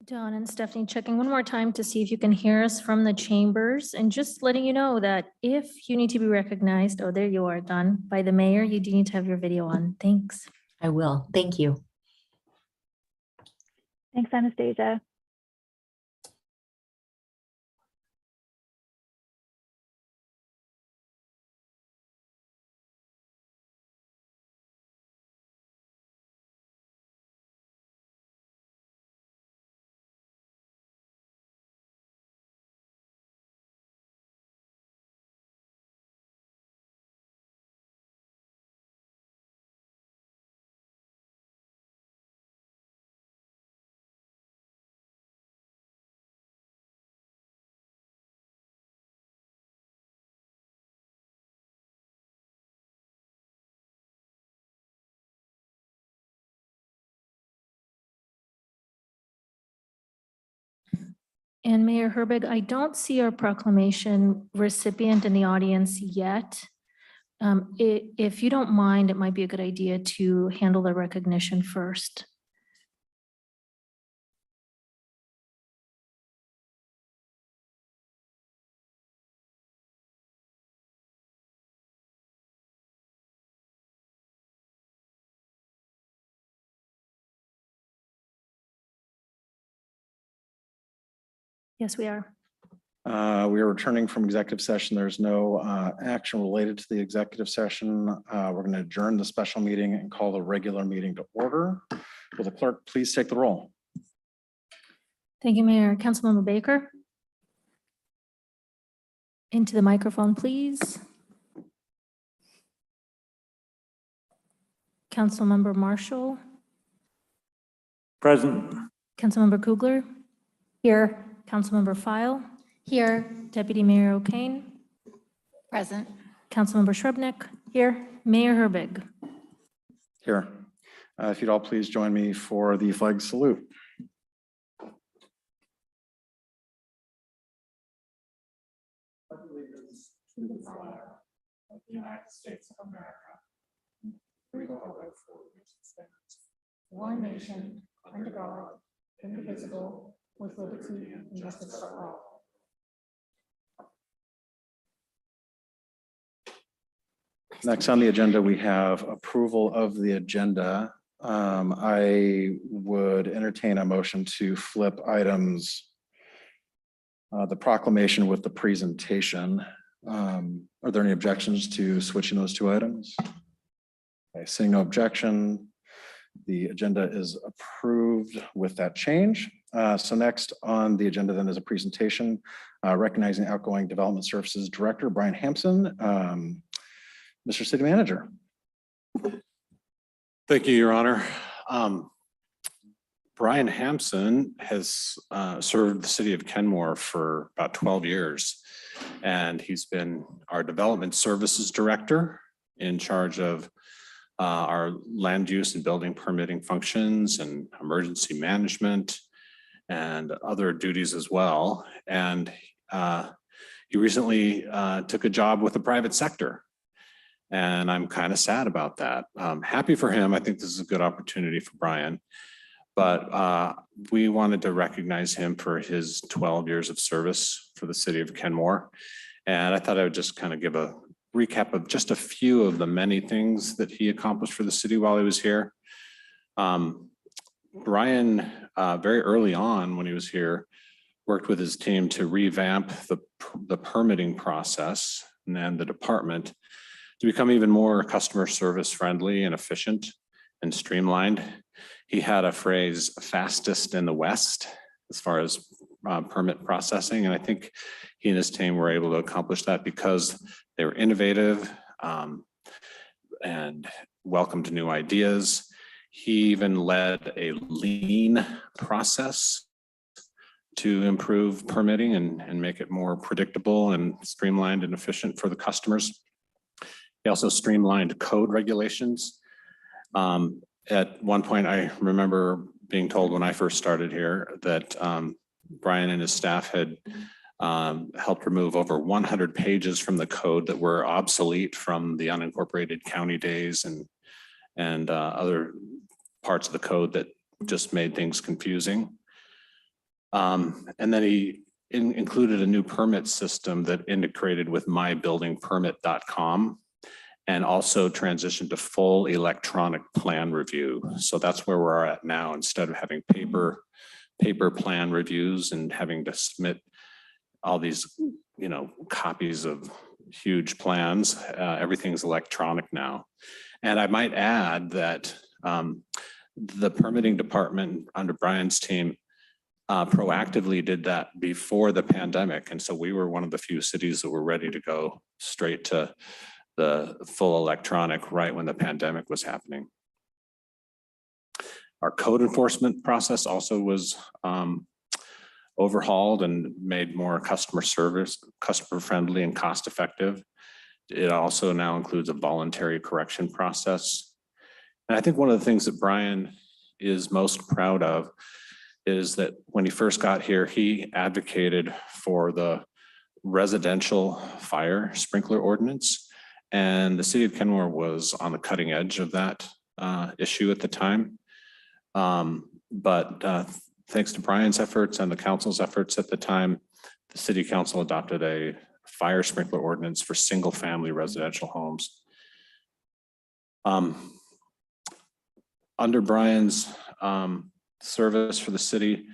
Dawn and Stephanie, checking one more time to see if you can hear us from the chambers, and just letting you know that if you need to be recognized, oh, there you are, Dawn, by the mayor, you do need to have your video on. Thanks. I will. Thank you. Thanks, Anastasia. And Mayor Herbig, I don't see our proclamation recipient in the audience yet. If you don't mind, it might be a good idea to handle the recognition first. Yes, we are. We are returning from executive session. There's no action related to the executive session. We're going to adjourn the special meeting and call the regular meeting to order. Will the clerk please take the roll? Thank you, Mayor. Councilmember Baker. Into the microphone, please. Councilmember Marshall. Present. Councilmember Kugler. Here. Councilmember File. Here. Deputy Mayor O'Kane. Present. Councilmember Shrubnik. Here. Mayor Herbig. Here. If you'd all please join me for the flag salute. To the flag of the United States of America, the republic for which it stands, one nation, under God, indivisible, with liberty and justice for all. Next on the agenda, we have approval of the agenda. I would entertain a motion to flip items, the proclamation with the presentation. Are there any objections to switching those two items? Okay, seeing no objection, the agenda is approved with that change. So next on the agenda then is a presentation recognizing Outgoing Development Services Director Brian Hamson. Mr. City Manager. Thank you, Your Honor. Brian Hamson has served the city of Kenmore for about 12 years, and he's been our Development Services Director in charge of our land use and building permitting functions and emergency management and other duties as well. And he recently took a job with the private sector. And I'm kind of sad about that. Happy for him. I think this is a good opportunity for Brian. But we wanted to recognize him for his 12 years of service for the city of Kenmore. And I thought I would just kind of give a recap of just a few of the many things that he accomplished for the city while he was here. Brian, very early on when he was here, worked with his team to revamp the permitting process and the department to become even more customer service friendly and efficient and streamlined. He had a phrase, fastest in the West, as far as permit processing. And I think he and his team were able to accomplish that because they were innovative and welcomed new ideas. He even led a lean process to improve permitting and make it more predictable and streamlined and efficient for the customers. He also streamlined code regulations. At one point, I remember being told when I first started here that Brian and his staff had helped remove over 100 pages from the code that were obsolete from the unincorporated county days and other parts of the code that just made things confusing. And then he included a new permit system that integrated with mybuildingpermit.com and also transitioned to full electronic plan review. So that's where we're at now. Instead of having paper plan reviews and having to submit all these, copies of huge plans, everything's electronic now. And I might add that the permitting department under Brian's team proactively did that before the pandemic. And so we were one of the few cities that were ready to go straight to the full electronic right when the pandemic was happening. Our code enforcement process also was overhauled and made more customer friendly and cost effective. It also now includes a voluntary correction process. And I think one of the things that Brian is most proud of is that when he first got here, he advocated for the residential fire sprinkler ordinance. And the city of Kenmore was on the cutting edge of that issue at the time. But thanks to Brian's efforts and the council's efforts at the time, the city council adopted a fire sprinkler ordinance for single family residential homes. Under Brian's service for the city,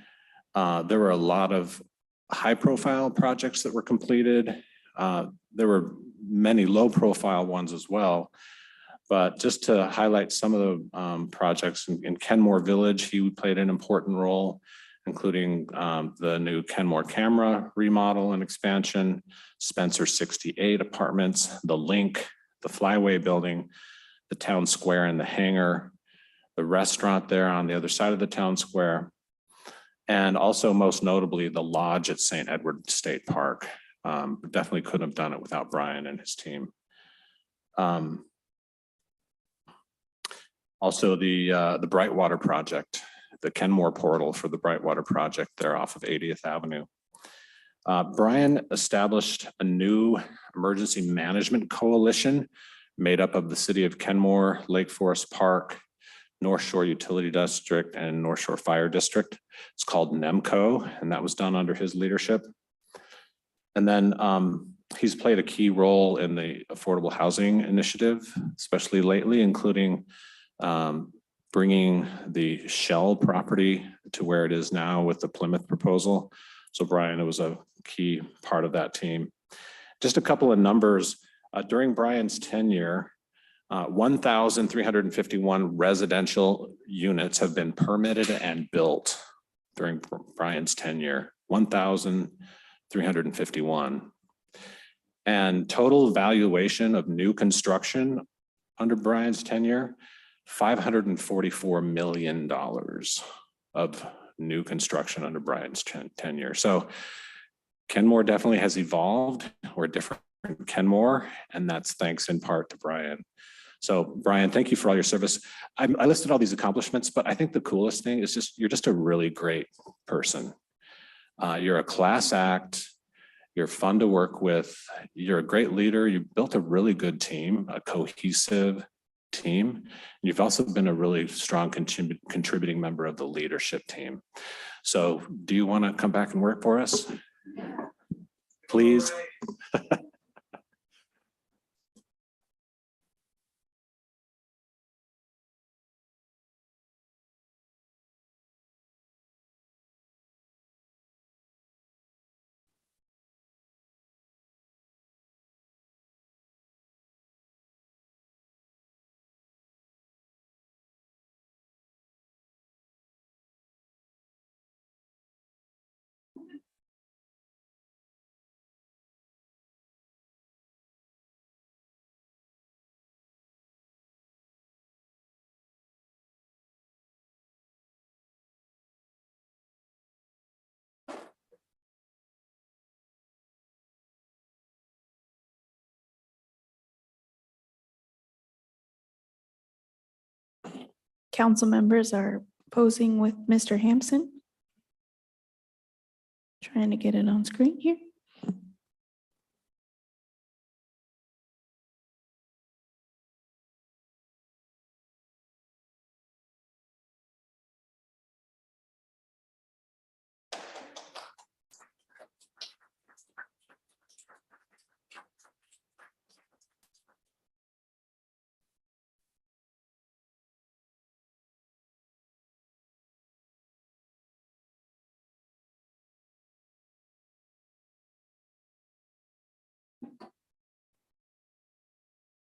there were a lot of high profile projects that were completed. There were many low profile ones as well. But just to highlight some of the projects in Kenmore Village, he played an important role, including the new Kenmore camera remodel and expansion, Spencer 68 apartments, the Link, the Flyway building, the town square and the hangar, the restaurant there on the other side of the town square, and also most notably the lodge at St. Edward State Park. Definitely couldn't have done it without Brian and his team. Also the Brightwater project, the Kenmore portal for the Brightwater project there off of 80th Avenue. Brian established a new emergency management coalition made up of the city of Kenmore, Lake Forest Park, North Shore Utility District, and North Shore Fire District. It's called NEMCO, and that was done under his leadership. And then he's played a key role in the affordable housing initiative, especially lately, including bringing the Shell property to where it is now with the Plymouth proposal. So Brian was a key part of that team. Just a couple of numbers. During Brian's tenure, 1,351 residential units have been permitted and built during Brian's tenure, 1,351. And total valuation of new construction under Brian's tenure, $544 million of new construction under Brian's tenure. So Kenmore definitely has evolved. We're different Kenmore, and that's thanks in part to Brian. So Brian, thank you for all your service. I listed all these accomplishments, but I think the coolest thing is just, you're just a really great person. You're a class act. You're fun to work with. You're a great leader. You built a really good team, a cohesive team. You've also been a really strong contributing member of the leadership team. So do you want to come back and work for us? Please. Council members are posing with Mr. Hamson. Trying to get it on screen here.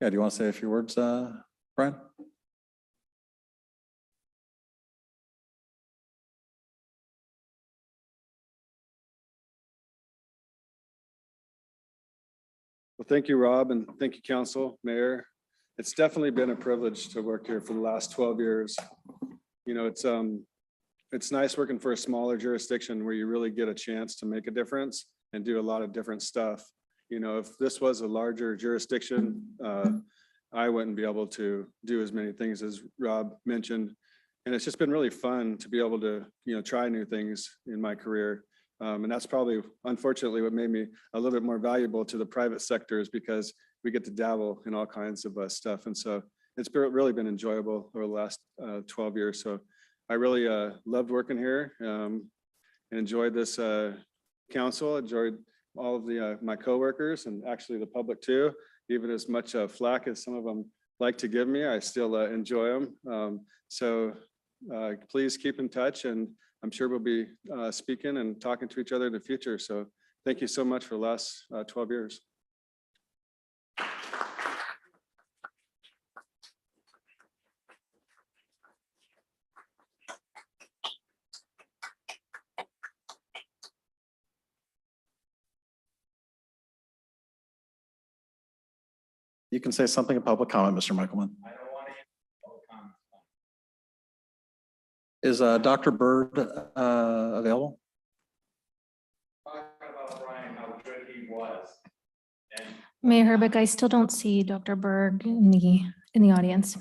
Yeah, do you want to say a few words, Brian? Well, thank you, Rob, and thank you, council, mayor. It's definitely been a privilege to work here for the last 12 years. You know, it's nice working for a smaller jurisdiction where you really get a chance to make a difference and do a lot of different stuff. You know, if this was a larger jurisdiction, I wouldn't be able to do as many things as Rob mentioned. And it's just been really fun to be able to, you know, try new things in my career. And that's probably, unfortunately, what made me a little bit more valuable to the private sector is because we get to dabble in all kinds of stuff. And so it's really been enjoyable over the last 12 years. So I really loved working here and enjoyed this council, enjoyed all of my coworkers and actually the public too. Even as much flack as some of them like to give me, I still enjoy them. So please keep in touch, and I'm sure we'll be speaking and talking to each other in the future. So thank you so much for the last 12 years. You can say something in public comment, Mr. Michaelman. I don't want to public comments. Is Dr. Byrd available? Talking about Brian, how good he was. And Mayor Herbeck, I still don't see Dr. Byrd in the audience.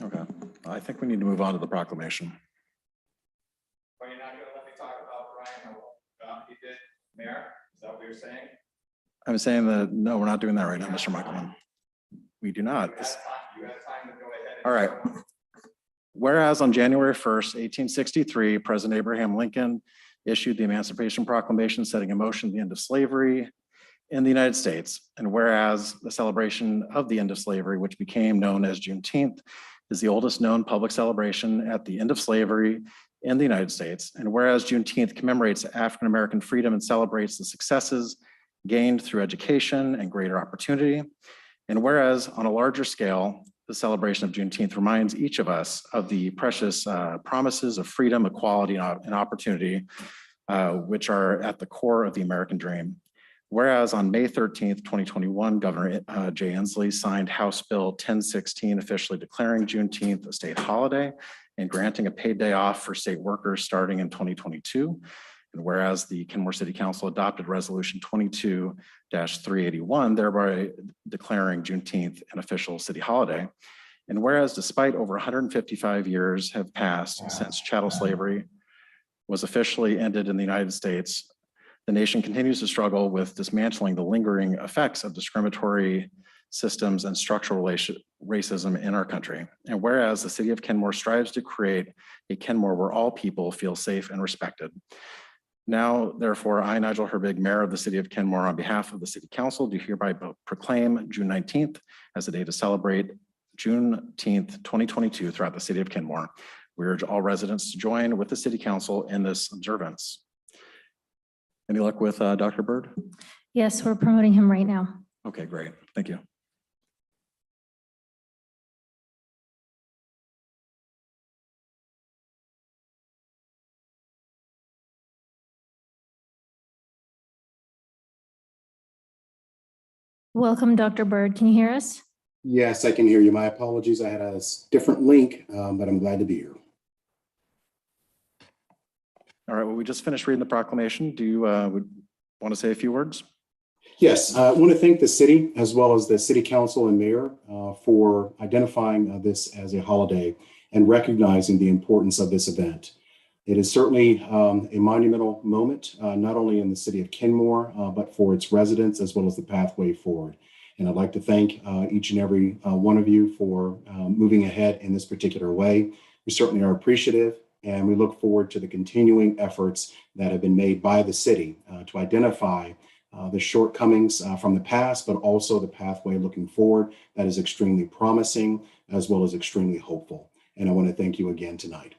Okay, I think we need to move on to the proclamation. are you not going to let me talk about Brian, how well he did, Mayor? Is that what you're saying? I'm saying that, no, we're not doing that right now, Mr. Michaelman. We do not. You have time to go ahead. All right. Whereas on January 1st, 1863, President Abraham Lincoln issued the Emancipation Proclamation setting in motion the end of slavery in the United States. And whereas the celebration of the end of slavery, which became known as Juneteenth, is the oldest known public celebration at the end of slavery in the United States. And whereas Juneteenth commemorates African-American freedom and celebrates the successes gained through education and greater opportunity. And whereas on a larger scale, the celebration of Juneteenth reminds each of us of the precious promises of freedom, equality, and opportunity, which are at the core of the American dream. Whereas on May 13th, 2021, Governor Jay Inslee signed House Bill 1016, officially declaring Juneteenth a state holiday and granting a paid day off for state workers starting in 2022. And whereas the Kenmore City Council adopted Resolution 22-381, thereby declaring Juneteenth an official city holiday. And whereas despite over 155 years have passed since chattel slavery was officially ended in the United States, the nation continues to struggle with dismantling the lingering effects of discriminatory systems and structural racism in our country. And whereas the city of Kenmore strives to create a Kenmore where all people feel safe and respected. Now, therefore, I, Nigel Herbig, Mayor of the City of Kenmore, on behalf of the City Council, do hereby proclaim June 19th as the day to celebrate Juneteenth 2022 throughout the City of Kenmore. We urge all residents to join with the City Council in this observance. Any luck with Dr. Byrd? Yes, we're promoting him right now. Okay, great. Thank you. Welcome, Dr. Byrd. Can you hear us? Yes, I can hear you. My apologies. I had a different link, but I'm glad to be here. All right, well, we just finished reading the proclamation. Do you would want to say a few words? Yes, I want to thank the city as well as the city council and mayor for identifying this as a holiday and recognizing the importance of this event. It is certainly a monumental moment, not only in the city of Kenmore, but for its residents as well as the pathway forward. And I'd like to thank each and every one of you for moving ahead in this particular way. We certainly are appreciative, and we look forward to the continuing efforts that have been made by the city to identify the shortcomings from the past, but also the pathway looking forward that is extremely promising as well as extremely hopeful. And I want to thank you again tonight.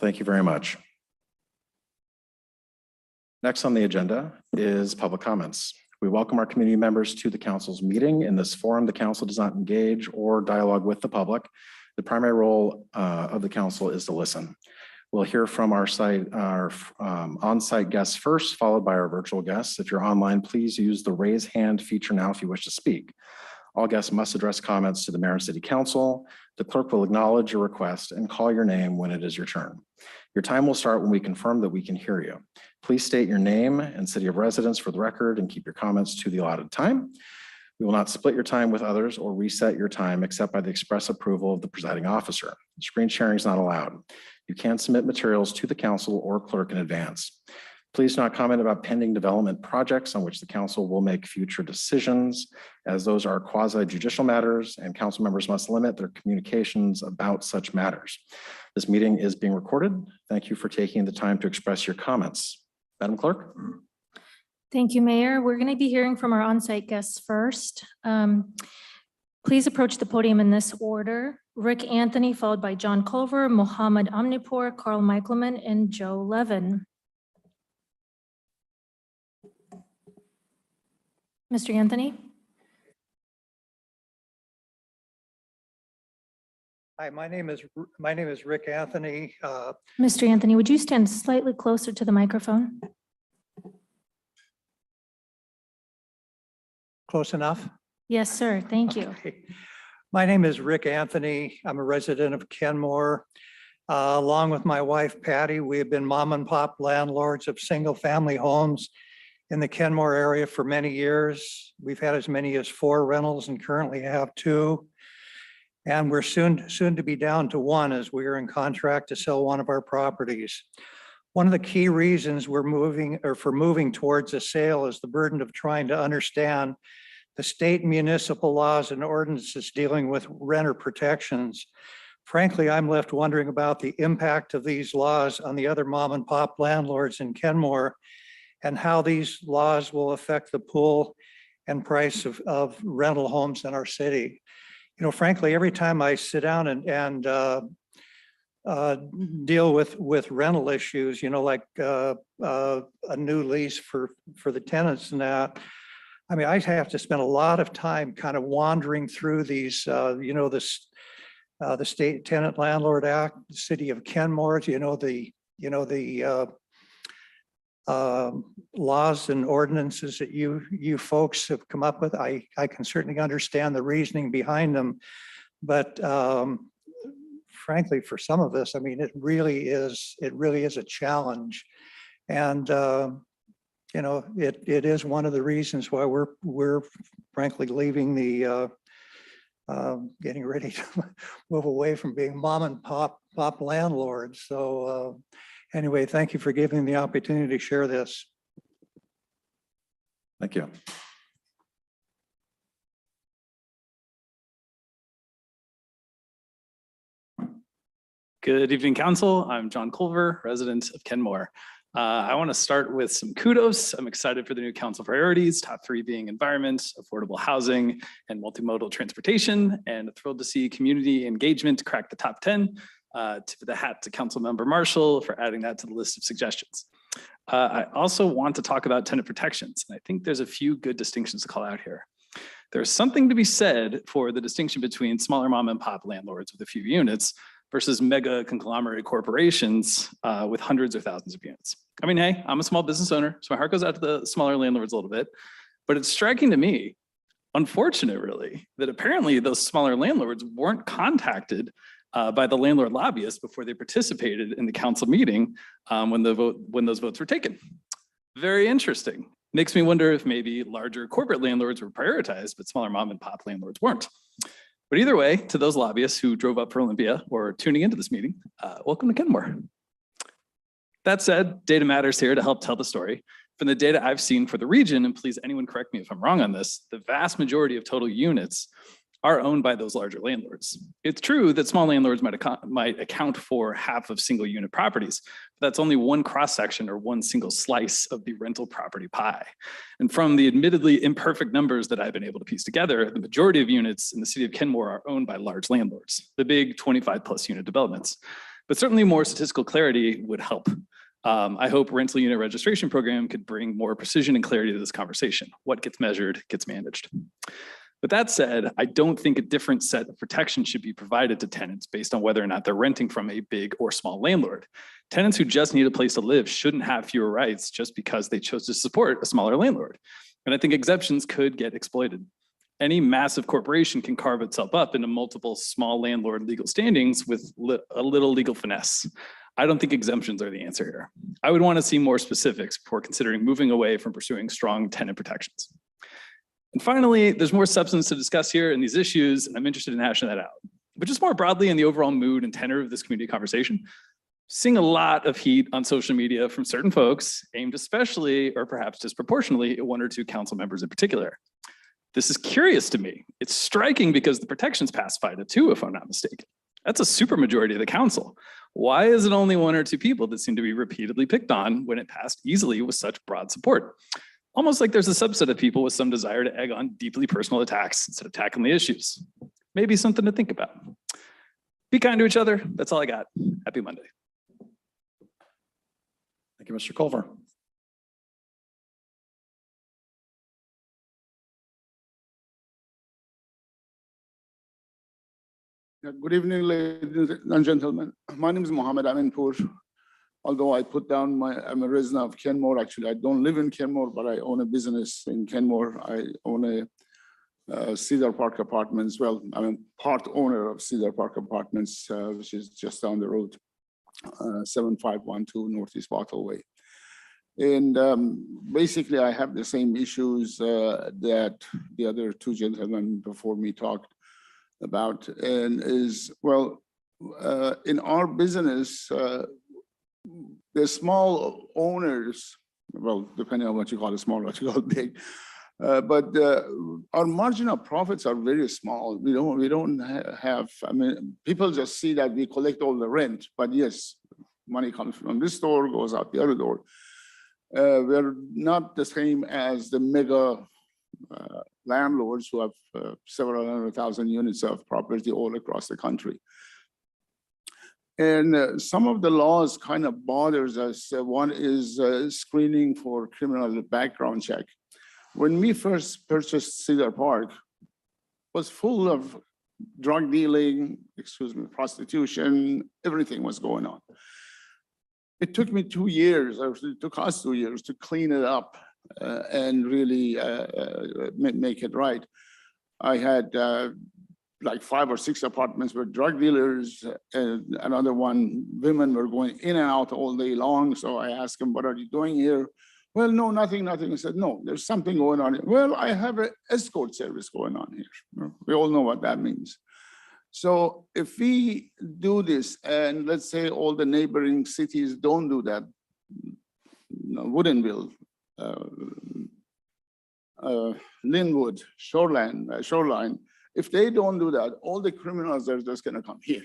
Thank you very much. Next on the agenda is public comments. We welcome our community members to the council's meeting. In this forum, the council does not engage or dialogue with the public. The primary role of the council is to listen. We'll hear from our on-site guests first, followed by our virtual guests. If you're online, please use the raise hand feature now if you wish to speak. All guests must address comments to the mayor and city council. The clerk will acknowledge your request and call your name when it is your turn. Your time will start when we confirm that we can hear you. Please state your name and city of residence for the record and keep your comments to the allotted time. We will not split your time with others or reset your time except by the express approval of the presiding officer. Screen sharing is not allowed. You can submit materials to the council or clerk in advance. Please do not comment about pending development projects on which the council will make future decisions, as those are quasi-judicial matters and council members must limit their communications about such matters. This meeting is being recorded. Thank you for taking the time to express your comments. Madam Clerk. Thank you, Mayor. We're going to be hearing from our on-site guests first. Please approach the podium in this order. Rick Anthony, followed by John Culver, Mohammed Omnipur, Carl Michaelman, and Joe Levin. Mr. Anthony? Hi, my name is Rick Anthony. Mr. Anthony, would you stand slightly closer to the microphone? Close enough? Yes, sir. Thank you. Okay. My name is Rick Anthony. I'm a resident of Kenmore. Along with my wife, Patty, we have been mom and pop landlords of single family homes in the Kenmore area for many years. We've had as many as 4 rentals and currently have 2. And we're soon to be down to 1 as we are in contract to sell one of our properties. One of the key reasons for moving towards a sale is the burden of trying to understand the state municipal laws and ordinances dealing with renter protections. Frankly, I'm left wondering about the impact of these laws on the other mom and pop landlords in Kenmore and how these laws will affect the pool and price of rental homes in our city. You know, frankly, every time I sit down and deal with rental issues, you know, like a new lease for the tenants and that, I mean, I have to spend a lot of time kind of wandering through these, you know, the State Tenant Landlord Act, the City of Kenmore, the laws and ordinances that you folks have come up with. I can certainly understand the reasoning behind them, but frankly, for some of us, I mean, it really is a challenge, and you know, it is one of the reasons why we're frankly leaving the getting ready to move away from being mom and pop landlords. So anyway, thank you for giving me the opportunity to share this. Thank you. Good evening, Council. I'm John Culver, resident of Kenmore. I want to start with some kudos. I'm excited for the new council priorities, top 3 being environment, affordable housing, and multimodal transportation, and thrilled to see community engagement crack the top 10. Tip of the hat to Councilmember Marshall for adding that to the list of suggestions. I also want to talk about tenant protections, and I think there's a few good distinctions to call out here. There's something to be said for the distinction between smaller mom and pop landlords with a few units versus mega conglomerate corporations with hundreds or thousands of units. I mean, hey, I'm a small business owner, so my heart goes out to the smaller landlords a little bit, but it's striking to me, unfortunate really, that apparently those smaller landlords weren't contacted by the landlord lobbyists before they participated in the council meeting when those votes were taken. Very interesting. Makes me wonder if maybe larger corporate landlords were prioritized, but smaller mom and pop landlords weren't. But either way, to those lobbyists who drove up for Olympia or tuning into this meeting, welcome to Kenmore. That said, data matters here to help tell the story. From the data I've seen for the region, and please anyone correct me if I'm wrong on this, the vast majority of total units are owned by those larger landlords. It's true that small landlords might account for half of single unit properties, but that's only one cross-section or one single slice of the rental property pie. And from the admittedly imperfect numbers that I've been able to piece together, the majority of units in the city of Kenmore are owned by large landlords, the big 25+ unit developments. But certainly more statistical clarity would help. I hope rental unit registration program could bring more precision and clarity to this conversation. What gets measured gets managed. With that said, I don't think a different set of protections should be provided to tenants based on whether or not they're renting from a big or small landlord. Tenants who just need a place to live shouldn't have fewer rights just because they chose to support a smaller landlord. And I think exemptions could get exploited. Any massive corporation can carve itself up into multiple small landlord legal standings with a little legal finesse. I don't think exemptions are the answer here. I would want to see more specifics before considering moving away from pursuing strong tenant protections. And finally, there's more substance to discuss here in these issues, and I'm interested in hashing that out. But just more broadly in the overall mood and tenor of this community conversation, seeing a lot of heat on social media from certain folks aimed especially or perhaps disproportionately at one or two council members in particular. This is curious to me. It's striking because the protections passed FIDA too, if I'm not mistaken. That's a supermajority of the council. Why is it only one or two people that seem to be repeatedly picked on when it passed easily with such broad support? Almost like there's a subset of people with some desire to egg on deeply personal attacks instead of tackling the issues. Maybe something to think about. Be kind to each other. That's all I got. Happy Monday. Thank you, Mr. Culver. Good evening, ladies and gentlemen. My name is Mohammed Aminpour. Although I put down I'm a resident of Kenmore. Actually, I don't live in Kenmore, but I own a business in Kenmore. I own a Cedar Park Apartments. Well, I'm a part owner of Cedar Park Apartments, which is just down the road, 7512 Northeast Bottle Way. And basically, I have the same issues that the other two gentlemen before me talked about, and is, well, in our business, the small owners, well, depending on what you call it small, what you call it big, but our marginal profits are very small. We don't have, I mean, people just see that we collect all the rent, but yes, money comes from this door, goes out the other door. We're not the same as the mega landlords who have several 100,000 units of property all across the country. And some of the laws kind of bothers us. One is screening for criminal background check. When we first purchased Cedar Park, it was full of drug dealing, prostitution, everything was going on. It took me 2 years, or it took us 2 years to clean it up and really make it right. I had like 5 or 6 apartments with drug dealers, and another one, women were going in and out all day long. So I asked them, what are you doing here? Well, no, nothing. I said, no, there's something going on here. Well, I have an escort service going on here. We all know what that means. So if we do this, and let's say all the neighboring cities don't do that, Woodinville, Linwood, Shoreline, if they don't do that, all the criminals are just gonna come here.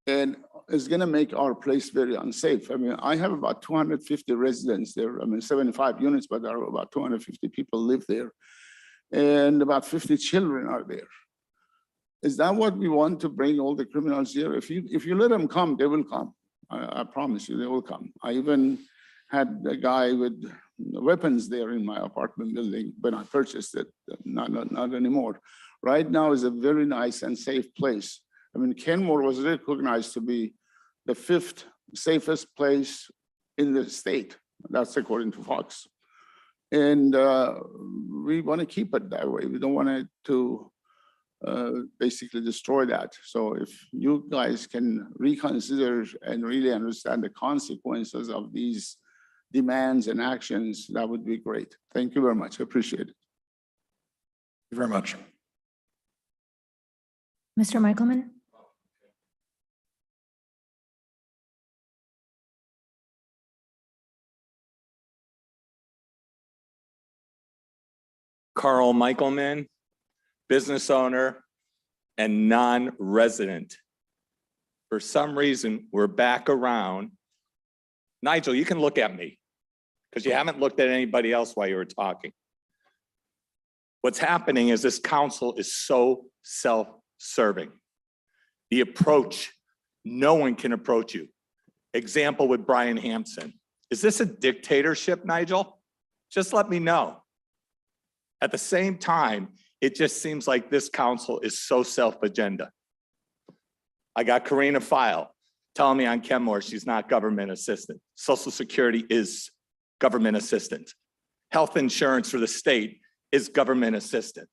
And it's gonna make our place very unsafe. I mean, I have about 250 residents there. I mean, 75 units, but there are about 250 people live there. And about 50 children are there. Is that what we want to bring all the criminals here? If you let them come, they will come. I promise you, they will come. I even had a guy with weapons there in my apartment building when I purchased it. Not anymore. Right now is a very nice and safe place. I mean, Kenmore was recognized to be the 5th safest place in the state. That's according to Fox. And we want to keep it that way. We don't want it to basically destroy that. So if you guys can reconsider and really understand the consequences of these demands and actions, that would be great. Thank you very much. I appreciate it. Thank you very much. Mr. Michaelman? Carl Michaelman, business owner and non-resident. For some reason, we're back around. Nigel, you can look at me because you haven't looked at anybody else while you were talking. What's happening is this council is so self-serving. The approach, no one can approach you. Example with Brian Hamson. Is this a dictatorship, Nigel? Just let me know. At the same time, it just seems like this council is so self-agenda. I got Karina File telling me on Kenmore she's not government assistant. Social Security is government assistant. Health insurance for the state is government assistant.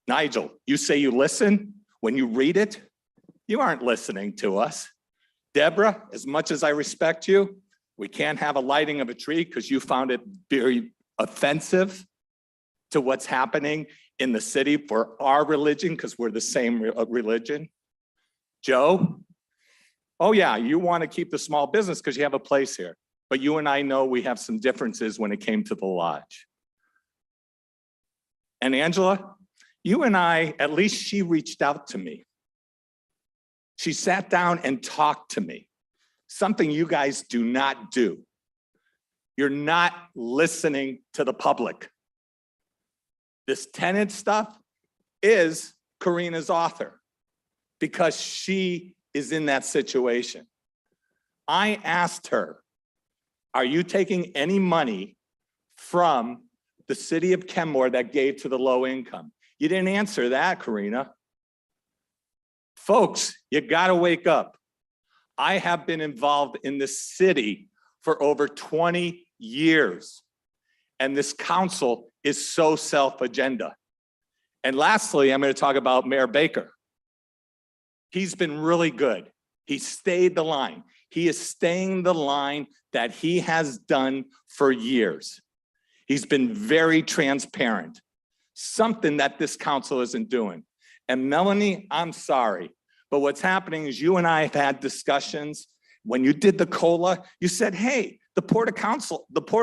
Nigel, you say you listen when you read it? You aren't listening to us. Deborah, as much as I respect you, we can't have a lighting of a tree because you found it very offensive to what's happening in the city for our religion because we're the same religion. Joe, oh yeah, you want to keep the small business because you have a place here. But you and I know we have some differences when it came to the lodge. And Angela, you and I, at least she reached out to me. She sat down and talked to me, something you guys do not do. You're not listening to the public. This tenant stuff is Karina's author because she is in that situation. I asked her, are you taking any money from the city of Kenmore that gave to the low income? You didn't answer that, Karina. Folks, you gotta wake up. I have been involved in this city for over 20 years. And this council is so self-agenda. And lastly, I'm gonna talk about Mayor Baker. He's been really good. He stayed the line. He is staying the line that he has done for years. He's been very transparent, something that this council isn't doing. And Melanie, I'm sorry, but what's happening is you and I have had discussions. When you did the COLA, you said, hey, the Port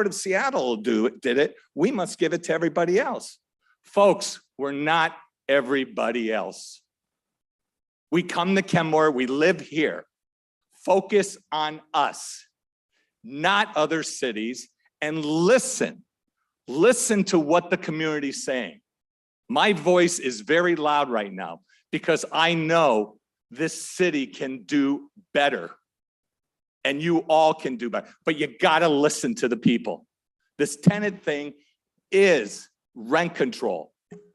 of Seattle did it. We must give it to everybody else. Folks, we're not everybody else. We come to Kenmore, we live here. Focus on us, not other cities, and listen. Listen to what the community's saying. My voice is very loud right now because I know this city can do better and you all can do better, but you gotta listen to the people. This tenant thing is rent control.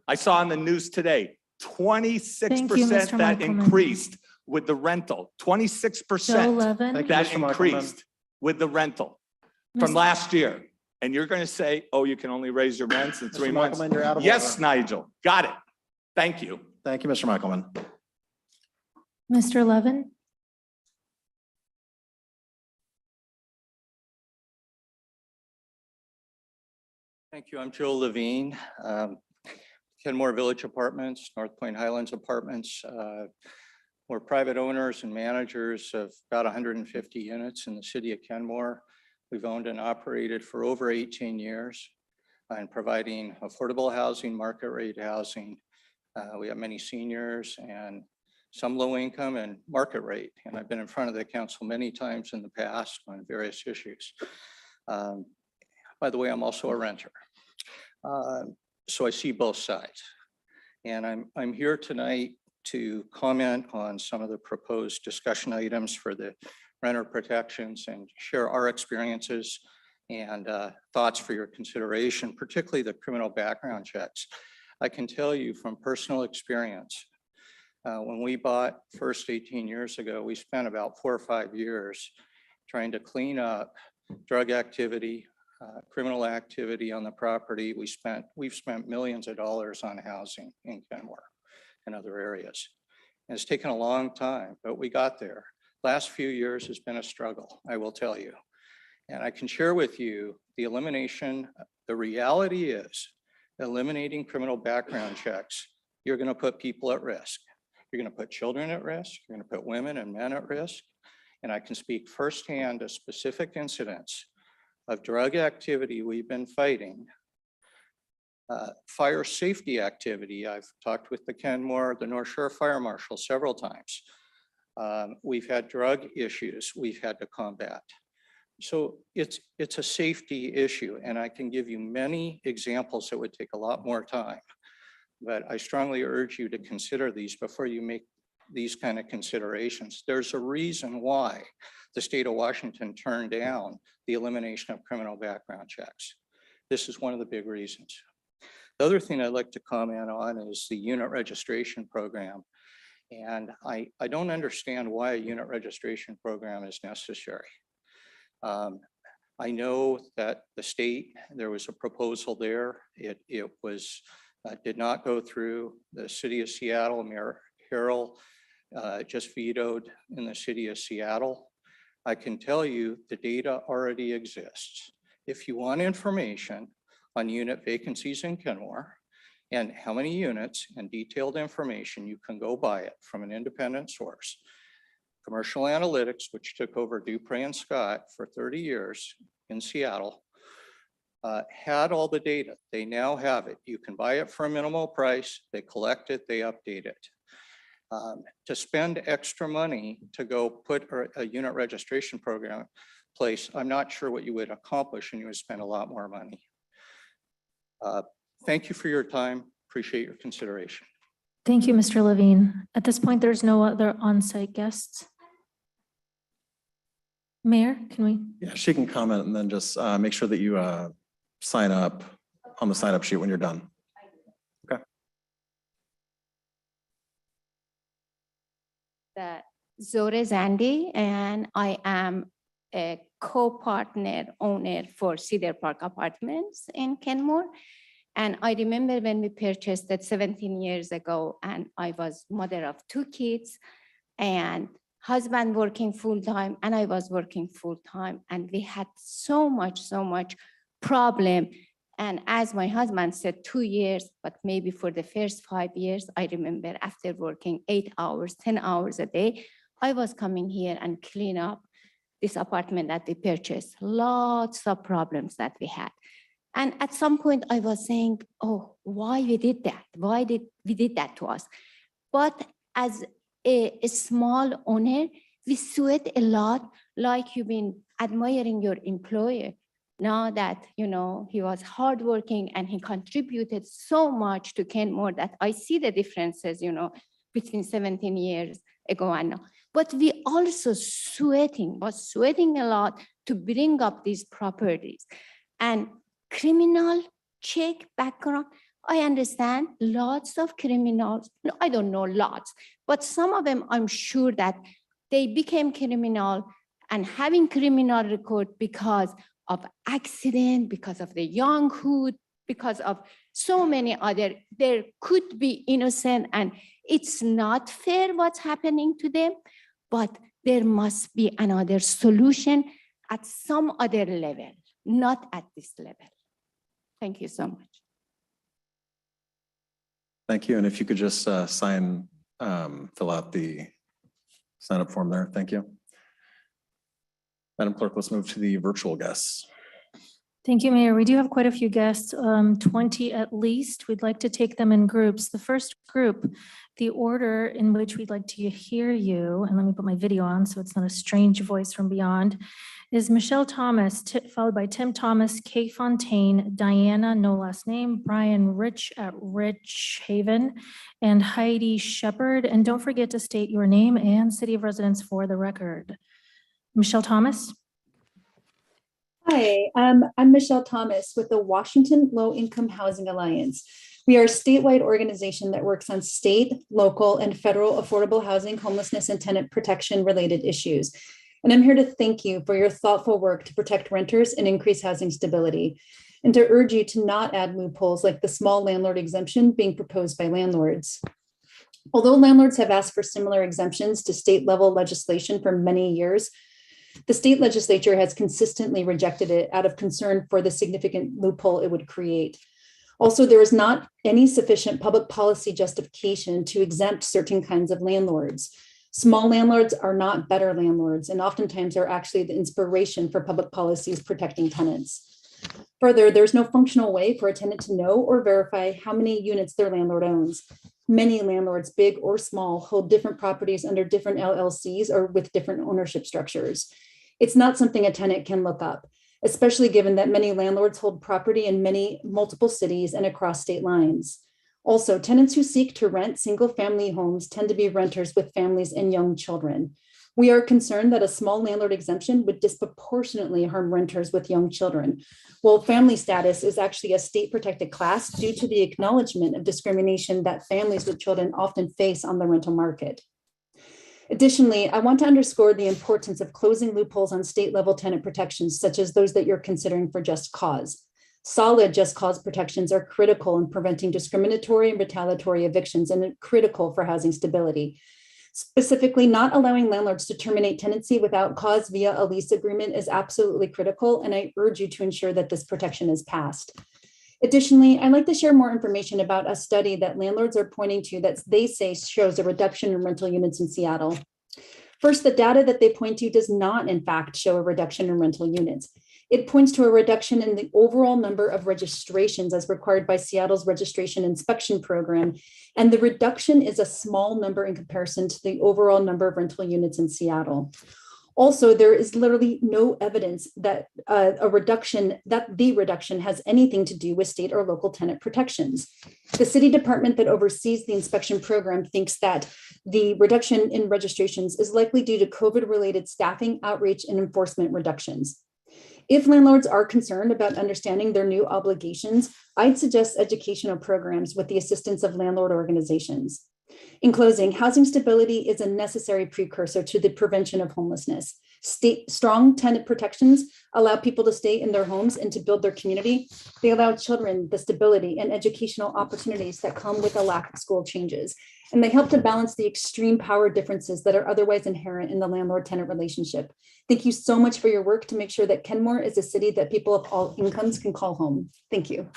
I saw in the news today, 26% that increased with the rental, 26% that increased with the rental from last year. And you're going to say, oh, you can only raise your rents in 3 months. Michelman, you're out of Yes, order. Nigel, got it. Thank you. Thank you, Mr. Michelman. Mr. Levin? Thank you. I'm Joe Levine, Kenmore Village Apartments, North Point Highlands Apartments. We're private owners and managers of about 150 units in the city of Kenmore. We've owned and operated for over 18 years and providing affordable housing, market rate housing. We have many seniors and some low income and market rate. And I've been in front of the council many times in the past on various issues. By the way, I'm also a renter. So I see both sides. And I'm here tonight to comment on some of the proposed discussion items for the renter protections and share our experiences and thoughts for your consideration, particularly the criminal background checks. I can tell you from personal experience, when we bought first 18 years ago, we spent about 4 or 5 years trying to clean up drug activity, criminal activity on the property. We've spent millions of dollars on housing in Kenmore and other areas. And it's taken a long time, but we got there. Last few years has been a struggle, I will tell you. And I can share with you the elimination, the reality is eliminating criminal background checks, you're going to put people at risk. You're going to put children at risk. You're going to put women and men at risk. And I can speak firsthand to specific incidents of drug activity we've been fighting. Fire safety activity. I've talked with the North Shore Fire Marshal several times. We've had drug issues we've had to combat. So it's a safety issue, and I can give you many examples that would take a lot more time. But I strongly urge you to consider these before you make these kind of considerations. There's a reason why the state of Washington turned down the elimination of criminal background checks. This is one of the big reasons. The other thing I'd like to comment on is the unit registration program. And I don't understand why a unit registration program is necessary. I know that the state, there was a proposal there. It was did not go through. The city of Seattle, Mayor Harrell just vetoed in the city of Seattle. I can tell you the data already exists. If you want information on unit vacancies in Kenmore and how many units and detailed information, you can go buy it from an independent source. Commercial Analytics, which took over Dupre and Scott for 30 years in Seattle, had all the data. They now have it. You can buy it for a minimal price. They collect it, they update it. To spend extra money to go put a unit registration program in place, I'm not sure what you would accomplish, and you would spend a lot more money. Thank you for your time. Appreciate your consideration. Thank you, Mr. Levine. At this point, there's no other on-site guests. Mayor, can we? Yeah, she can comment and then just make sure that you sign up on the sign up sheet when you're done. Okay. Zore Zandi, and I am a co-partner owner for Cedar Park Apartments in Kenmore. And I remember when we purchased it 17 years ago, and I was mother of 2 kids and husband working full-time, and I was working full-time. And we had so much problem. And as my husband said, 2 years, but maybe for the first 5 years, I remember after working 8 hours, 10 hours a day, I was coming here and clean up this apartment that we purchased. Lots of problems that we had. And at some point I was saying, oh, why we did that? Why did we did that to us? But as a small owner, we sweat a lot, like you've been admiring your employer. Now that, you know, he was hardworking and he contributed so much to Kenmore that I see the differences, you know, between 17 years ago and now. But we also was sweating a lot to bring up these properties. And criminal check background, I understand lots of criminals, no, I don't know lots, but some of them I'm sure that they became criminal and having criminal record because of accident, because of the younghood, because of so many other, there could be innocent, and it's not fair what's happening to them, but there must be another solution at some other level, not at this level. Thank you so much. Thank you. And if you could just fill out the sign up form there. Thank you. Madam Clerk, let's move to the virtual guests. Thank you, Mayor. We do have quite a few guests, 20 at least. We'd like to take them in groups. The first group, the order in which we'd like to hear you, and let me put my video on so it's not a strange voice from beyond, is Michelle Thomas, followed by Tim Thomas, Kay Fontaine, Diana, no last name, Brian Rich at Rich Haven, and Heidi Shepherd. And don't forget to state your name and city of residence for the record. Michelle Thomas. Hi, I'm Michelle Thomas with the Washington Low Income Housing Alliance. We are a statewide organization that works on state, local, and federal affordable housing, homelessness, and tenant protection related issues. And I'm here to thank you for your thoughtful work to protect renters and increase housing stability, and to urge you to not add loopholes like the small landlord exemption being proposed by landlords. Although landlords have asked for similar exemptions to state level legislation for many years, the state legislature has consistently rejected it out of concern for the significant loophole it would create. Also, there is not any sufficient public policy justification to exempt certain kinds of landlords. Small landlords are not better landlords, and oftentimes are actually the inspiration for public policies protecting tenants. Further, there's no functional way for a tenant to know or verify how many units their landlord owns. Many landlords, big or small, hold different properties under different LLCs or with different ownership structures. It's not something a tenant can look up, especially given that many landlords hold property in multiple cities and across state lines. Also, tenants who seek to rent single-family homes tend to be renters with families and young children. We are concerned that a small landlord exemption would disproportionately harm renters with young children, while family status is actually a state-protected class due to the acknowledgement of discrimination that families with children often face on the rental market. Additionally, I want to underscore the importance of closing loopholes on state-level tenant protections, such as those that you're considering for just cause. Solid just cause protections are critical in preventing discriminatory and retaliatory evictions and critical for housing stability. Specifically, not allowing landlords to terminate tenancy without cause via a lease agreement is absolutely critical, and I urge you to ensure that this protection is passed. Additionally, I'd like to share more information about a study that landlords are pointing to that they say shows a reduction in rental units in Seattle. First, the data that they point to does not, in fact, show a reduction in rental units. It points to a reduction in the overall number of registrations as required by Seattle's registration inspection program. And the reduction is a small number in comparison to the overall number of rental units in Seattle. Also, there is literally no evidence that the reduction has anything to do with state or local tenant protections. The city department that oversees the inspection program thinks that the reduction in registrations is likely due to COVID-related staffing, outreach, and enforcement reductions. If landlords are concerned about understanding their new obligations, I'd suggest educational programs with the assistance of landlord organizations. In closing, housing stability is a necessary precursor to the prevention of homelessness. Strong tenant protections allow people to stay in their homes and to build their community. They allow children the stability and educational opportunities that come with a lack of school changes. And they help to balance the extreme power differences that are otherwise inherent in the landlord-tenant relationship. Thank you so much for your work to make sure that Kenmore is a city that people of all incomes can call home. Thank you.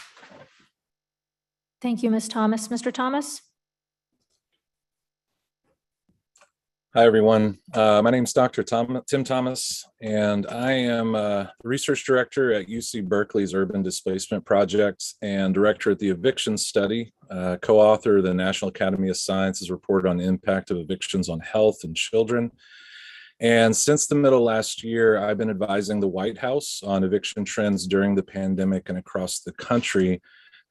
Thank you, Ms. Thomas. Mr. Thomas? Hi, everyone. My name is Dr. Tim Thomas, and I am the research director at UC Berkeley's Urban Displacement Project and director at the Eviction Study, co-author of the National Academy of Sciences report on the impact of evictions on health and children. And since the middle of last year, I've been advising the White House on eviction trends during the pandemic and across the country.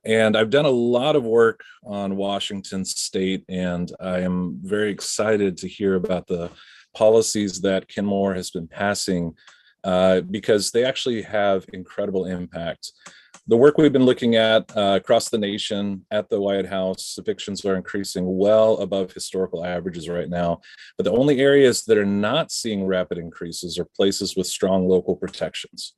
And I've done a lot of work on Washington state, and I am very excited to hear about the policies that Kenmore has been passing because they actually have incredible impact. The work we've been looking at across the nation at the White House, evictions are increasing well above historical averages right now. But the only areas that are not seeing rapid increases are places with strong local protections.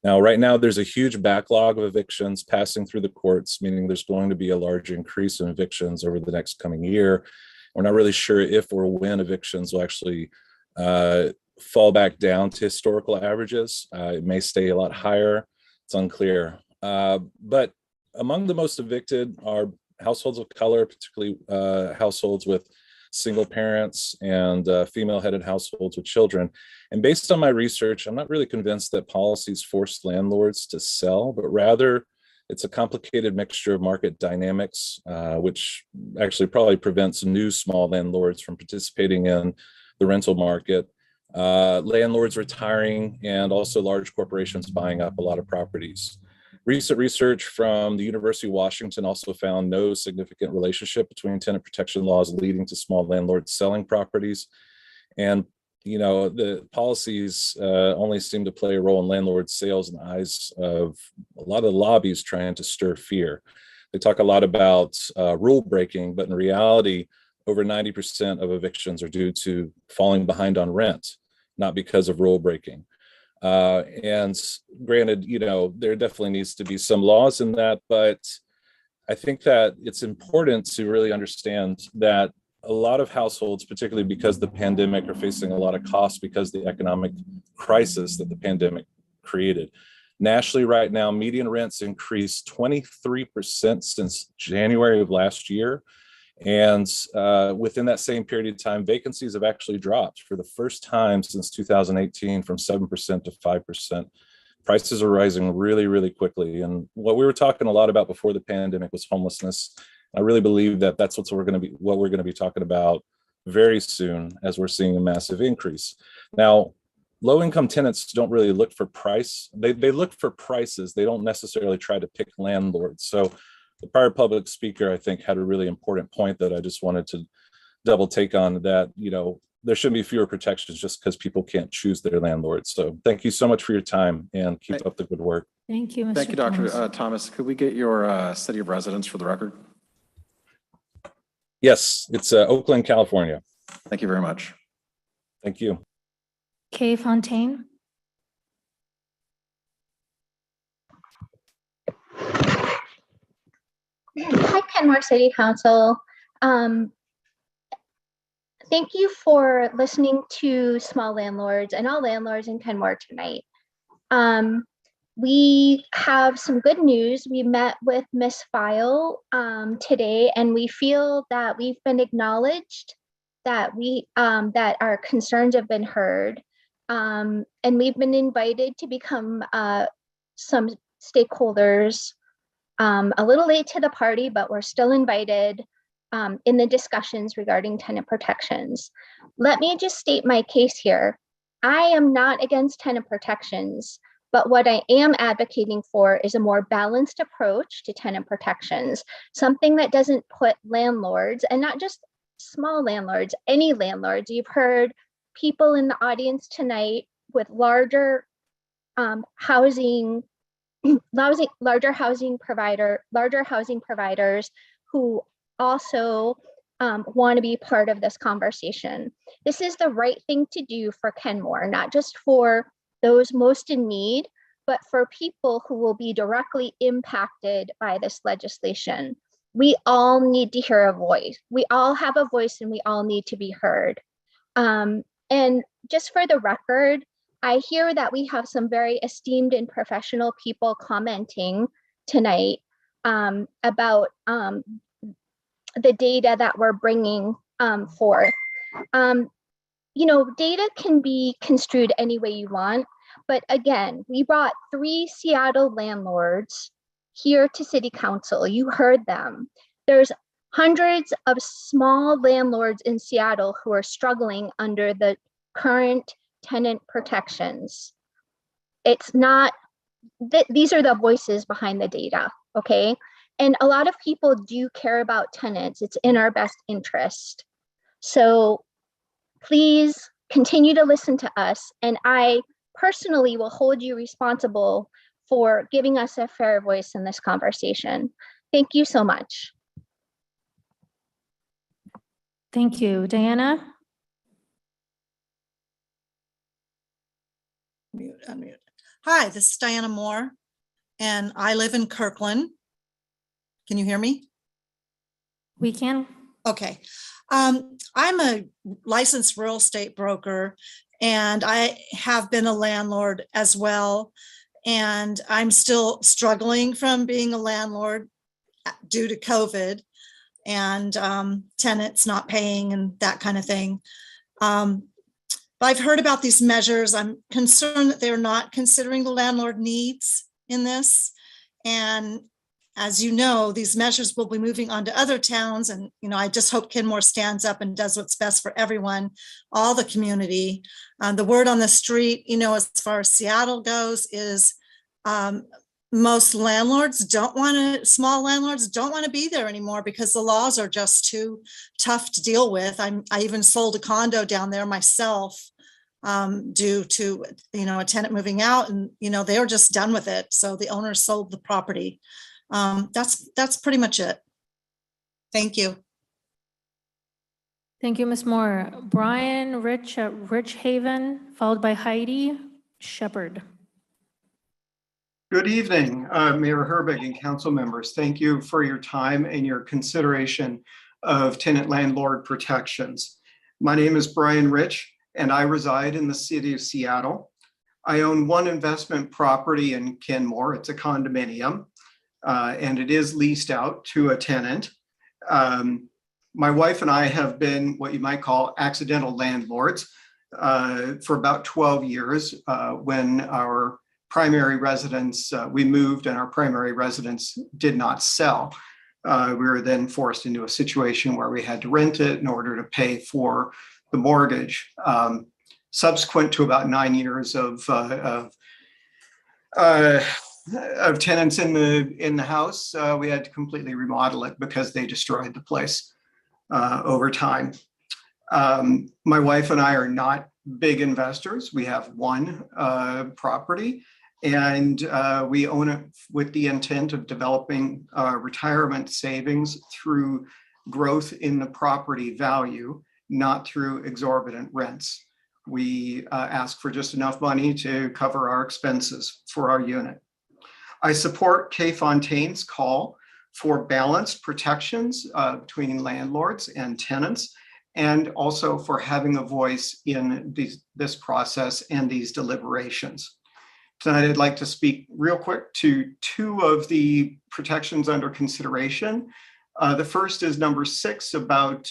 Now, right now, there's a huge backlog of evictions passing through the courts, meaning there's going to be a large increase in evictions over the next coming year. We're not really sure if or when evictions will actually fall back down to historical averages. It may stay a lot higher. It's unclear. But among the most evicted are households of color, particularly households with single parents and female-headed households with children. And based on my research, I'm not really convinced that policies force landlords to sell, but rather it's a complicated mixture of market dynamics, which actually probably prevents new small landlords from participating in the rental market, landlords retiring, and also large corporations buying up a lot of properties. Recent research from the University of Washington also found no significant relationship between tenant protection laws leading to small landlords selling properties. And, you know, the policies only seem to play a role in landlord sales in the eyes of a lot of the lobbies trying to stir fear. They talk a lot about rule breaking, but in reality, over 90% of evictions are due to falling behind on rent, not because of rule breaking. And granted, you know, there definitely needs to be some laws in that, but I think that it's important to really understand that a lot of households, particularly because the pandemic, are facing a lot of costs because the economic crisis that the pandemic created. Nationally right now, median rents increased 23% since January of last year. And within that same period of time, vacancies have actually dropped for the first time since 2018 from 7% to 5%. Prices are rising really, really quickly. And what we were talking a lot about before the pandemic was homelessness. I really believe that that's what we're going to be talking about very soon as we're seeing a massive increase. Now, low-income tenants don't really look for price. They look for prices. They don't necessarily try to pick landlords. So the prior public speaker, I think, had a really important point that I just wanted to double take on, that, there should be fewer protections just because people can't choose their landlords. So thank you so much for your time and keep up the good work. Thank you, Mr. Thank you, Dr. Thomas. Thomas. Could we get your city of residence for the record? Yes, it's Oakland, California. Thank you very much. Thank you. Kay Fontaine. Hi, Kenmore City Council. Thank you for listening to small landlords and all landlords in Kenmore tonight. We have some good news. We met with Ms. File today, and we feel that we've been acknowledged, that that our concerns have been heard, and we've been invited to become some stakeholders. A little late to the party, but we're still invited in the discussions regarding tenant protections. Let me just state my case here. I am not against tenant protections, but what I am advocating for is a more balanced approach to tenant protections, something that doesn't put landlords, and not just small landlords, any landlords. You've heard people in the audience tonight with larger housing providers who also want to be part of this conversation. This is the right thing to do for Kenmore, not just for those most in need, but for people who will be directly impacted by this legislation. We all need to hear a voice. We all have a voice and we all need to be heard. And just for the record, I hear that we have some very esteemed and professional people commenting tonight about the data that we're bringing forth. Data can be construed any way you want, but again, we brought 3 Seattle landlords here to City Council. You heard them. There's hundreds of small landlords in Seattle who are struggling under the current tenant protections. It's not, these are the voices behind the data, okay? And a lot of people do care about tenants. It's in our best interest. So please continue to listen to us. And I personally will hold you responsible for giving us a fair voice in this conversation. Thank you so much. Thank you. Diana? Unmute. Hi, this is Diana Moore, and I live in Kirkland. Can you hear me? We can. Okay. I'm a licensed real estate broker, and I have been a landlord as well. And I'm still struggling from being a landlord due to COVID and tenants not paying and that kind of thing. But I've heard about these measures. I'm concerned that they're not considering the landlord needs in this. And as you know, these measures will be moving on to other towns. And, I just hope Kenmore stands up and does what's best for everyone, all the community. The word on the street, as far as Seattle goes, is most landlords small landlords don't want to be there anymore because the laws are just too tough to deal with. I even sold a condo down there myself due to, a tenant moving out, and, they were just done with it. So the owner sold the property. That's pretty much it. Thank you. Thank you, Ms. Moore. Brian Rich at Rich Haven, followed by Heidi Shepherd. Good evening, Mayor Herbig and council members. Thank you for your time and your consideration of tenant landlord protections. My name is Brian Rich, and I reside in the city of Seattle. I own one investment property in Kenmore. It's a condominium, and it is leased out to a tenant. My wife and I have been what you might call accidental landlords for about 12 years when our primary residence, we moved and our primary residence did not sell. We were then forced into a situation where we had to rent it in order to pay for the mortgage. Subsequent to about 9 years of tenants in the house. We had to completely remodel it because they destroyed the place over time. My wife and I are not big investors. We have one property, and we own it with the intent of developing retirement savings through growth in the property value, not through exorbitant rents. We ask for just enough money to cover our expenses for our unit. I support Kay Fontaine's call for balanced protections between landlords and tenants, and also for having a voice in this process and these deliberations. Tonight, I'd like to speak real quick to two of the protections under consideration. The first is number 6 about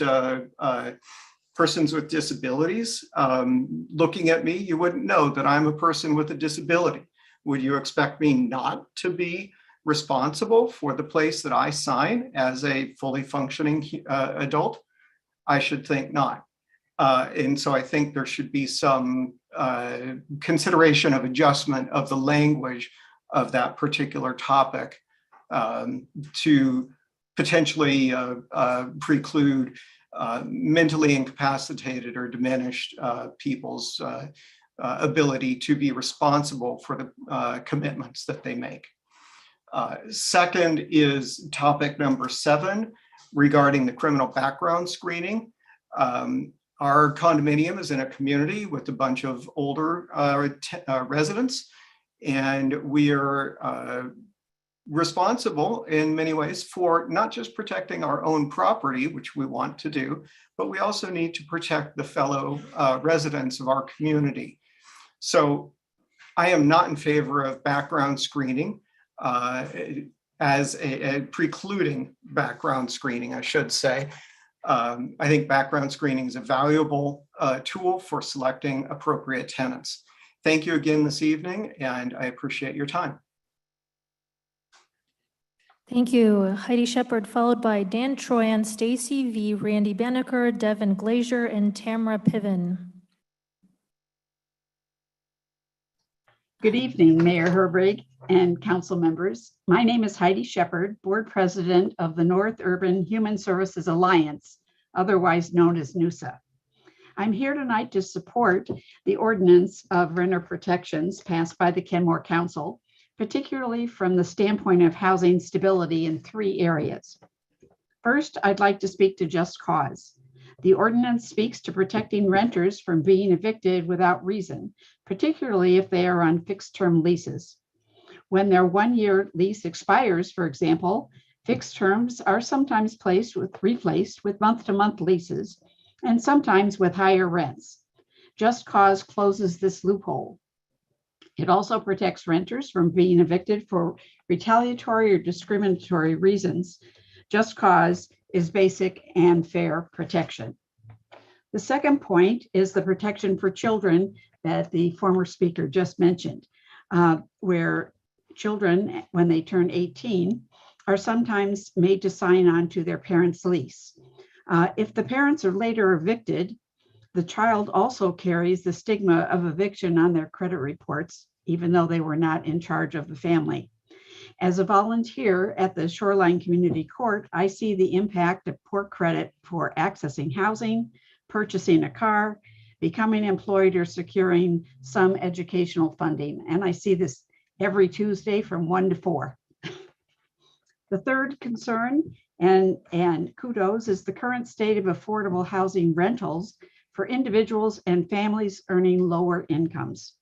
persons with disabilities. Looking at me, you wouldn't know that I'm a person with a disability. Would you expect me not to be responsible for the place that I sign as a fully functioning adult? I should think not. And so I think there should be some consideration of adjustment of the language of that particular topic to potentially preclude mentally incapacitated or diminished people's ability to be responsible for the commitments that they make. Second is topic number 7 regarding the criminal background screening. Our condominium is in a community with a bunch of older residents, and we are responsible in many ways for not just protecting our own property, which we want to do, but we also need to protect the fellow residents of our community. So I am not in favor of background screening as a precluding background screening, I should say. I think background screening is a valuable tool for selecting appropriate tenants. Thank you again this evening, and I appreciate your time. Thank you. Heidi Shepard, followed by Dan Troyan, Stacy V, Randy Banneker, Devin Glazier, and Tamara Piven. Good evening, Mayor Herbig and council members. My name is Heidi Shepard, Board President of the North Urban Human Services Alliance, otherwise known as NUSA. I'm here tonight to support the ordinance of renter protections passed by the Kenmore Council, particularly from the standpoint of housing stability in 3 areas. First, I'd like to speak to just cause. The ordinance speaks to protecting renters from being evicted without reason, particularly if they are on fixed-term leases. When their 1-year lease expires, for example, fixed terms are sometimes replaced with month-to-month leases, and sometimes with higher rents. Just cause closes this loophole. It also protects renters from being evicted for retaliatory or discriminatory reasons. Just cause is basic and fair protection. The second point is the protection for children that the former speaker just mentioned, where children, when they turn 18, are sometimes made to sign on to their parents' lease. If the parents are later evicted, the child also carries the stigma of eviction on their credit reports, even though they were not in charge of the family. As a volunteer at the Shoreline Community Court, I see the impact of poor credit for accessing housing, purchasing a car, becoming employed, or securing some educational funding. And I see this every Tuesday from 1 to 4. The third concern, and kudos, is the current state of affordable housing rentals for individuals and families earning lower incomes.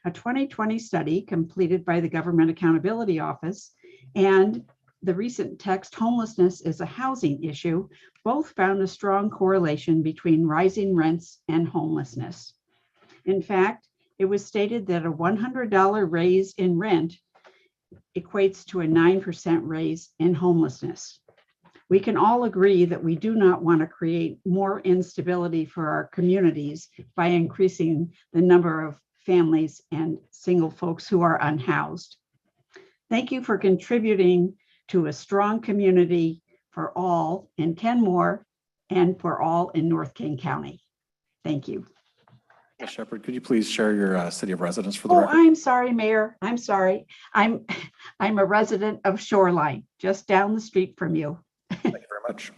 A 2020 study completed by the Government Accountability Office and the recent text Homelessness is a Housing Issue both found a strong correlation between rising rents and homelessness. In fact, it was stated that a $100 raise in rent equates to a 9% raise in homelessness. We can all agree that we do not want to create more instability for our communities by increasing the number of families and single folks who are unhoused. Thank you for contributing to a strong community for all in Kenmore and for all in North King County. Thank you. Ms. Shepherd, could you please share your city of residence for the Oh, record? I'm sorry, Mayor. I'm sorry. I'm a resident of Shoreline, just down the street from you. Thank you very much.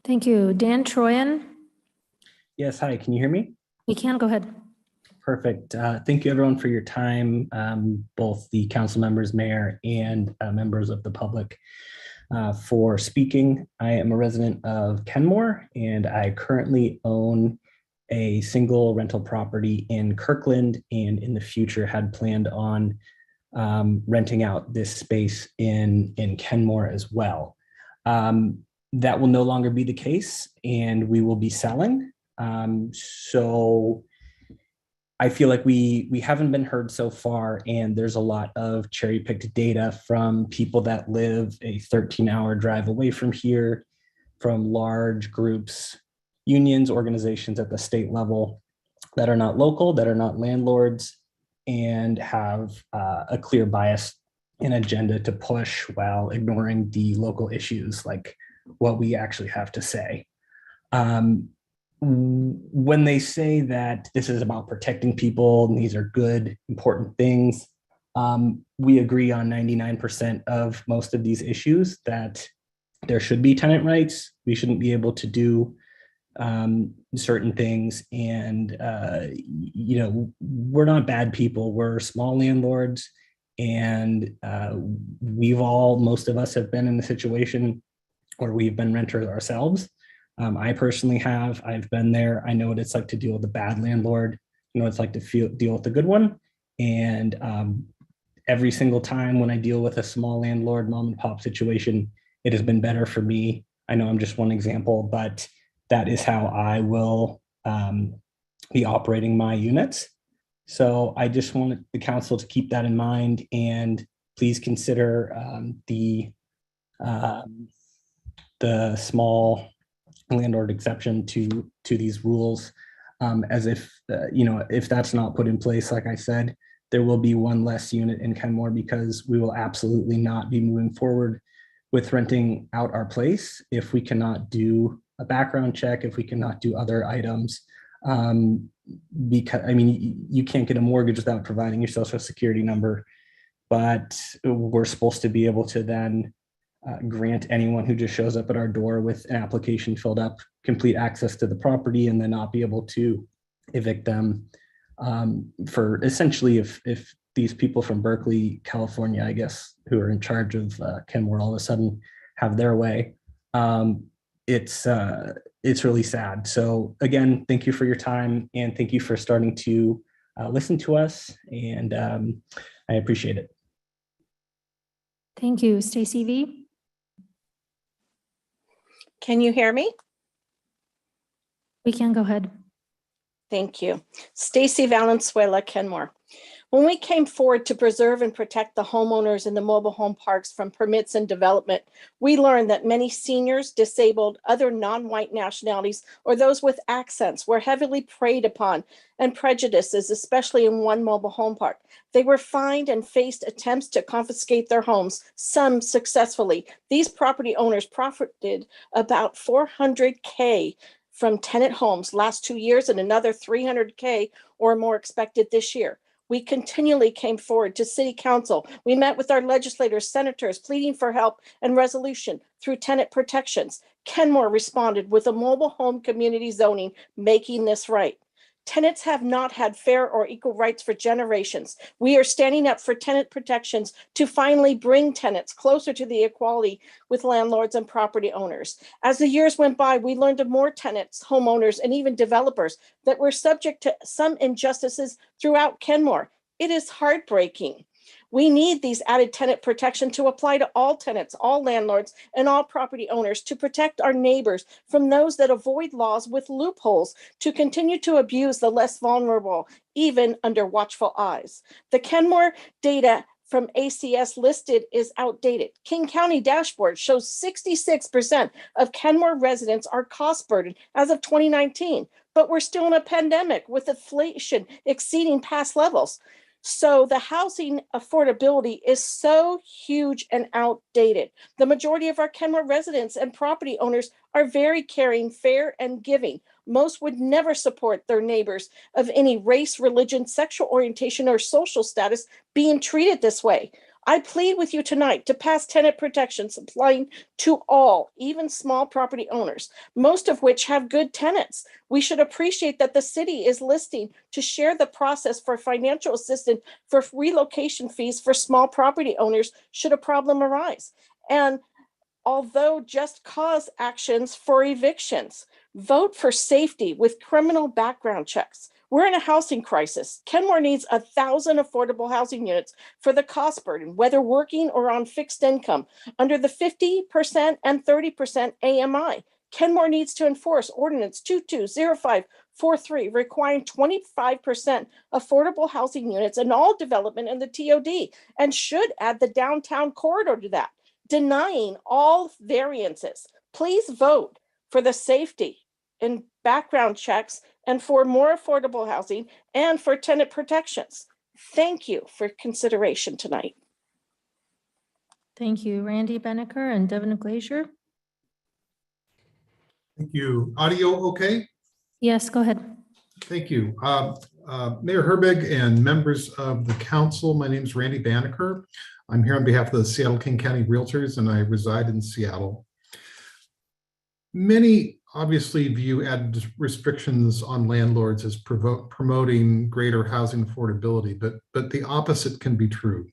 Thank you. Dan Troyan, Yes, hi, can you hear me? you can go ahead. Perfect. Thank you everyone for your time, both the council members, mayor, and members of the public for speaking. I am a resident of Kenmore, and I currently own a single rental property in Kirkland, and in the future had planned on renting out this space in Kenmore as well. That will no longer be the case, and we will be selling. So I feel like we haven't been heard so far, and there's a lot of cherry-picked data from people that live a 13-hour drive away from here, from large groups, unions, organizations at the state level that are not local, that are not landlords, and have a clear bias and agenda to push while ignoring the local issues like what we actually have to say. When they say that this is about protecting people and these are good, important things, we agree on 99% of most of these issues, that there should be tenant rights. We shouldn't be able to do certain things. And, you know, we're not bad people. We're small landlords. And most of us have been in the situation where we've been renters ourselves. I personally have. I've been there. I know what it's like to deal with a bad landlord. You know what it's like to deal with a good one. And every single time when I deal with a small landlord, mom and pop situation, it has been better for me. I know I'm just one example, but that is how I will be operating my units. So I just want the council to keep that in mind, and please consider the small landlord exception to these rules, as if, you know, if that's not put in place, like I said, there will be one less unit in Kenmore, because we will absolutely not be moving forward with renting out our place if we cannot do a background check, if we cannot do other items. Because, I mean, you can't get a mortgage without providing your social security number, but we're supposed to be able to then grant anyone who just shows up at our door with an application filled up complete access to the property, and then not be able to evict them for essentially if these people from Berkeley, California, I guess, who are in charge of Kenmore all of a sudden have their way. It's really sad. So again, thank you for your time, and thank you for starting to listen to us, and I appreciate it. Thank you. Stacy V. Can you hear me? We can go ahead. Thank you. Stacy Valenzuela, Kenmore. When we came forward to preserve and protect the homeowners in the mobile home parks from permits and development, we learned that many seniors, disabled, other non-white nationalities, or those with accents were heavily preyed upon and prejudices, especially in one mobile home park. They were fined and faced attempts to confiscate their homes, some successfully. These property owners profited about $400K from tenant homes last 2 years, and another $300K or more expected this year. We continually came forward to City Council. We met with our legislators, senators, pleading for help and resolution through tenant protections. Kenmore responded with a mobile home community zoning, making this right. Tenants have not had fair or equal rights for generations. We are standing up for tenant protections to finally bring tenants closer to the equality with landlords and property owners. As the years went by, we learned of more tenants, homeowners, and even developers that were subject to some injustices throughout Kenmore. It is heartbreaking. We need these added tenant protection to apply to all tenants, all landlords, and all property owners to protect our neighbors from those that avoid laws with loopholes to continue to abuse the less vulnerable, even under watchful eyes. The Kenmore data from ACS listed is outdated. King County dashboard shows 66% of Kenmore residents are cost burdened as of 2019, but we're still in a pandemic with inflation exceeding past levels. So the housing affordability is so huge and outdated. The majority of our Kenmore residents and property owners are very caring, fair, and giving. Most would never support their neighbors of any race, religion, sexual orientation, or social status being treated this way. I plead with you tonight to pass tenant protections applying to all, even small property owners, most of which have good tenants. We should appreciate that the city is listing to share the process for financial assistance for relocation fees for small property owners should a problem arise. And although just cause actions for evictions, vote for safety with criminal background checks. We're in a housing crisis. Kenmore needs 1,000 affordable housing units for the cost burden, whether working or on fixed income, under the 50% and 30% AMI. Kenmore needs to enforce Ordinance 220543, requiring 25% affordable housing units in all development in the TOD, and should add the downtown corridor to that, denying all variances. Please vote for the safety and background checks and for more affordable housing and for tenant protections. Thank you for consideration tonight. Thank you, Randy Beneker and Devin Glazier. Thank you. Audio okay? Yes, go ahead. Thank you. Mayor Herbig and members of the council, my name is Randy Banneker. I'm here on behalf of the Seattle King County Realtors, and I reside in Seattle. Many obviously view added restrictions on landlords as promoting greater housing affordability, but the opposite can be true.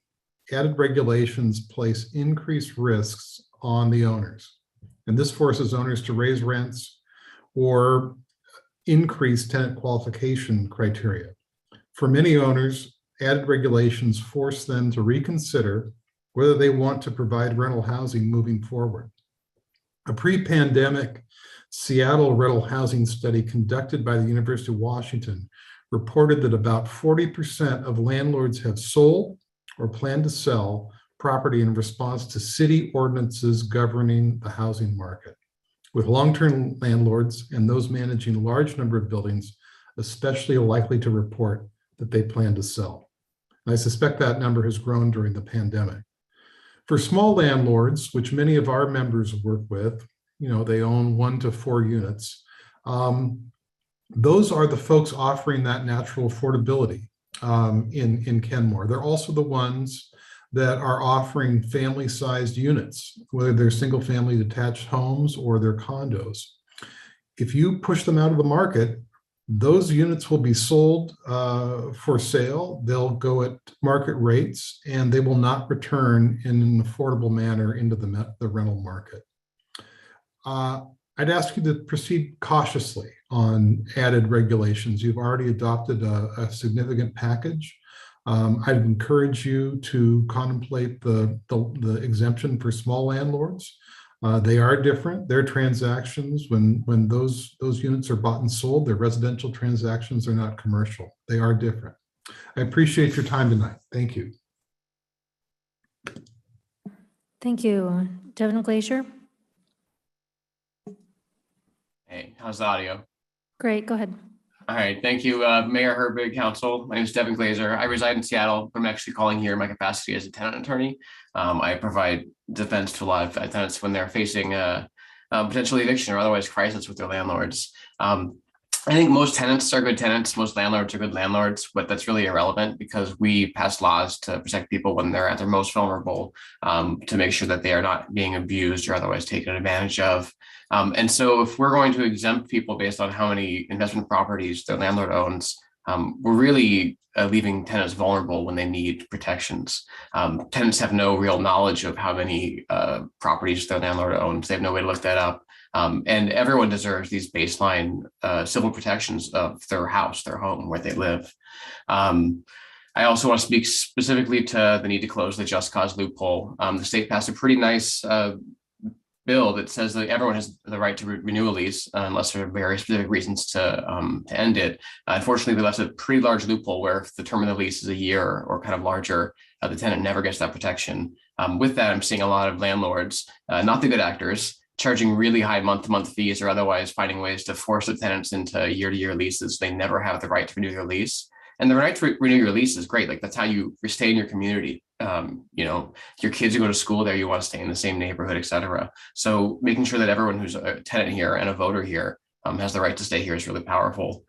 Added regulations place increased risks on the owners, and this forces owners to raise rents or increase tenant qualification criteria. For many owners, added regulations force them to reconsider whether they want to provide rental housing moving forward. A pre-pandemic Seattle rental housing study conducted by the University of Washington reported that about 40% of landlords have sold or plan to sell property in response to city ordinances governing the housing market, with long-term landlords and those managing a large number of buildings especially likely to report that they plan to sell. And I suspect that number has grown during the pandemic. For small landlords, which many of our members work with, they own 1 to 4 units. Those are the folks offering that natural affordability in Kenmore. They're also the ones that are offering family-sized units, whether they're single-family detached homes or they're condos. If you push them out of the market, those units will be sold for sale. They'll go at market rates, and they will not return in an affordable manner into the rental market. I'd ask you to proceed cautiously on added regulations. You've already adopted a significant package. I'd encourage you to contemplate the exemption for small landlords. They are different. Their transactions, when those units are bought and sold, they're residential transactions, are not commercial. They are different. I appreciate your time tonight. Thank you. Thank you. Devin Glazier. Hey, how's the audio? Great, go ahead. All right, thank you, Mayor Herbig, Council. My name is Devin Glazier. I reside in Seattle, but I'm actually calling here in my capacity as a tenant attorney. I provide defense to a lot of tenants when they're facing potential eviction or otherwise crisis with their landlords. I think most tenants are good tenants, most landlords are good landlords, but that's really irrelevant because we pass laws to protect people when they're at their most vulnerable, to make sure that they are not being abused or otherwise taken advantage of. And so if we're going to exempt people based on how many investment properties their landlord owns, we're really leaving tenants vulnerable when they need protections. Tenants have no real knowledge of how many properties their landlord owns. They have no way to look that up. And everyone deserves these baseline civil protections of their house, their home, where they live. I also want to speak specifically to the need to close the just cause loophole. The state passed a pretty nice bill that says that everyone has the right to renew a lease unless there are very specific reasons to end it. Unfortunately, they left a pretty large loophole where if the term of the lease is a year or kind of larger, the tenant never gets that protection. With that, I'm seeing a lot of landlords, not the good actors, charging really high month-to-month fees or otherwise finding ways to force the tenants into year-to-year leases. They never have the right to renew their lease. And the right to renew your lease is great. Like that's how you stay in your community. Your kids who go to school there, you want to stay in the same neighborhood, et cetera. So making sure that everyone who's a tenant here and a voter here has the right to stay here is really powerful.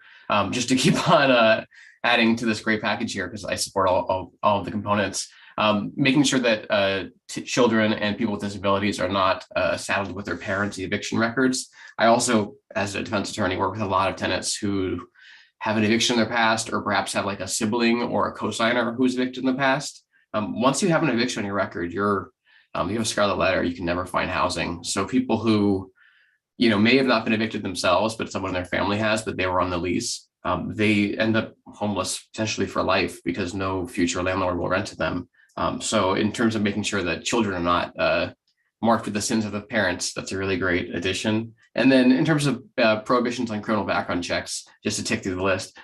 Just to keep on adding to this great package here, because I support all of the components, making sure that children and people with disabilities are not saddled with their parents' eviction records. I also, as a defense attorney, work with a lot of tenants who have an eviction in their past, or perhaps have like a sibling or a co-signer who's evicted in the past. Once you have an eviction on your record, you have a scarlet letter, you can never find housing. So people who, may have not been evicted themselves, but someone in their family has, but they were on the lease, they end up homeless potentially for life because no future landlord will rent to them. So in terms of making sure that children are not marked with the sins of the parents, that's a really great addition. And then in terms of prohibitions on criminal background checks, just to tick through the list,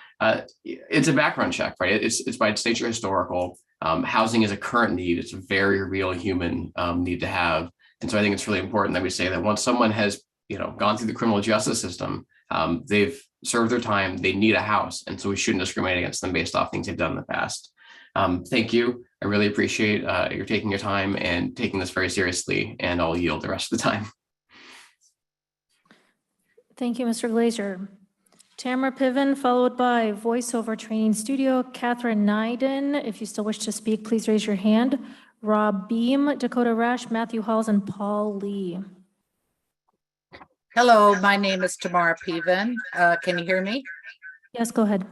it's a background check, right? It's by its nature historical. Housing is a current need. It's a very real human need to have. And so I think it's really important that we say that once someone has, gone through the criminal justice system, they've served their time, they need a house. And so we shouldn't discriminate against them based off things they've done in the past. Thank you. I really appreciate your taking your time and taking this very seriously, and I'll yield the rest of the time. Thank you, Mr. Glazer. Tamara Piven, followed by Voiceover Training Studio, Catherine Nyden. If you still wish to speak, please raise your hand. Rob Beam, Dakota Rash, Matthew Halls, and Paul Lee. Hello, my name is Tamara Piven. Can you hear me? Yes, go ahead.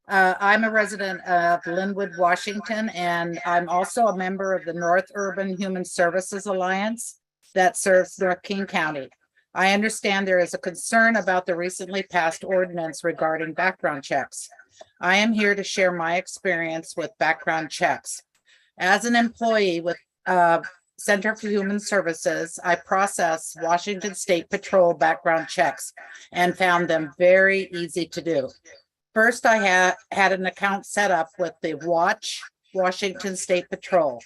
I'm a resident of Linwood, Washington, and I'm also a member of the North Urban Human Services Alliance that serves North King County. I understand there is a concern about the recently passed ordinance regarding background checks. I am here to share my experience with background checks. As an employee with Center for Human Services, I process Washington State Patrol background checks and found them very easy to do. First, I had an account set up with the Washington State Patrol.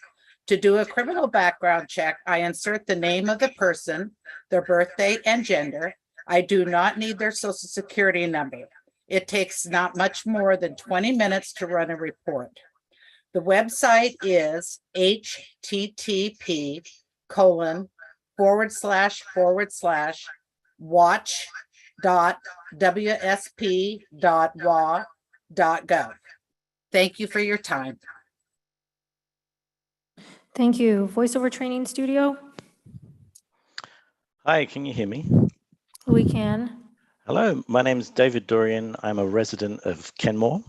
To do a criminal background check, I insert the name of the person, their birth date and gender. I do not need their social security number. It takes not much more than 20 minutes to run a report. The website is http://watch.wsp.wa.gov. Thank you for your time. Thank you. Voiceover Training Studio. Hi, can you hear me? We can. Hello, my name is David Dorian. I'm a resident of Kenmore.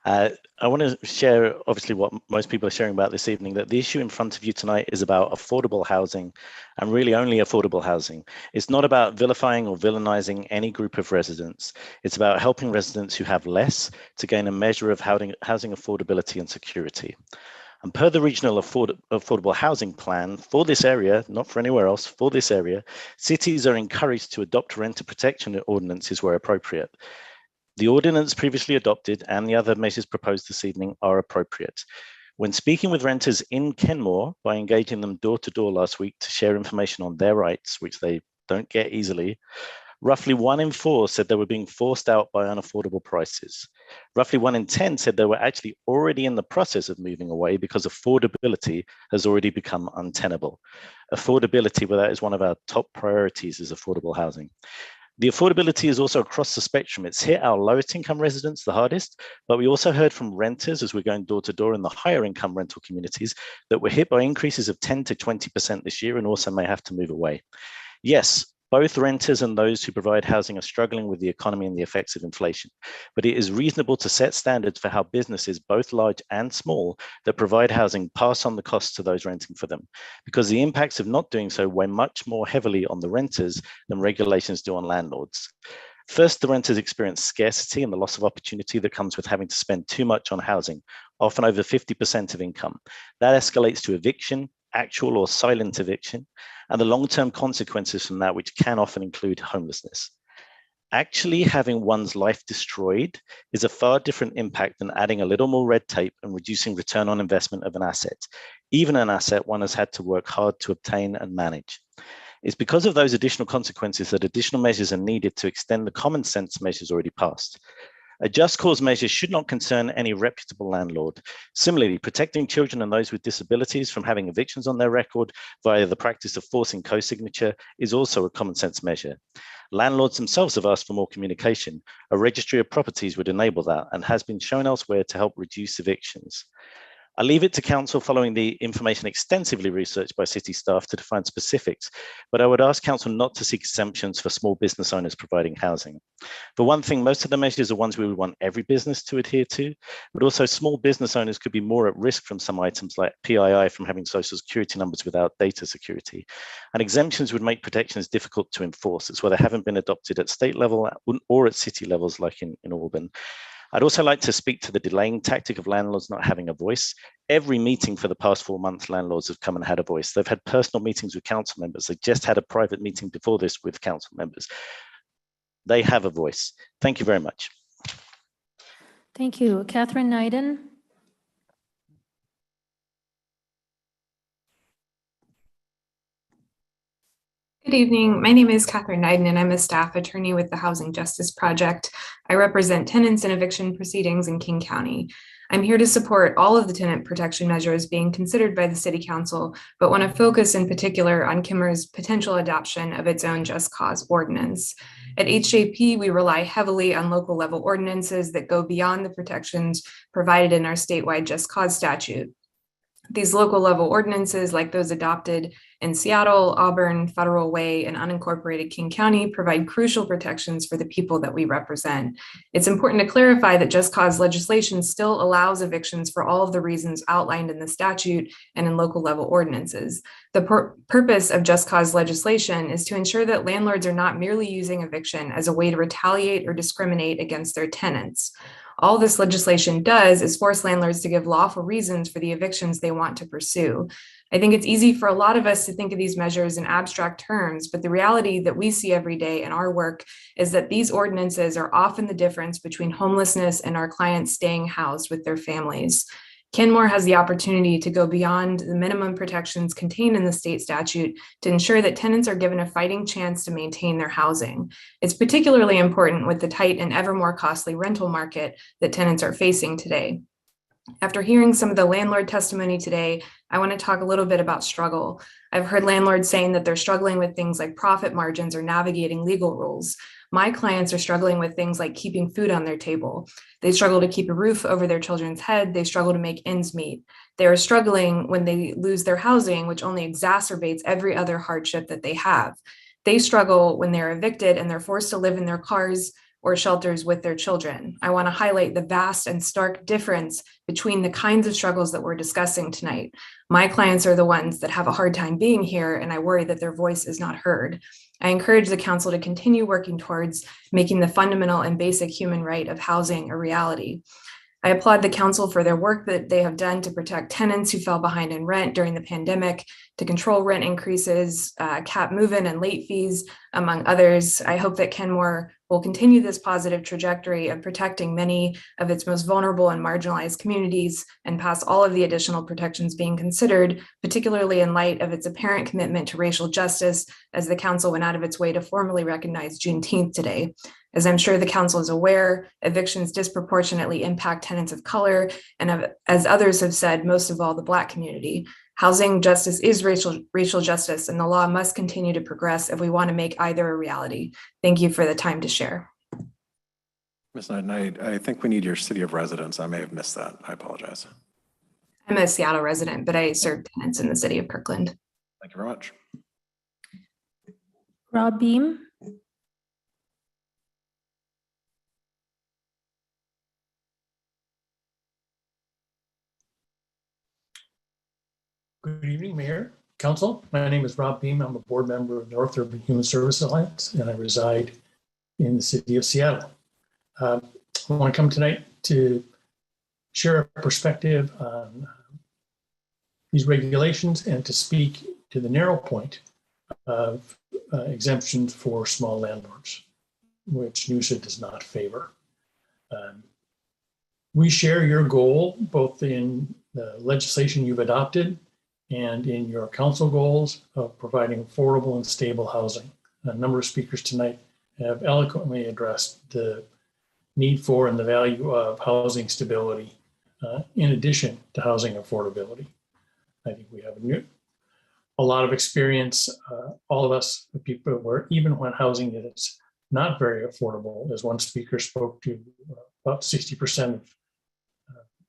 I want to share, obviously, what most people are sharing about this evening, that the issue in front of you tonight is about affordable housing, and really only affordable housing. It's not about vilifying or villainizing any group of residents. It's about helping residents who have less to gain a measure of housing affordability and security. And per the regional affordable housing plan for this area, not for anywhere else, for this area, cities are encouraged to adopt renter protection ordinances where appropriate. The ordinance previously adopted and the other measures proposed this evening are appropriate. When speaking with renters in Kenmore, by engaging them door to door last week to share information on their rights, which they don't get easily, roughly 1 in 4 said they were being forced out by unaffordable prices. Roughly 1 in 10 said they were actually already in the process of moving away because affordability has already become untenable. Affordability, well, that is one of our top priorities, is affordable housing. The affordability is also across the spectrum. It's hit our lowest income residents the hardest, but we also heard from renters as we're going door to door in the higher income rental communities that were hit by increases of 10 to 20% this year and also may have to move away. Yes, both renters and those who provide housing are struggling with the economy and the effects of inflation, but it is reasonable to set standards for how businesses, both large and small, that provide housing pass on the costs to those renting for them, because the impacts of not doing so weigh much more heavily on the renters than regulations do on landlords. First, the renters experience scarcity and the loss of opportunity that comes with having to spend too much on housing, often over 50% of income. That escalates to eviction, actual or silent eviction, and the long-term consequences from that, which can often include homelessness. Actually having one's life destroyed is a far different impact than adding a little more red tape and reducing return on investment of an asset, even an asset one has had to work hard to obtain and manage. It's because of those additional consequences that additional measures are needed to extend the common sense measures already passed. A just cause measure should not concern any reputable landlord. Similarly, protecting children and those with disabilities from having evictions on their record via the practice of forcing co-signature is also a common sense measure. Landlords themselves have asked for more communication. A registry of properties would enable that and has been shown elsewhere to help reduce evictions. I leave it to council following the information extensively researched by city staff to define specifics, but I would ask council not to seek exemptions for small business owners providing housing. For one thing, most of the measures are ones we would want every business to adhere to, but also small business owners could be more at risk from some items like PII from having social security numbers without data security. And exemptions would make protections difficult to enforce. It's why they haven't been adopted at state level or at city levels like in Auburn. I'd also like to speak to the delaying tactic of landlords not having a voice. Every meeting for the past 4 months, landlords have come and had a voice. They've had personal meetings with council members. They just had a private meeting before this with council members. They have a voice. Thank you very much. Thank you. Catherine Neiden. Good evening. My name is Catherine Neiden, and I'm a staff attorney with the Housing Justice Project. I represent tenants in eviction proceedings in King County. I'm here to support all of the tenant protection measures being considered by the City Council, but want to focus in particular on Kimmer's potential adoption of its own just cause ordinance. At HJP, we rely heavily on local level ordinances that go beyond the protections provided in our statewide just cause statute. These local level ordinances, like those adopted in Seattle, Auburn, Federal Way, and unincorporated King County, provide crucial protections for the people that we represent. It's important to clarify that just cause legislation still allows evictions for all of the reasons outlined in the statute and in local level ordinances. The purpose of just cause legislation is to ensure that landlords are not merely using eviction as a way to retaliate or discriminate against their tenants. All this legislation does is force landlords to give lawful reasons for the evictions they want to pursue. I think it's easy for a lot of us to think of these measures in abstract terms, but the reality that we see every day in our work is that these ordinances are often the difference between homelessness and our clients staying housed with their families. Kenmore has the opportunity to go beyond the minimum protections contained in the state statute to ensure that tenants are given a fighting chance to maintain their housing. It's particularly important with the tight and ever more costly rental market that tenants are facing today. After hearing some of the landlord testimony today, I want to talk a little bit about struggle. I've heard landlords saying that they're struggling with things like profit margins or navigating legal rules. My clients are struggling with things like keeping food on their table. They struggle to keep a roof over their children's head. They struggle to make ends meet. They are struggling when they lose their housing, which only exacerbates every other hardship that they have. They struggle when they're evicted and they're forced to live in their cars or shelters with their children. I want to highlight the vast and stark difference between the kinds of struggles that we're discussing tonight. My clients are the ones that have a hard time being here, and I worry that their voice is not heard. I encourage the council to continue working towards making the fundamental and basic human right of housing a reality. I applaud the council for their work that they have done to protect tenants who fell behind in rent during the pandemic, to control rent increases, cap move-in and late fees, among others. I hope that Kenmore will continue this positive trajectory of protecting many of its most vulnerable and marginalized communities and pass all of the additional protections being considered, particularly in light of its apparent commitment to racial justice, as the council went out of its way to formally recognize Juneteenth today. As I'm sure the council is aware, evictions disproportionately impact tenants of color, and as others have said, most of all, the Black community. Housing justice is racial justice, and the law must continue to progress if we want to make either a reality. Thank you for the time to share. Ms. Knight, I think we need your city of residence. I may have missed that. I apologize. I'm a Seattle resident, but I serve tenants in the city of Kirkland. Thank you very much. Rob Beam. Good evening, Mayor, Council. My name is Rob Beam. I'm a board member of North Urban Human Services Alliance, and I reside in the city of Seattle. I want to come tonight to share a perspective on these regulations and to speak to the narrow point of exemptions for small landlords, which NUSA does not favor. We share your goal, both in the legislation you've adopted and in your council goals of providing affordable and stable housing. A number of speakers tonight have eloquently addressed the need for and the value of housing stability in addition to housing affordability. I think we have a lot of experience, all of us, the people, where even when housing is not very affordable, as one speaker spoke to, about 60% of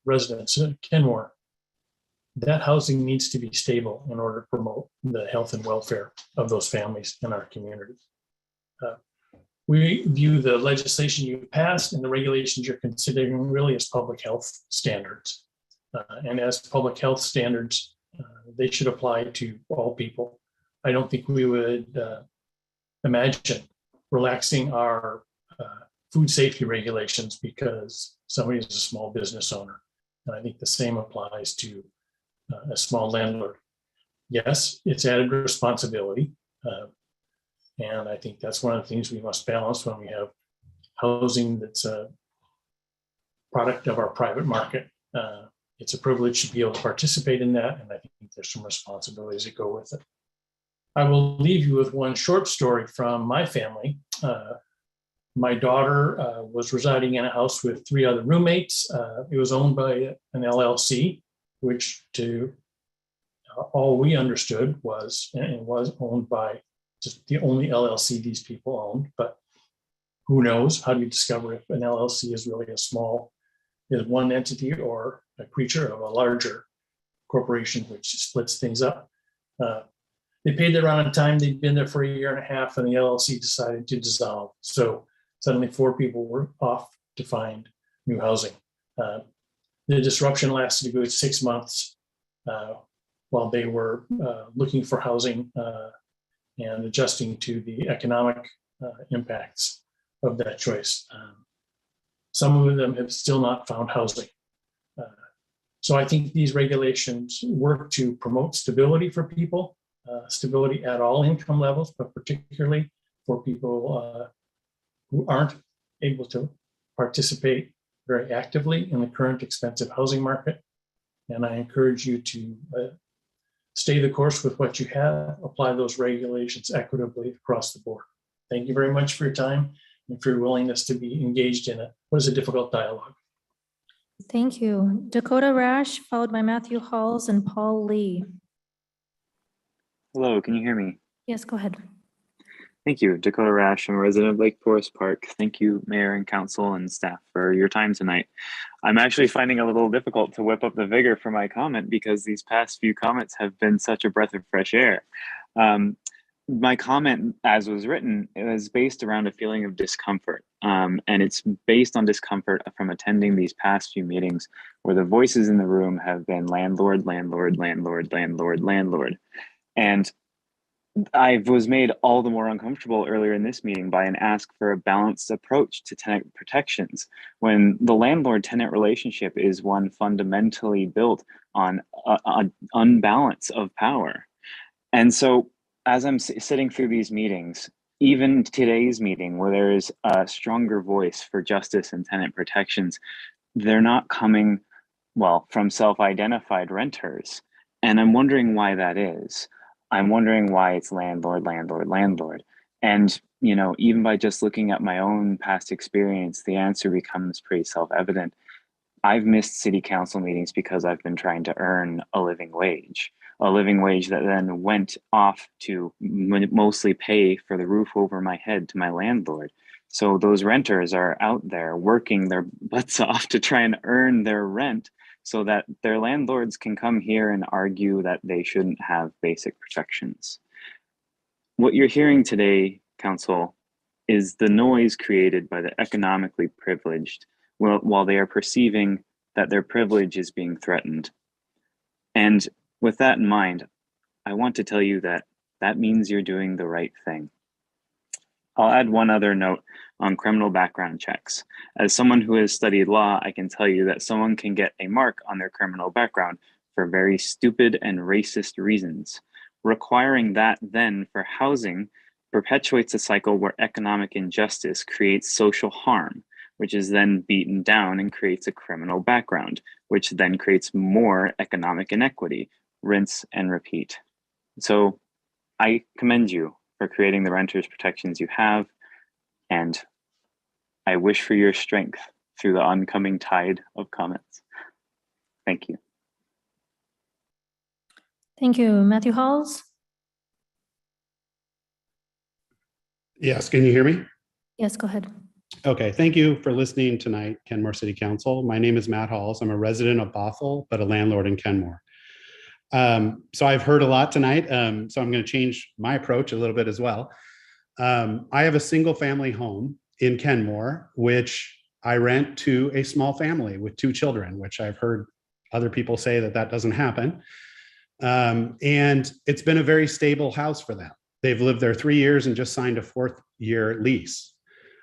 residents in Kenmore, that housing needs to be stable in order to promote the health and welfare of those families in our community. We view the legislation you passed and the regulations you're considering really as public health standards. And as public health standards, they should apply to all people. I don't think we would imagine relaxing our food safety regulations because somebody is a small business owner. And I think the same applies to a small landlord. Yes, it's added responsibility. And I think that's one of the things we must balance when we have housing that's a product of our private market. It's a privilege to be able to participate in that, and I think there's some responsibilities that go with it. I will leave you with one short story from my family. My daughter was residing in a house with 3 other roommates. It was owned by an LLC, which to all we understood was, and it was owned by just the only LLC these people owned, but who knows? How do you discover if an LLC is really is one entity or a creature of a larger corporation which splits things up? They paid their rent on time. They'd been there for 1.5 years, and the LLC decided to dissolve. So suddenly 4 people were off to find new housing. The disruption lasted a good 6 months while they were looking for housing and adjusting to the economic impacts of that choice. Some of them have still not found housing. So I think these regulations work to promote stability for people, stability at all income levels, but particularly for people who aren't able to participate very actively in the current expensive housing market. And I encourage you to stay the course with what you have, apply those regulations equitably across the board. Thank you very much for your time and for your willingness to be engaged in what is a difficult dialogue. Thank you. Dakota Rash, followed by Matthew Halls and Paul Lee. Hello, can you hear me? Yes, go ahead. Thank you. Dakota Rash, I'm a resident of Lake Forest Park. Thank you, Mayor and Council and staff, for your time tonight. I'm actually finding it a little difficult to whip up the vigor for my comment because these past few comments have been such a breath of fresh air. My comment, as was written, it was based around a feeling of discomfort. And it's based on discomfort from attending these past few meetings where the voices in the room have been landlord, landlord, landlord, landlord, landlord. And I was made all the more uncomfortable earlier in this meeting by an ask for a balanced approach to tenant protections when the landlord-tenant relationship is one fundamentally built on an unbalance of power. And so as I'm sitting through these meetings, even today's meeting where there is a stronger voice for justice and tenant protections, they're not coming, well, from self-identified renters. And I'm wondering why that is. I'm wondering why it's landlord, landlord, landlord. And, you know, even by just looking at my own past experience, the answer becomes pretty self-evident. I've missed city council meetings because I've been trying to earn a living wage that then went off to mostly pay for the roof over my head to my landlord. So those renters are out there working their butts off to try and earn their rent so that their landlords can come here and argue that they shouldn't have basic protections. What you're hearing today, Council, is the noise created by the economically privileged while they are perceiving that their privilege is being threatened. And with that in mind, I want to tell you that that means you're doing the right thing. I'll add one other note on criminal background checks. As someone who has studied law, I can tell you that someone can get a mark on their criminal background for very stupid and racist reasons. Requiring that then for housing perpetuates a cycle where economic injustice creates social harm, which is then beaten down and creates a criminal background, which then creates more economic inequity, rinse and repeat. So I commend you for creating the renters protections you have, and I wish for your strength through the oncoming tide of comments. Thank you. Thank you. Matthew Halls? Yes, can you hear me? Yes, go ahead. Okay, thank you for listening tonight, Kenmore City Council. My name is Matt Halls. I'm a resident of Bothell, but a landlord in Kenmore. So I've heard a lot tonight, so I'm going to change my approach a little bit as well. I have a single family home in Kenmore, which I rent to a small family with 2 children, which I've heard other people say that that doesn't happen. And it's been a very stable house for them. They've lived there 3 years and just signed a 4th year lease.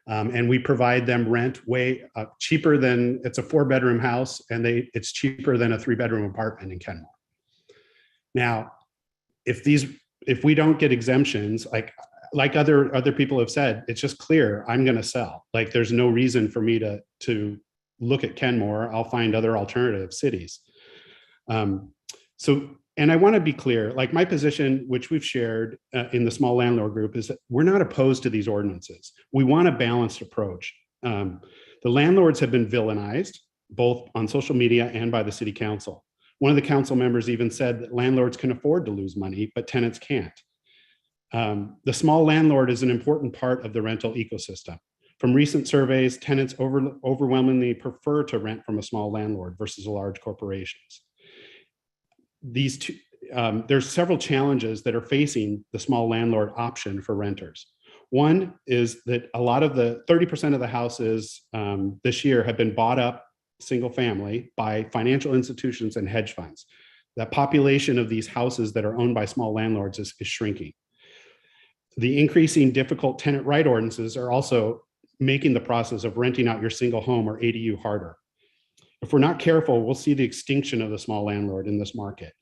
And we provide them rent way cheaper than, it's a 4-bedroom house, and it's cheaper than a 3-bedroom apartment in Kenmore. Now, if we don't get exemptions, like other people have said, it's just clear I'm going to sell. Like, there's no reason for me to look at Kenmore. I'll find other alternative cities. And I want to be clear, like my position, which we've shared in the small landlord group, is that we're not opposed to these ordinances. We want a balanced approach. The landlords have been villainized, both on social media and by the city council. One of the council members even said that landlords can afford to lose money, but tenants can't. The small landlord is an important part of the rental ecosystem. From recent surveys, tenants overwhelmingly prefer to rent from a small landlord versus a large corporations. There's several challenges that are facing the small landlord option for renters. One is that a lot of the 30% of the houses this year have been bought up single family by financial institutions and hedge funds. That population of these houses that are owned by small landlords is shrinking. The increasing difficult tenant right ordinances are also making the process of renting out your single home or ADU harder. If we're not careful, we'll see the extinction of the small landlord in this market,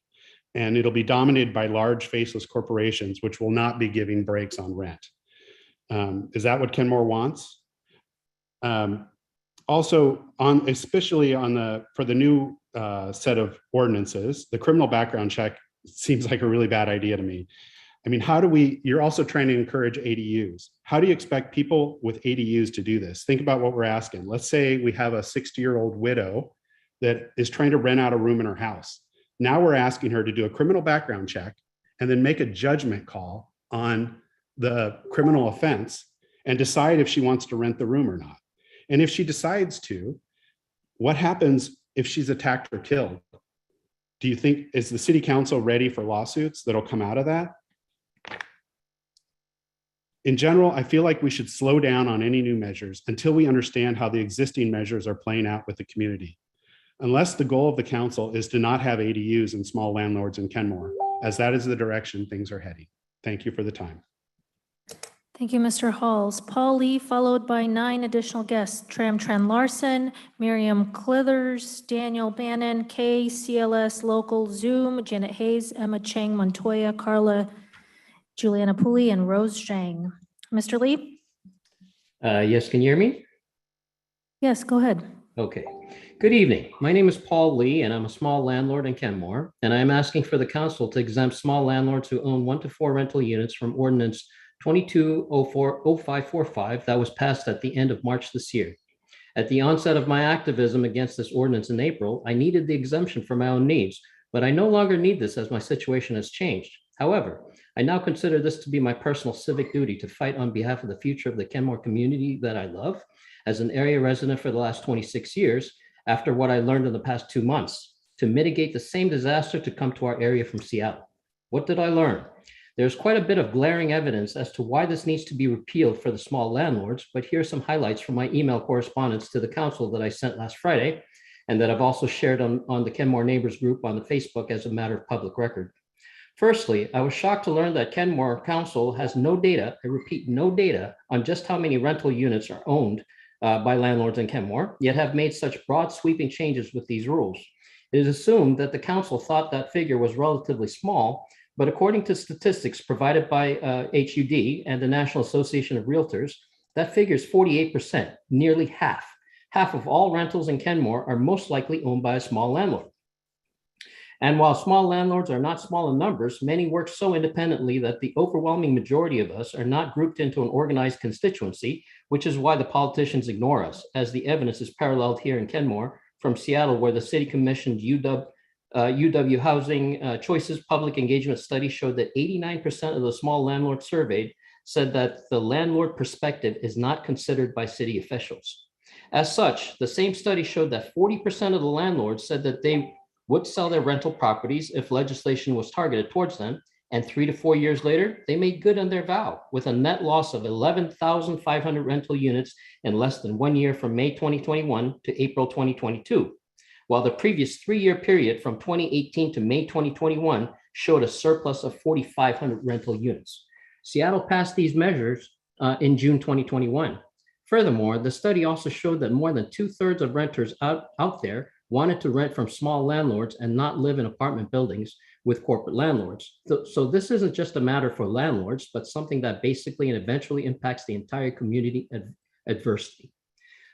and it'll be dominated by large faceless corporations, which will not be giving breaks on rent. Is that what Kenmore wants? Also, especially for the new set of ordinances, the criminal background check seems like a really bad idea to me. I mean, you're also trying to encourage ADUs. How do you expect people with ADUs to do this? Think about what we're asking. Let's say we have a 60-year-old widow that is trying to rent out a room in her house. Now we're asking her to do a criminal background check and then make a judgment call on the criminal offense and decide if she wants to rent the room or not. And if she decides to, what happens if she's attacked or killed? Do you think, is the city council ready for lawsuits that'll come out of that? In general, I feel like we should slow down on any new measures until we understand how the existing measures are playing out with the community. Unless the goal of the council is to not have ADUs and small landlords in Kenmore, as that is the direction things are heading. Thank you for the time. Thank you, Mr. Halls. Paul Lee, followed by 9 additional guests: Tram Tran Larson, Miriam Clithers, Daniel Bannon, Kay, CLS Local, Zoom, Janet Hayes, Emma Chang Montoya, Carla Juliana Pooley, and Rose Zhang. Mr. Lee? Yes, can you hear me? Yes, go ahead. Okay. Good evening. My name is Paul Lee, and I'm a small landlord in Kenmore, and I'm asking for the council to exempt small landlords who own 1 to 4 rental units from Ordinance 220545 that was passed at the end of March this year. At the onset of my activism against this ordinance in April, I needed the exemption for my own needs, but I no longer need this as my situation has changed. However, I now consider this to be my personal civic duty to fight on behalf of the future of the Kenmore community that I love. As an area resident for the last 26 years, after what I learned in the past 2 months, to mitigate the same disaster to come to our area from Seattle. What did I learn? There's quite a bit of glaring evidence as to why this needs to be repealed for the small landlords, but here's some highlights from my email correspondence to the council that I sent last Friday, and that I've also shared on the Kenmore Neighbors group on the Facebook as a matter of public record. Firstly, I was shocked to learn that Kenmore Council has no data, I repeat, no data on just how many rental units are owned by landlords in Kenmore, yet have made such broad sweeping changes with these rules. It is assumed that the council thought that figure was relatively small, but according to statistics provided by HUD and the National Association of Realtors, that figure is 48%, nearly half. Half of all rentals in Kenmore are most likely owned by a small landlord. And while small landlords are not small in numbers, many work so independently that the overwhelming majority of us are not grouped into an organized constituency, which is why the politicians ignore us, as the evidence is paralleled here in Kenmore from Seattle, where the city commissioned UW Housing Choices public engagement study showed that 89% of the small landlords surveyed said that the landlord perspective is not considered by city officials. As such, the same study showed that 40% of the landlords said that they would sell their rental properties if legislation was targeted towards them, and 3 to 4 years later, they made good on their vow with a net loss of 11,500 rental units in less than 1 year from May 2021 to April 2022, while the previous 3-year period from 2018 to May 2021 showed a surplus of 4,500 rental units. Seattle passed these measures in June 2021. Furthermore, the study also showed that more than 2/3 of renters out there wanted to rent from small landlords and not live in apartment buildings with corporate landlords. So this isn't just a matter for landlords, but something that basically and eventually impacts the entire community adversely.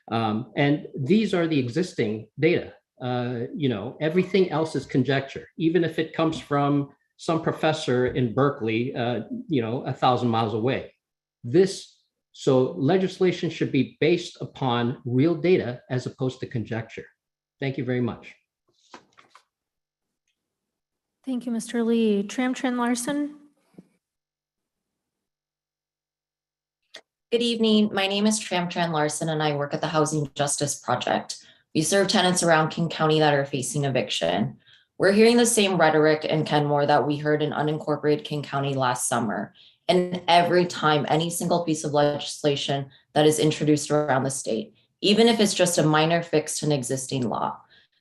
And these are the existing data. Everything else is conjecture, even if it comes from some professor in Berkeley, 1,000 miles away. So legislation should be based upon real data as opposed to conjecture. Thank you very much. Thank you, Mr. Lee. Tram Trent Larson. Good evening. My name is Tram Trent Larson and I work at the Housing Justice Project. We serve tenants around King County that are facing eviction. We're hearing the same rhetoric in Kenmore that we heard in unincorporated King County last summer. And every time any single piece of legislation that is introduced around the state, even if it's just a minor fix to an existing law,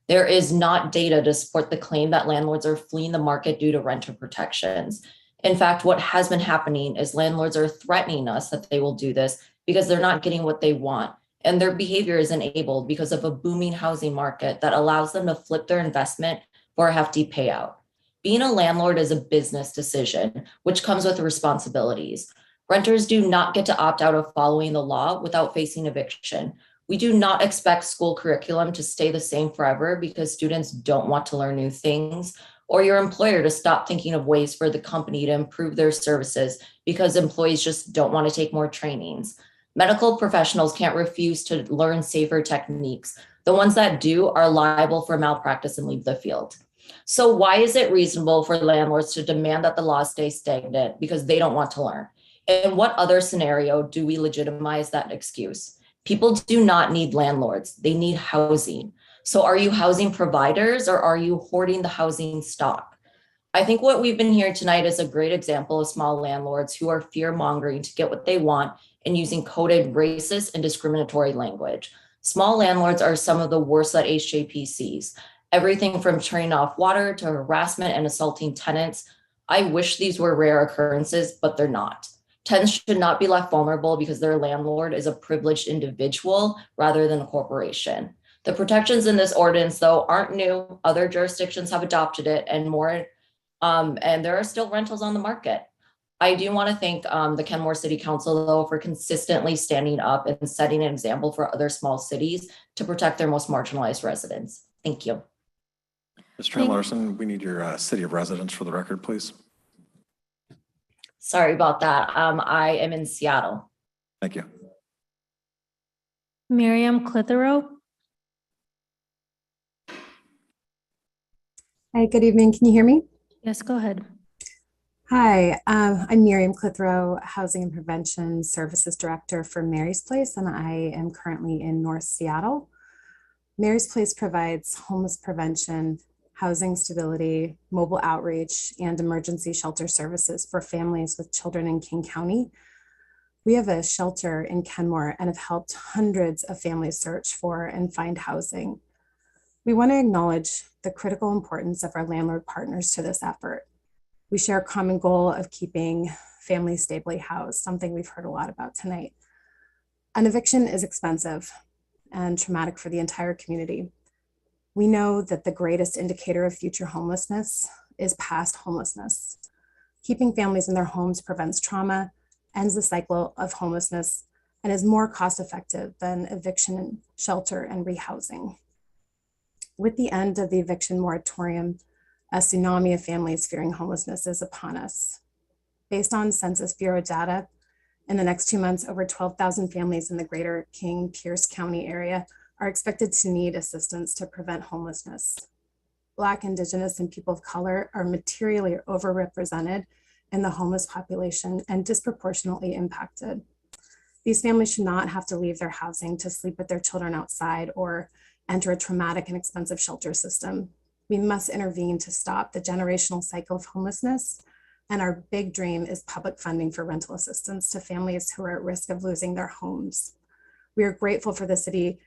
there is not data to support the claim that landlords are fleeing the market due to renter protections. In fact, what has been happening is landlords are threatening us that they will do this because they're not getting what they want. And their behavior is enabled because of a booming housing market that allows them to flip their investment for a hefty payout. Being a landlord is a business decision, which comes with responsibilities. Renters do not get to opt out of following the law without facing eviction. We do not expect school curriculum to stay the same forever because students don't want to learn new things, or your employer to stop thinking of ways for the company to improve their services because employees just don't want to take more trainings. Medical professionals can't refuse to learn safer techniques. The ones that do are liable for malpractice and leave the field. So why is it reasonable for landlords to demand that the law stay stagnant because they don't want to learn? In what other scenario do we legitimize that excuse? People do not need landlords, they need housing. So are you housing providers or are you hoarding the housing stock? I think what we've been hearing tonight is a great example of small landlords who are fear-mongering to get what they want and using coded racist and discriminatory language. Small landlords are some of the worst that HJP sees. Everything from turning off water to harassment and assaulting tenants. I wish these were rare occurrences, but they're not. Tenants should not be left vulnerable because their landlord is a privileged individual rather than a corporation. The protections in this ordinance, though, aren't new. Other jurisdictions have adopted it and more, and there are still rentals on the market. I do want to thank the Kenmore City Council, though, for consistently standing up and setting an example for other small cities to protect their most marginalized residents. Thank you. Mr. Trent Larson, we need your city of residence for the record, please. Sorry about that. I am in Seattle. Thank you. Miriam Clithrow. Hi, good evening. Can you hear me? Yes, go ahead. Hi, I'm Miriam Clithrow, Housing and Prevention Services Director for Mary's Place, and I am currently in North Seattle. Mary's Place provides homeless prevention, housing stability, mobile outreach, and emergency shelter services for families with children in King County. We have a shelter in Kenmore and have helped hundreds of families search for and find housing. We want to acknowledge the critical importance of our landlord partners to this effort. We share a common goal of keeping families stably housed, something we've heard a lot about tonight. An eviction is expensive and traumatic for the entire community. We know that the greatest indicator of future homelessness is past homelessness. Keeping families in their homes prevents trauma, ends the cycle of homelessness, and is more cost-effective than eviction, shelter, and rehousing. With the end of the eviction moratorium, A tsunami of families fearing homelessness is upon us. Based on Census Bureau data, in the next 2 months, over 12,000 families in the greater King-Pierce County area are expected to need assistance to prevent homelessness. Black, Indigenous, and people of color are materially overrepresented in the homeless population and disproportionately impacted. These families should not have to leave their housing to sleep with their children outside or enter a traumatic and expensive shelter system. We must intervene to stop the generational cycle of homelessness, and our big dream is public funding for rental assistance to families who are at risk of losing their homes. We are grateful for the City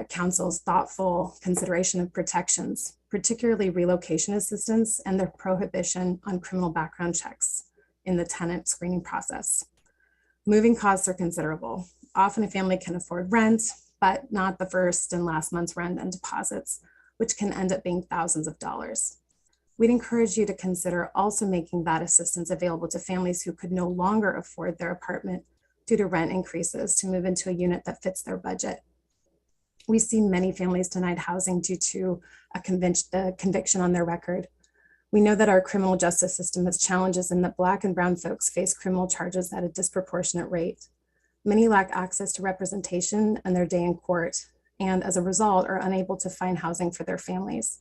Council's thoughtful consideration of protections, particularly relocation assistance and the prohibition on criminal background checks in the tenant screening process. Moving costs are considerable. Often a family can afford rent, but not the first and last month's rent and deposits, which can end up being thousands of dollars. We'd encourage you to consider also making that assistance available to families who could no longer afford their apartment due to rent increases to move into a unit that fits their budget. We see many families denied housing due to a conviction on their record. We know that our criminal justice system has challenges and that Black and brown folks face criminal charges at a disproportionate rate. Many lack access to representation and their day in court, and as a result are unable to find housing for their families.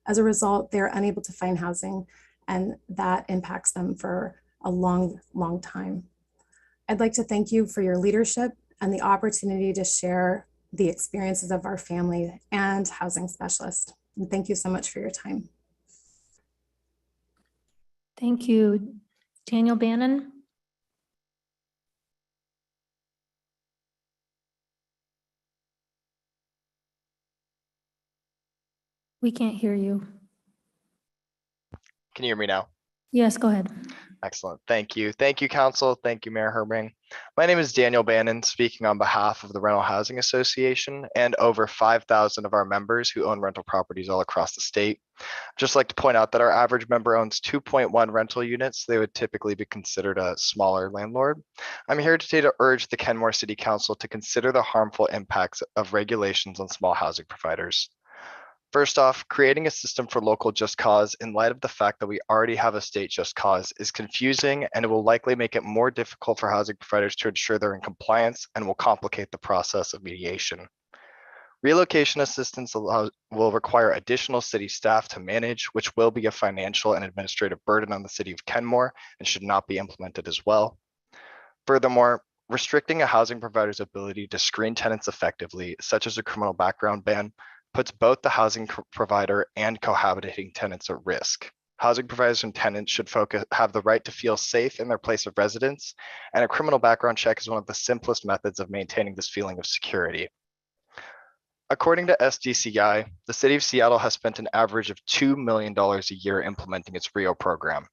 As a result, they're unable to find housing, and that impacts them for a long, long time. I'd like to thank you for your leadership and the opportunity to share the experiences of our family and housing specialists. And thank you so much for your time. Thank you. Daniel Bannon. We can't hear you. Can you hear me now? Yes, go ahead. Excellent. Thank you. Thank you, Council. Thank you, Mayor Herbing. My name is Daniel Bannon, speaking on behalf of the Rental Housing Association and over 5,000 of our members who own rental properties all across the state. I'd just like to point out that our average member owns 2.1 rental units. They would typically be considered a smaller landlord. I'm here today to urge the Kenmore City Council to consider the harmful impacts of regulations on small housing providers. First off, creating a system for local just cause in light of the fact that we already have a state just cause is confusing, and it will likely make it more difficult for housing providers to ensure they're in compliance and will complicate the process of mediation. Relocation assistance will require additional city staff to manage, which will be a financial and administrative burden on the city of Kenmore and should not be implemented as well. Furthermore, restricting a housing provider's ability to screen tenants effectively, such as a criminal background ban, puts both the housing provider and cohabitating tenants at risk. Housing providers and tenants should have the right to feel safe in their place of residence, and a criminal background check is one of the simplest methods of maintaining this feeling of security. According to SDCI, the City of Seattle has spent an average of $2 million a year implementing its RIO program.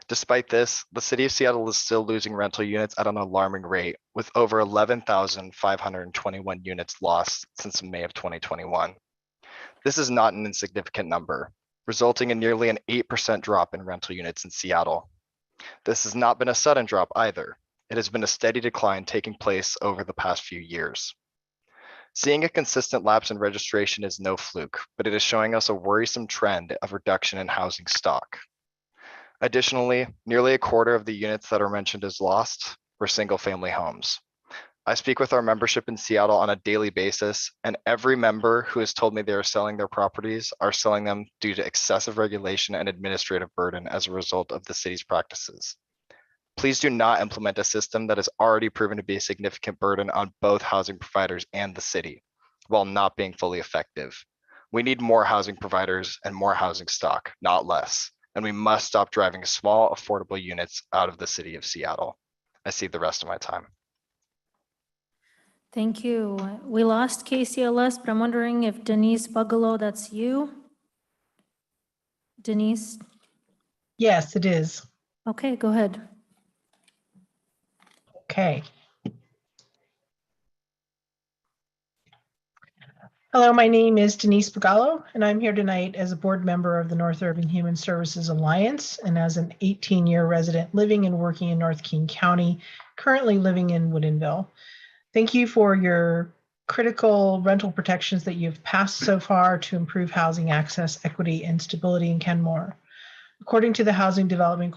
Despite this, the City of Seattle is still losing rental units at an alarming rate, with over 11,521 units lost since May of 2021. This is not an insignificant number, resulting in nearly an 8% drop in rental units in Seattle. This has not been a sudden drop either. It has been a steady decline taking place over the past few years. Seeing a consistent lapse in registration is no fluke, but it is showing us a worrisome trend of reduction in housing stock. Additionally, nearly a quarter of the units that are mentioned as lost were single-family homes. I speak with our membership in Seattle on a daily basis, and every member who has told me they are selling their properties are selling them due to excessive regulation and administrative burden as a result of the city's practices. Please do not implement a system that has already proven to be a significant burden on both housing providers and the city, while not being fully effective. We need more housing providers and more housing stock, not less. And we must stop driving small, affordable units out of the city of Seattle. I see the rest of my time. Thank you. We lost KCLS, but I'm wondering if Denise Bugalow, that's you? Denise? Yes, it is. Okay, go ahead. Okay. Hello, my name is Denise Bugalow, and I'm here tonight as a board member of the North Urban Human Services Alliance and as an 18-year resident living and working in North King County, currently living in Woodinville. Thank you for your critical rental protections that you've passed so far to improve housing access, equity, and stability in Kenmore. According to the Housing Development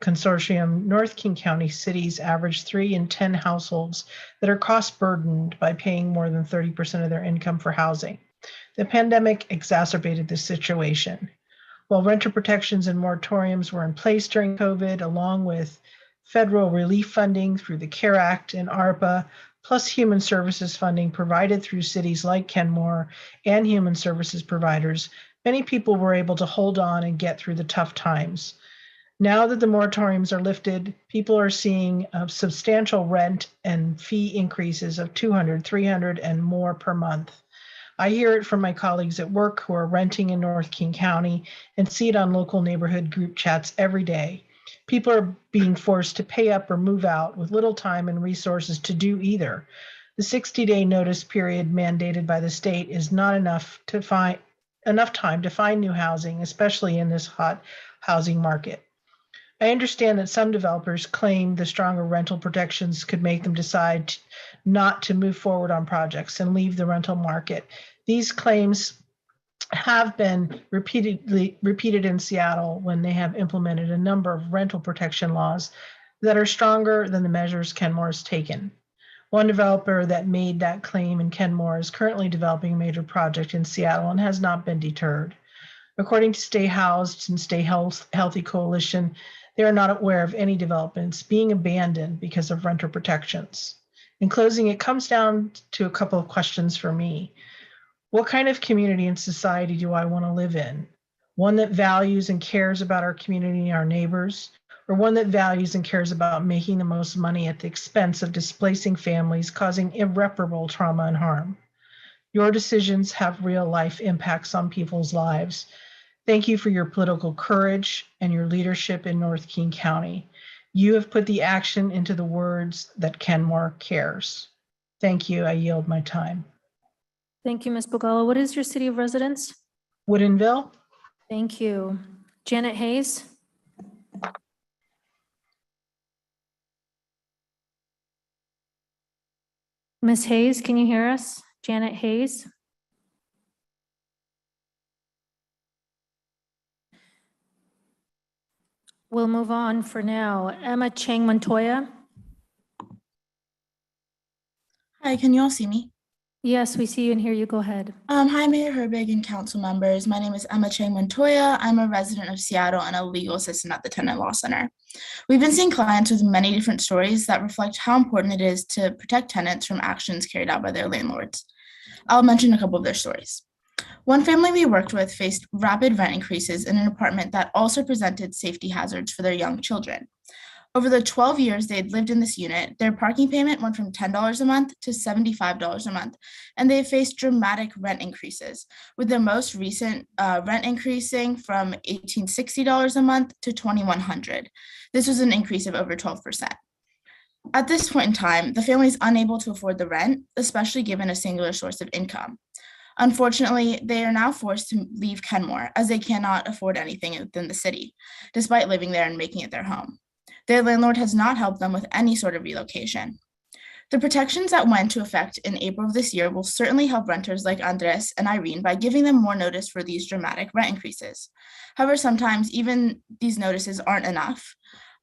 Consortium, North King County cities average 3 in 10 households that are cost burdened by paying more than 30% of their income for housing. The pandemic exacerbated this situation. While renter protections and moratoriums were in place during COVID, along with federal relief funding through the CARE Act and ARPA, plus human services funding provided through cities like Kenmore and human services providers, many people were able to hold on and get through the tough times. Now that the moratoriums are lifted, people are seeing substantial rent and fee increases of $200, $300, and more per month. I hear it from my colleagues at work who are renting in North King County and see it on local neighborhood group chats every day. People are being forced to pay up or move out with little time and resources to do either. The 60-day notice period mandated by the state is not enough time to find new housing, especially in this hot housing market. I understand that some developers claim the stronger rental protections could make them decide not to move forward on projects and leave the rental market. These claims have been repeated in Seattle when they have implemented a number of rental protection laws that are stronger than the measures Kenmore has taken. One developer that made that claim in Kenmore is currently developing a major project in Seattle and has not been deterred. According to Stay Housed and Stay Healthy Coalition, they are not aware of any developments being abandoned because of renter protections. In closing, it comes down to a couple of questions for me. What kind of community and society do I want to live in? One that values and cares about our community and our neighbors, or one that values and cares about making the most money at the expense of displacing families, causing irreparable trauma and harm? Your decisions have real life impacts on people's lives. Thank you for your political courage and your leadership in North King County. You have put the action into the words that Kenmore cares. Thank you. I yield my time. Thank you, Ms. Bogala. What is your city of residence? Woodinville. Thank you. Janet Hayes? Ms. Hayes, can you hear us? Janet Hayes? We'll move on for now. Emma Chang Montoya? Hi, can you all see me? Yes, we see you and hear you. Go ahead. Hi, Mayor Herbig and council members. My name is Emma Chang Montoya. I'm a resident of Seattle and a legal assistant at the Tenant Law Center. We've been seeing clients with many different stories that reflect how important it is to protect tenants from actions carried out by their landlords. I'll mention a couple of their stories. One family we worked with faced rapid rent increases in an apartment that also presented safety hazards for their young children. Over the 12 years they had lived in this unit, their parking payment went from $10 a month to $75 a month, and they faced dramatic rent increases, with the most recent rent increasing from $1,860 a month to $2,100. This was an increase of over 12%. At this point in time, the family is unable to afford the rent, especially given a singular source of income. Unfortunately, they are now forced to leave Kenmore as they cannot afford anything within the city, despite living there and making it their home. Their landlord has not helped them with any sort of relocation. The protections that went into effect in April of this year will certainly help renters like Andres and Irene by giving them more notice for these dramatic rent increases. However, sometimes even these notices aren't enough.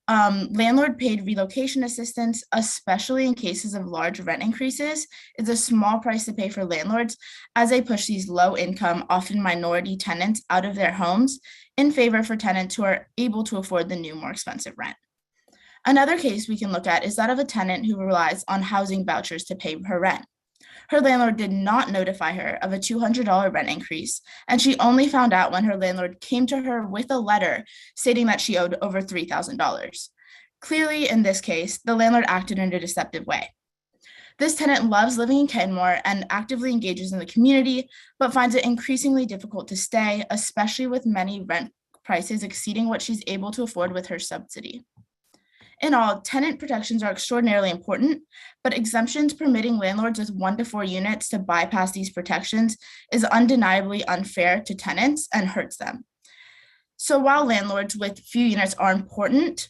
Landlord paid relocation assistance, especially in cases of large rent increases, is a small price to pay for landlords as they push these low income, often minority tenants out of their homes in favor for tenants who are able to afford the new, more expensive rent. Another case we can look at is that of a tenant who relies on housing vouchers to pay her rent. Her landlord did not notify her of a $200 rent increase, and she only found out when her landlord came to her with a letter stating that she owed over $3,000. Clearly, in this case, the landlord acted in a deceptive way. This tenant loves living in Kenmore and actively engages in the community, but finds it increasingly difficult to stay, especially with many rent prices exceeding what she's able to afford with her subsidy. In all, tenant protections are extraordinarily important, but exemptions permitting landlords with 1 to 4 units to bypass these protections is undeniably unfair to tenants and hurts them. So while landlords with few units are important,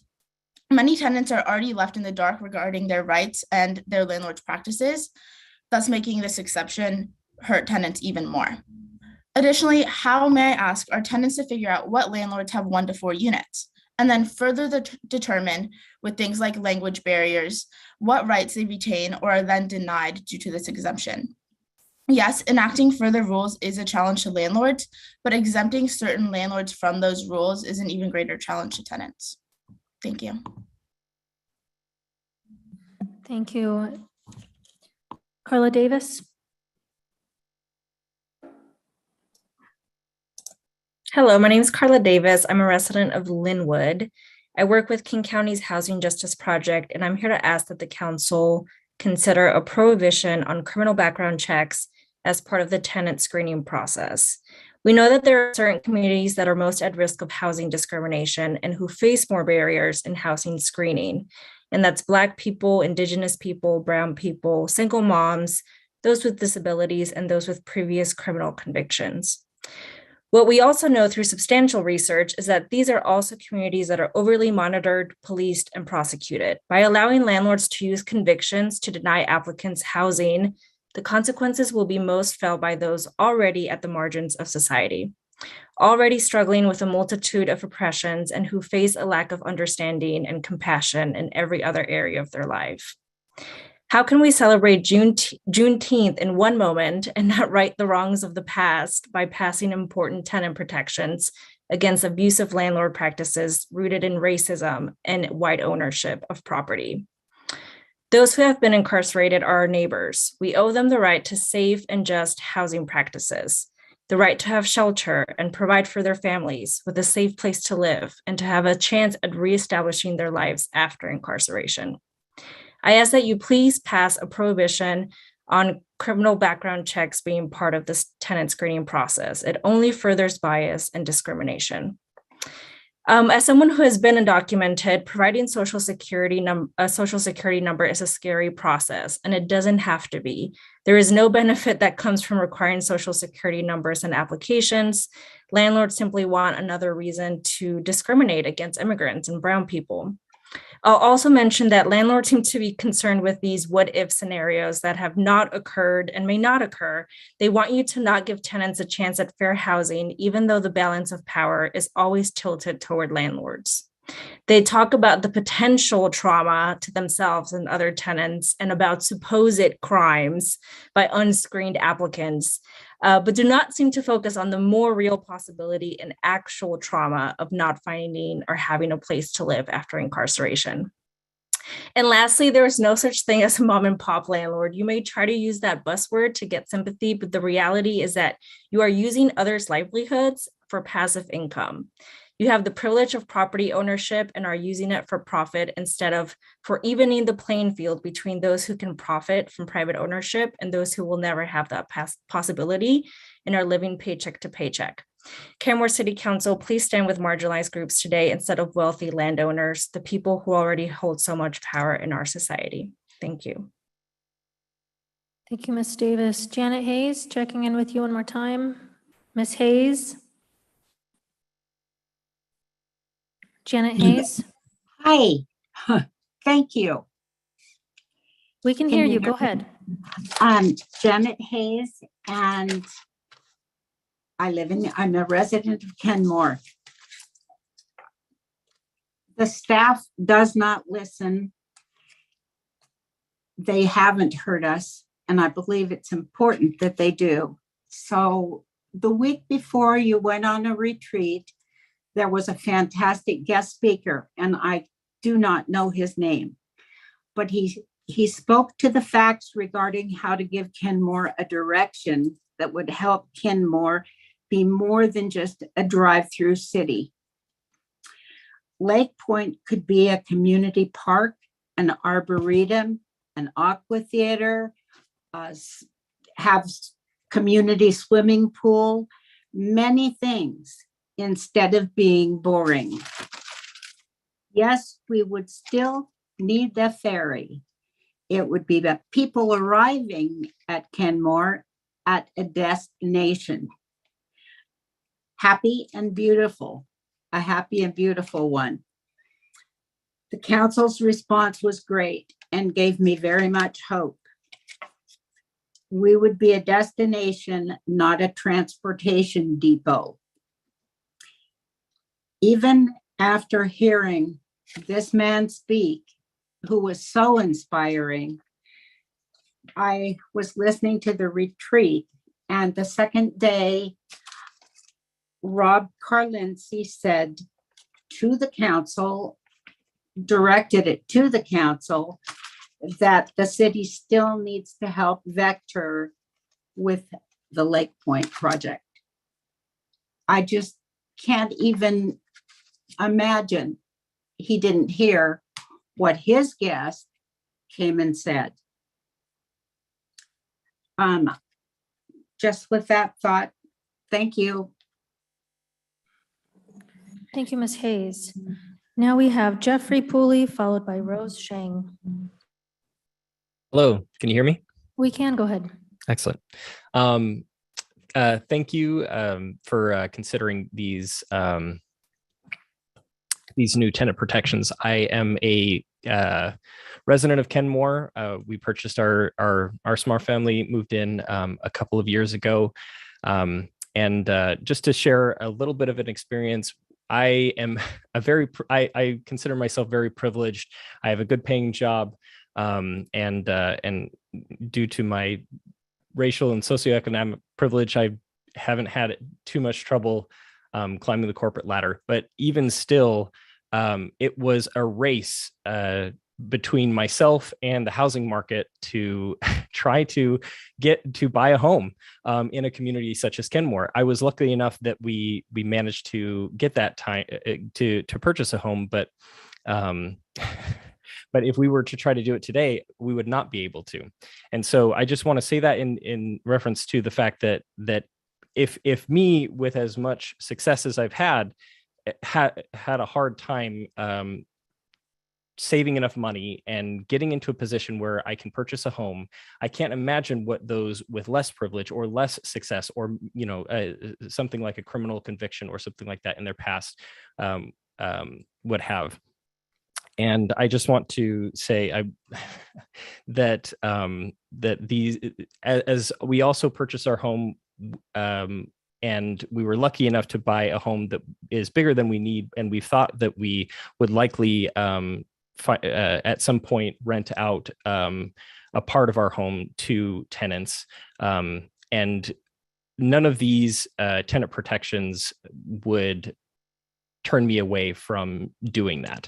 many tenants are already left in the dark regarding their rights and their landlord's practices. thus making this exception hurt tenants even more. Additionally, how, may I ask, are tenants to figure out what landlords have 1 to 4 units, and then further determine with things like language barriers, what rights they retain or are then denied due to this exemption? Yes, enacting further rules is a challenge to landlords, but exempting certain landlords from those rules is an even greater challenge to tenants. Thank you. Thank you. Carla Davis. Hello, my name is Carla Davis. I'm a resident of Linwood. I work with King County's Housing Justice Project, and I'm here to ask that the council consider a prohibition on criminal background checks as part of the tenant screening process. We know that there are certain communities that are most at risk of housing discrimination and who face more barriers in housing screening. And that's Black people, Indigenous people, Brown people, single moms, those with disabilities, and those with previous criminal convictions. What we also know through substantial research is that these are also communities that are overly monitored, policed, and prosecuted. By allowing landlords to use convictions to deny applicants housing, the consequences will be most felt by those already at the margins of society, already struggling with a multitude of oppressions and who face a lack of understanding and compassion in every other area of their life. How can we celebrate Juneteenth in one moment and not right the wrongs of the past by passing important tenant protections against abusive landlord practices rooted in racism and white ownership of property? Those who have been incarcerated are our neighbors. We owe them the right to safe and just housing practices, the right to have shelter and provide for their families with a safe place to live and to have a chance at reestablishing their lives after incarceration. I ask that you please pass a prohibition on criminal background checks being part of this tenant screening process. It only furthers bias and discrimination. As someone who has been undocumented, providing a social security number is a scary process, and it doesn't have to be. There is no benefit that comes from requiring social security numbers and applications. Landlords simply want another reason to discriminate against immigrants and brown people. I'll also mention that landlords seem to be concerned with these what-if scenarios that have not occurred and may not occur. They want you to not give tenants a chance at fair housing, even though the balance of power is always tilted toward landlords. They talk about the potential trauma to themselves and other tenants and about supposed crimes by unscreened applicants, but do not seem to focus on the more real possibility and actual trauma of not finding or having a place to live after incarceration. And lastly, there is no such thing as a mom and pop landlord. You may try to use that buzzword to get sympathy, but the reality is that you are using others' livelihoods for passive income. You have the privilege of property ownership and are using it for profit instead of for evening the playing field between those who can profit from private ownership and those who will never have that possibility and are living paycheck to paycheck. Kenmore City Council, please stand with marginalized groups today instead of wealthy landowners, the people who already hold so much power in our society. Thank you. Thank you, Ms. Davis. Janet Hayes, checking in with you one more time. Ms. Hayes? Janet Hayes? Hi, thank you. We can hear you, go ahead. Janet Hayes, and I'm a resident of Kenmore. The staff does not listen. They haven't heard us, and I believe it's important that they do. So the week before you went on a retreat, there was a fantastic guest speaker, and I do not know his name, but he spoke to the facts regarding how to give Kenmore a direction that would help Kenmore be more than just a drive-through city. Lake Point could be a community park, an arboretum, an aqua theater, have community swimming pool, many things, instead of being boring. Yes, we would still need the ferry. It would be the people arriving at Kenmore at a destination. Happy and beautiful, a happy and beautiful one. The council's response was great and gave me very much hope. we would be a destination, not a transportation depot. Even after hearing this man speak, who was so inspiring, I was listening to the retreat, and the second day, Rob Carlinci said to the council, directed it to the council, that the city still needs to help Vector with the Lake Point project. I just can't even imagine he didn't hear what his guest came and said. Just with that thought, thank you. Thank you, Ms. Hayes. Now we have Jeffrey Pooley, followed by Rose Shang. Hello, can you hear me? We can, go ahead. Excellent. Thank you for considering these new tenant protections. I am a resident of Kenmore. We purchased our small family, moved in a couple of years ago. And just to share a little bit of an experience, I consider myself very privileged. I have a good paying job. And due to my racial and socioeconomic privilege, I haven't had too much trouble climbing the corporate ladder. But even still, it was a race between myself and the housing market to try to get to buy a home in a community such as Kenmore. I was lucky enough that we managed to get that time to purchase a home, but if we were to try to do it today, we would not be able to. And so I just want to say that in reference to the fact that if me, with as much success as I've had a hard time saving enough money and getting into a position where I can purchase a home, I can't imagine what those with less privilege or less success, or something like a criminal conviction or something like that in their past would have. And I just want to say that these, as we also purchased our home, and we were lucky enough to buy a home that is bigger than we need, and we thought that we would likely at some point rent out a part of our home to tenants, and none of these tenant protections would turn me away from doing that.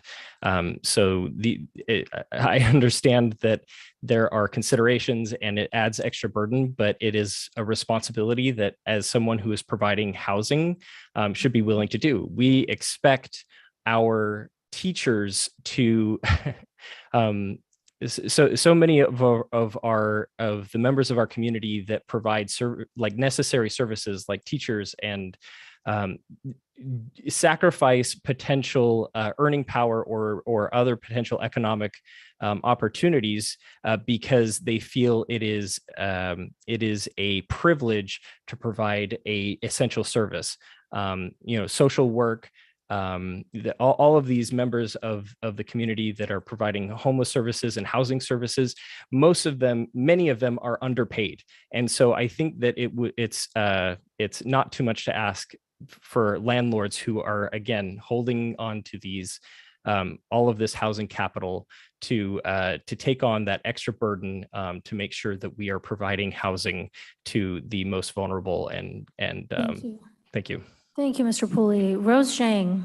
So I understand that there are considerations and it adds extra burden, but it is a responsibility that, as someone who is providing housing, should be willing to do. We expect our teachers to so many of the members of our community that provide necessary services like teachers and sacrifice potential earning power or other potential economic opportunities because they feel it is a privilege to provide a essential service. Social work, all of these members of the community that are providing homeless services and housing services, many of them are underpaid. And so I think that it's not too much to ask for landlords who are, again, holding on to these all of this housing capital to take on that extra burden to make sure that we are providing housing to the most vulnerable. And thank you. Thank you, Mr. Pooley. Rose Shang.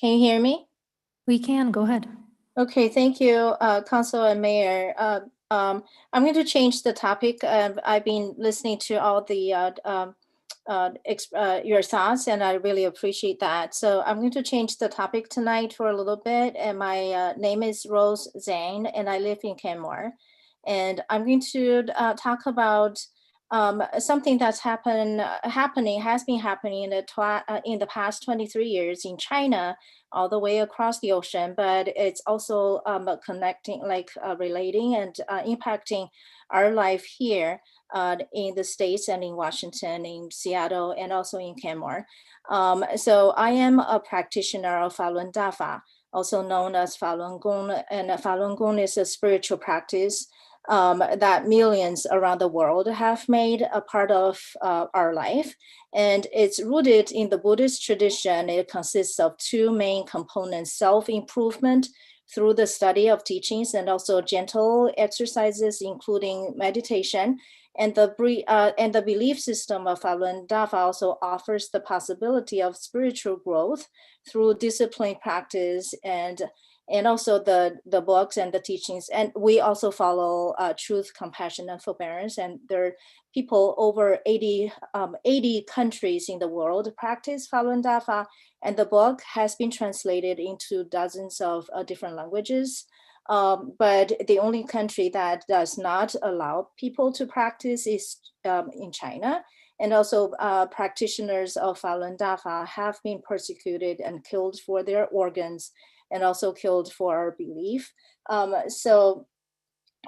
Can you hear me? We can, go ahead. Okay, thank you, Council and Mayor. I'm going to change the topic. I've been listening to all the your thoughts, and I really appreciate that. So I'm going to change the topic tonight for a little bit. And my name is Rose Zhang, and I live in Kenmore. And I'm going to talk about something that's has been happening in the past 23 years in China, all the way across the ocean, but it's also connecting, relating and impacting our life here in the States and in Washington, in Seattle, and also in Kenmore. So I am a practitioner of Falun Dafa. also known as Falun Gong. And Falun Gong is a spiritual practice that millions around the world have made a part of our life. And it's rooted in the Buddhist tradition. It consists of two main components: self-improvement through the study of teachings, and also gentle exercises, including meditation. And the belief system of Falun Dafa also offers the possibility of spiritual growth through disciplined practice and also the books and the teachings. And we also follow truth, compassion, and forbearance. And there are people over 80 countries in the world practice Falun Dafa. And the book has been translated into dozens of different languages. But the only country that does not allow people to practice is in China. And also practitioners of Falun Dafa have been persecuted and killed for their organs, and also killed for our belief.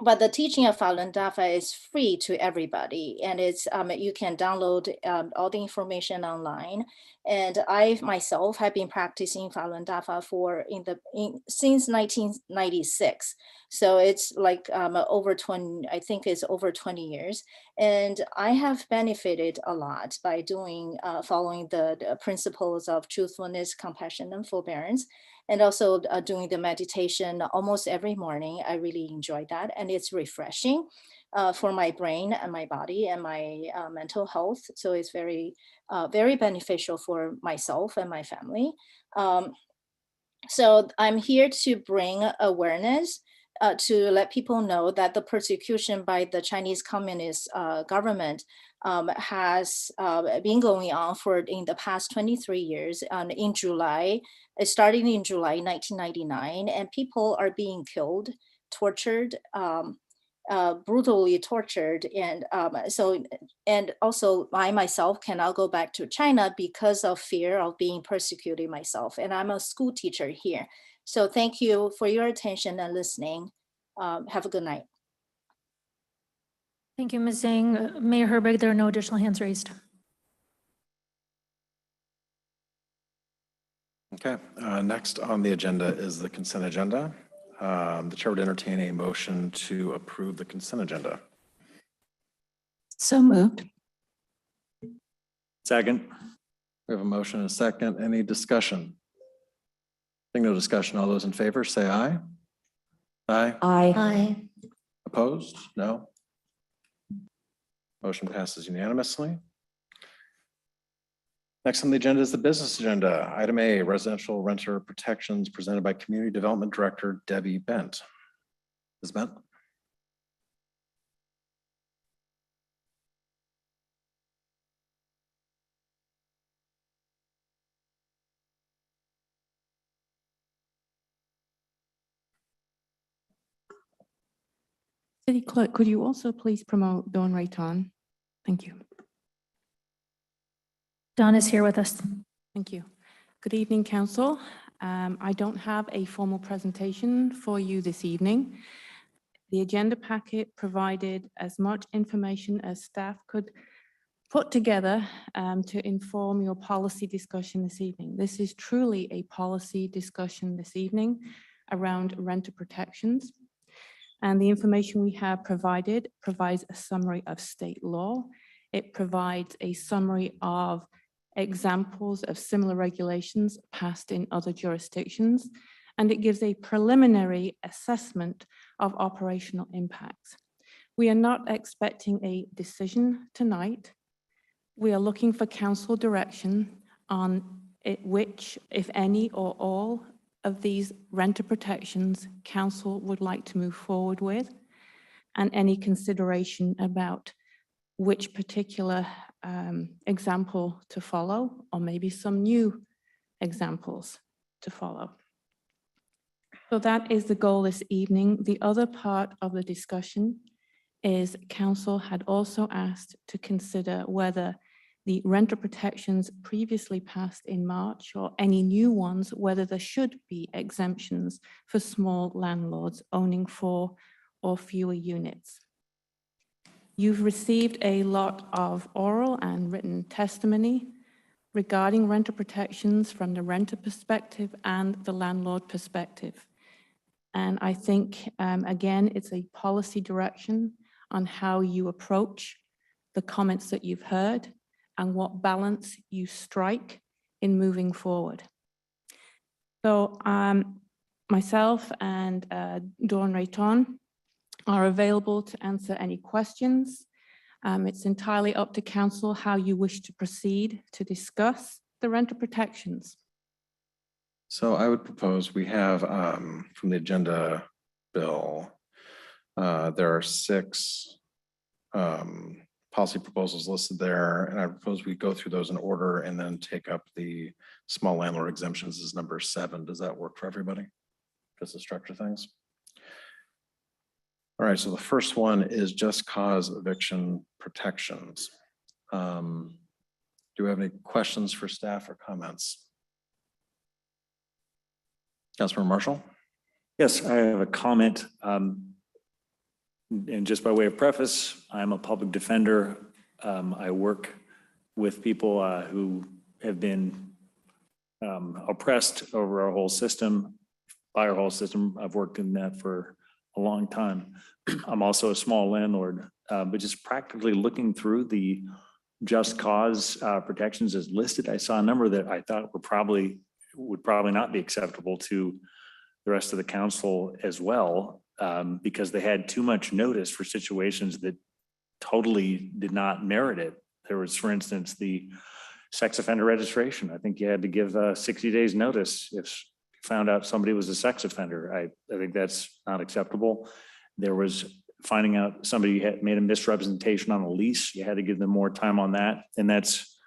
But the teaching of Falun Dafa is free to everybody, and it's you can download all the information online. And I myself have been practicing Falun Dafa since 1996. So it's like over 20, I think it's over 20 years. And I have benefited a lot by following the principles of truthfulness, compassion, and forbearance. And also doing the meditation almost every morning. I really enjoy that. And it's refreshing for my brain and my body and my mental health. So it's very, very beneficial for myself and my family. So I'm here to bring awareness to let people know that the persecution by the Chinese Communist government has been going on in the past 23 years. In July, it started in July 1999, and people are being killed, tortured, brutally tortured. And also I myself cannot go back to China because of fear of being persecuted myself. And I'm a school teacher here. So thank you for your attention and listening. Have a good night. Thank you, Ms. Zhang. Mayor Herbig, there are no additional hands raised. Okay, next on the agenda is the consent agenda. The chair would entertain a motion to approve the consent agenda. So moved. Second. We have a motion and a second. Any discussion? Seeing no discussion, all those in favor say aye. Aye. Aye. Aye. Opposed? No. Motion passes unanimously. Next on the agenda is the business agenda. Item A, residential renter protections, presented by Community Development Director Debbie Bent. Ms. Bent? City Clerk, could you also please promote Dawn Rayton? Thank you. Dawn is here with us. Thank you. Good evening, Council. I don't have a formal presentation for you this evening. The agenda packet provided as much information as staff could put together to inform your policy discussion this evening. This is truly a policy discussion this evening around renter protections. And the information we have provided provides a summary of state law. It provides a summary of examples of similar regulations passed in other jurisdictions, and it gives a preliminary assessment of operational impacts. We are not expecting a decision tonight. We are looking for council direction on which, if any or all, of these renter protections council would like to move forward with, and any consideration about which particular example to follow, or maybe some new examples to follow. So that is the goal this evening. The other part of the discussion is council had also asked to consider whether the renter protections previously passed in March, or any new ones, whether there should be exemptions for small landlords owning 4 or fewer units. You've received a lot of oral and written testimony regarding renter protections from the renter perspective and the landlord perspective. And I think, again, it's a policy direction on how you approach the comments that you've heard and what balance you strike in moving forward. So myself and Dawn Rayton are available to answer any questions. It's entirely up to council how you wish to proceed to discuss the renter protections. So I would propose we have from the agenda bill, there are 6 policy proposals listed there, and I propose we go through those in order and then take up the small landlord exemptions as number 7. Does that work for everybody? Just to structure things. All right, so the first one is just cause eviction protections. Do we have any questions for staff or comments? Councilor Marshall? Yes, I have a comment. And just by way of preface, I'm a public defender. I work with people who have been oppressed over our whole system, by our whole system. I've worked in that for a long time. I'm also a small landlord, but just practically looking through the just cause protections as listed, I saw a number that I thought would probably not be acceptable to the rest of the council as well, because they had too much notice for situations that totally did not merit it. There was, for instance, the sex offender registration. I think you had to give 60 days notice if you found out somebody was a sex offender. I think that's not acceptable. There was finding out somebody had made a misrepresentation on a lease. You had to give them more time on that. And that's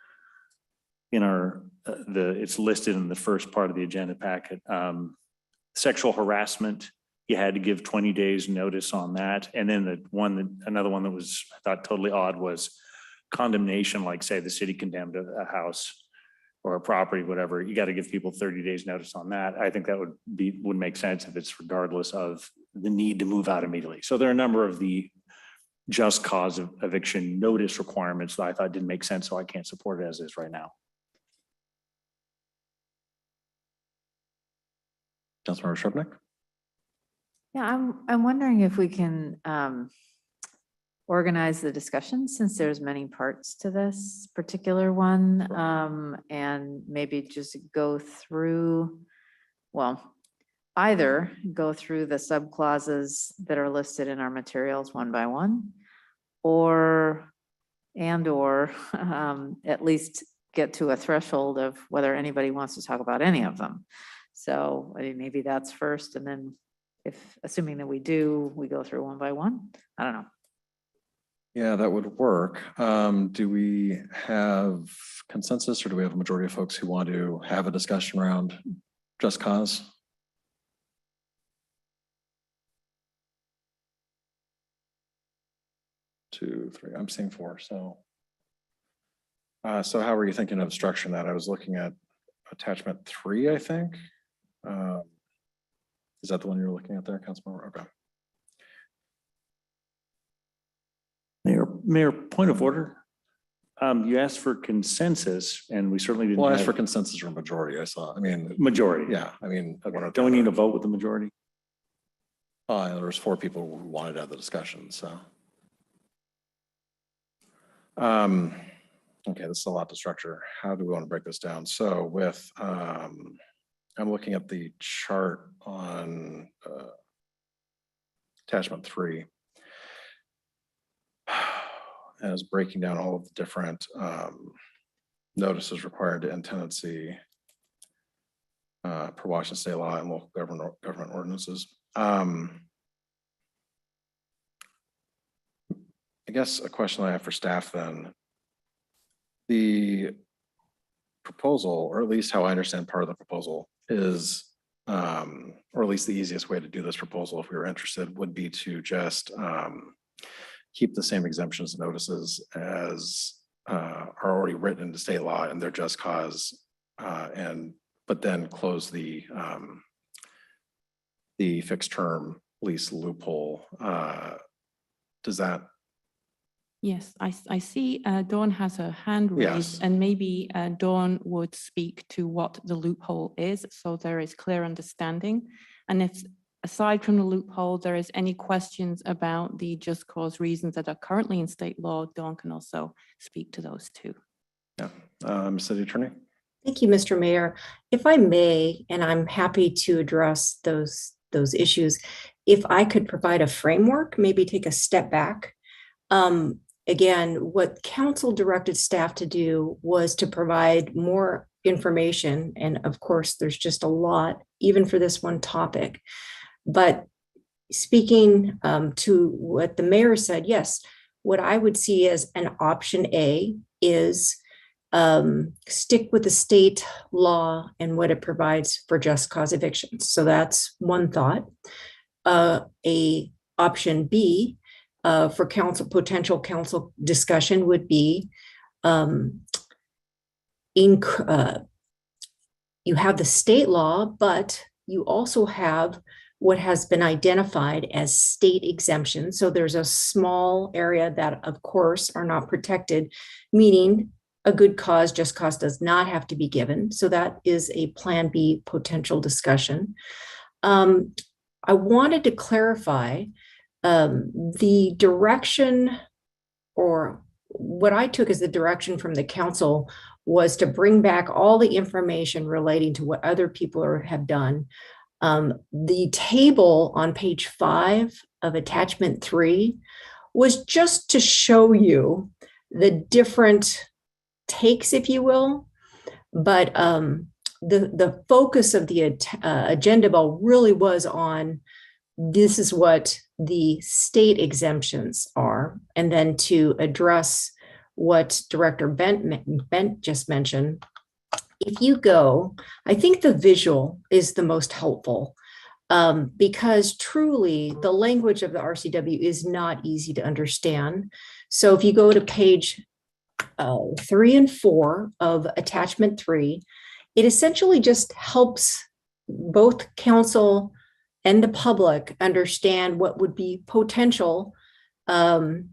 in our, it's listed in the first part of the agenda packet. Sexual harassment, you had to give 20 days notice on that. And then another one that was, I thought, totally odd was condemnation, like say the city condemned a house or a property, whatever. You got to give people 30 days notice on that. I think that would make sense if it's regardless of the need to move out immediately. So there are a number of the just cause of eviction notice requirements that I thought didn't make sense, so I can't support it as is right now. Councilmember Shrubnik? Yeah, I'm wondering if we can organize the discussion, since there's many parts to this particular one, and maybe just go through, well, either go through the subclauses that are listed in our materials one by one, or at least get to a threshold of whether anybody wants to talk about any of them. So I mean, maybe that's first, and then assuming that we do, we go through one by one. I don't know. Yeah, that would work. Do we have consensus, or do we have a majority of folks who want to have a discussion around just cause? Two, three, I'm seeing 4. So how were you thinking of structuring that? I was looking at attachment 3, I think. Is that the one you're looking at there, Councilmember? Okay. Mayor, point of order. You asked for consensus, and we certainly didn't. Well, I asked for consensus or majority. Majority. Yeah, I mean, don't we need to vote with the majority? There was 4 people who wanted to have the discussion, so. Okay, this is a lot to structure. How do we want to break this down? So with, I'm looking at the chart on attachment 3. And it's breaking down all of the different notices required to end tenancy per Washington state law and local government ordinances. I guess a question I have for staff then, the proposal, or at least how I understand part of the proposal is, or at least the easiest way to do this proposal if we were interested would be to just keep the same exemptions notices as are already written into state law and they're just cause, but then close the fixed term lease loophole. Does that Yes, I see Dawn has her hand raised, Yes. and maybe Dawn would speak to what the loophole is, so there is clear understanding. And if, aside from the loophole, there is any questions about the just cause reasons that are currently in state law, Dawn can also speak to those too. Yeah. City Attorney? Thank you, Mr. Mayor. If I may, and I'm happy to address those issues, if I could provide a framework, maybe take a step back. Again, what council directed staff to do was to provide more information. And of course, there's just a lot, even for this one topic. But speaking to what the mayor said, yes, what I would see as an option A is stick with the state law and what it provides for just cause evictions. So that's one thought. A option B for potential council discussion would be you have the state law, but you also have what has been identified as state exemptions. So there's a small area that, of course, are not protected, meaning a good cause, just cause does not have to be given. So that is a plan B potential discussion. I wanted to clarify the direction, or what I took as the direction from the council, was to bring back all the information relating to what other people have done. The table on page 5 of attachment 3 was just to show you the different takes, if you will, but the focus of the agenda bill really was on this is what the state exemptions are, and then to address what Director Bent just mentioned. If you go, I think the visual is the most helpful because truly the language of the RCW is not easy to understand. So if you go to page 3 and 4 of attachment 3, it essentially just helps both council and the public understand what would be potential in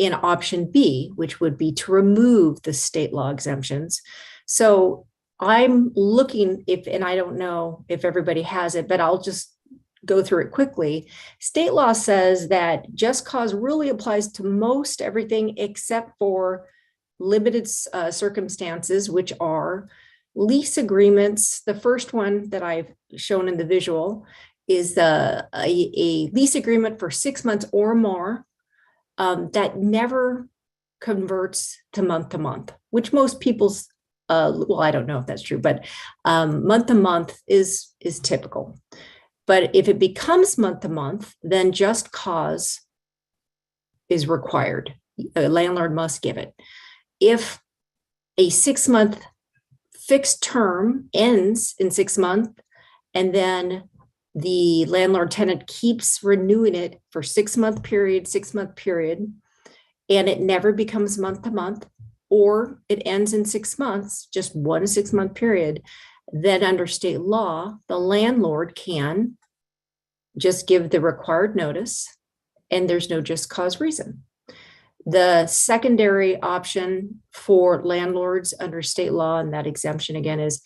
option B, which would be to remove the state law exemptions. So I'm looking, and I don't know if everybody has it, but I'll just go through it quickly. State law says that just cause really applies to most everything except for limited circumstances, which are lease agreements. The first one that I've shown in the visual is a lease agreement for 6 months or more that never converts to month, which most people's, well, I don't know if that's true, but month to month is typical. But if it becomes month to month, then just cause is required. A landlord must give it. If a 6-month fixed term ends in 6 months, and then the landlord tenant keeps renewing it for 6-month period, and it never becomes month to month, or it ends in 6 months, just 1 6-month period, then under state law, the landlord can just give the required notice and there's no just cause reason. The secondary option for landlords under state law, and that exemption again it's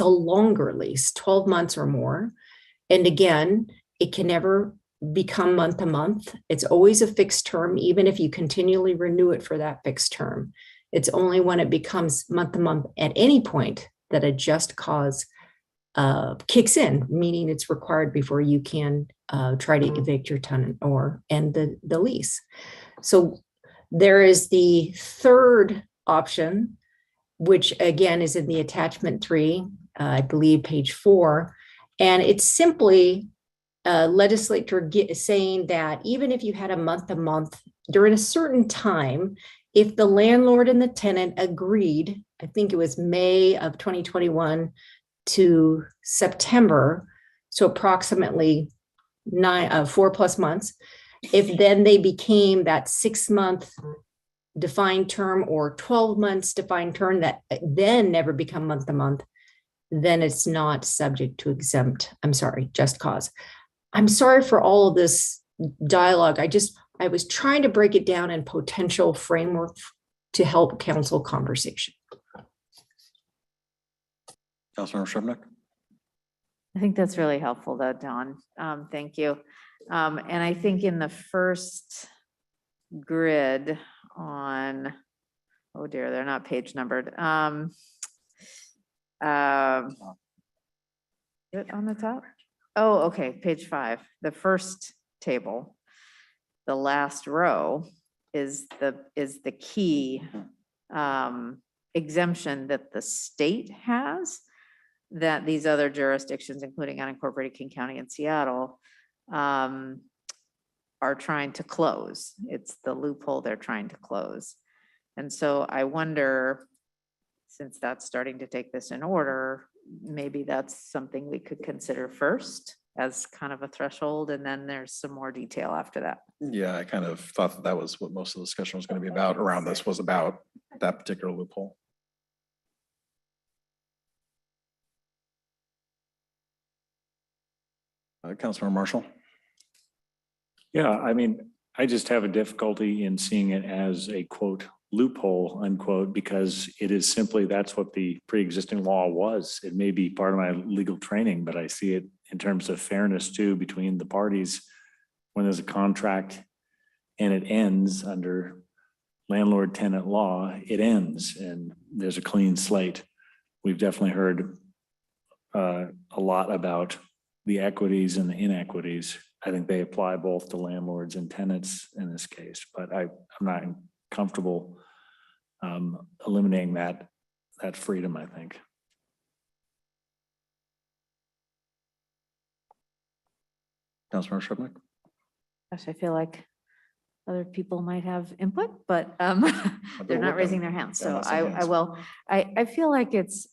a longer lease, 12 months or more. And again, it can never become month to month. It's always a fixed term, even if you continually renew it for that fixed term. It's only when it becomes month to month at any point that a just cause kicks in, meaning it's required before you can try to evict your tenant or end the lease. So there is the third option, which again is in the attachment 3, I believe page 4. And it's simply a legislature saying that even if you had a month to month during a certain time, if the landlord and the tenant agreed, I think it was May of 2021 to September, so approximately 4+ months, if then they became that 6-month defined term or 12 months defined term that then never become month to month, then it's not subject to just cause. I'm sorry for all of this dialogue. I just I was trying to break it down in potential framework to help council conversation. Councilmember Shrubnik? I think that's really helpful though, Dawn. Thank you. And I think in the first grid on, oh dear, they're not page numbered. Is it on the top? Oh, okay, page 5. The first table, the last row is the key exemption that the state has, that these other jurisdictions, including unincorporated King County and Seattle, are trying to close. It's the loophole they're trying to close. And so I wonder, since that's starting to take this in order, maybe that's something we could consider first as kind of a threshold, and then there's some more detail after that. Yeah, I kind of thought that was what most of the discussion was going to be about around this, was about that particular loophole. Councilmember Marshall? Yeah, I mean, I just have a difficulty in seeing it as a quote loophole unquote, because it is simply, that's what the pre-existing law was. It may be part of my legal training, but I see it in terms of fairness too between the parties. When there's a contract and it ends under landlord tenant law, it ends and there's a clean slate. We've definitely heard a lot about the equities and the inequities. I think they apply both to landlords and tenants in this case, but I'm not comfortable eliminating that freedom, I think. Councilmember Shrubnik? Gosh, I feel like other people might have input, but they're not raising their hands. So I will. I feel like it's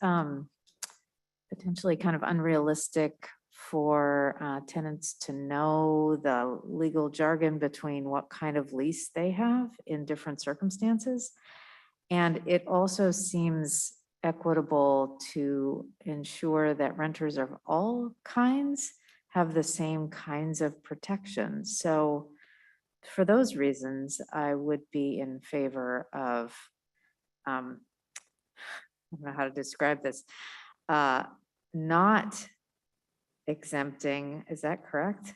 potentially kind of unrealistic for tenants to know the legal jargon between what kind of lease they have in different circumstances. And it also seems equitable to ensure that renters of all kinds have the same kinds of protections. So for those reasons, I would be in favor of, I don't know how to describe this, not exempting, is that correct?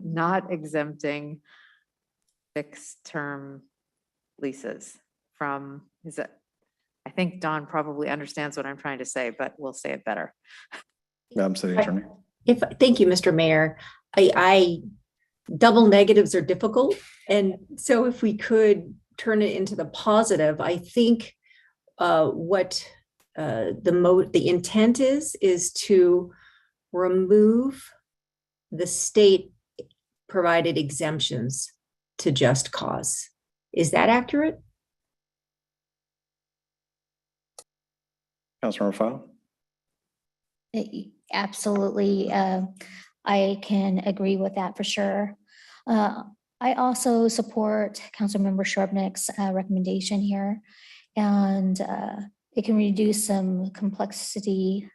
Not exempting fixed term leases from, is it? I think Dawn probably understands what I'm trying to say, but we'll say it better. City Attorney. Thank you, Mr. Mayor. I double negatives are difficult. And so if we could turn it into the positive, I think what the intent is to remove the state provided exemptions to just cause. Is that accurate? Councilmember File? Absolutely. I can agree with that for sure. I also support Councilmember Shrubnik's recommendation here, and it can reduce some complexity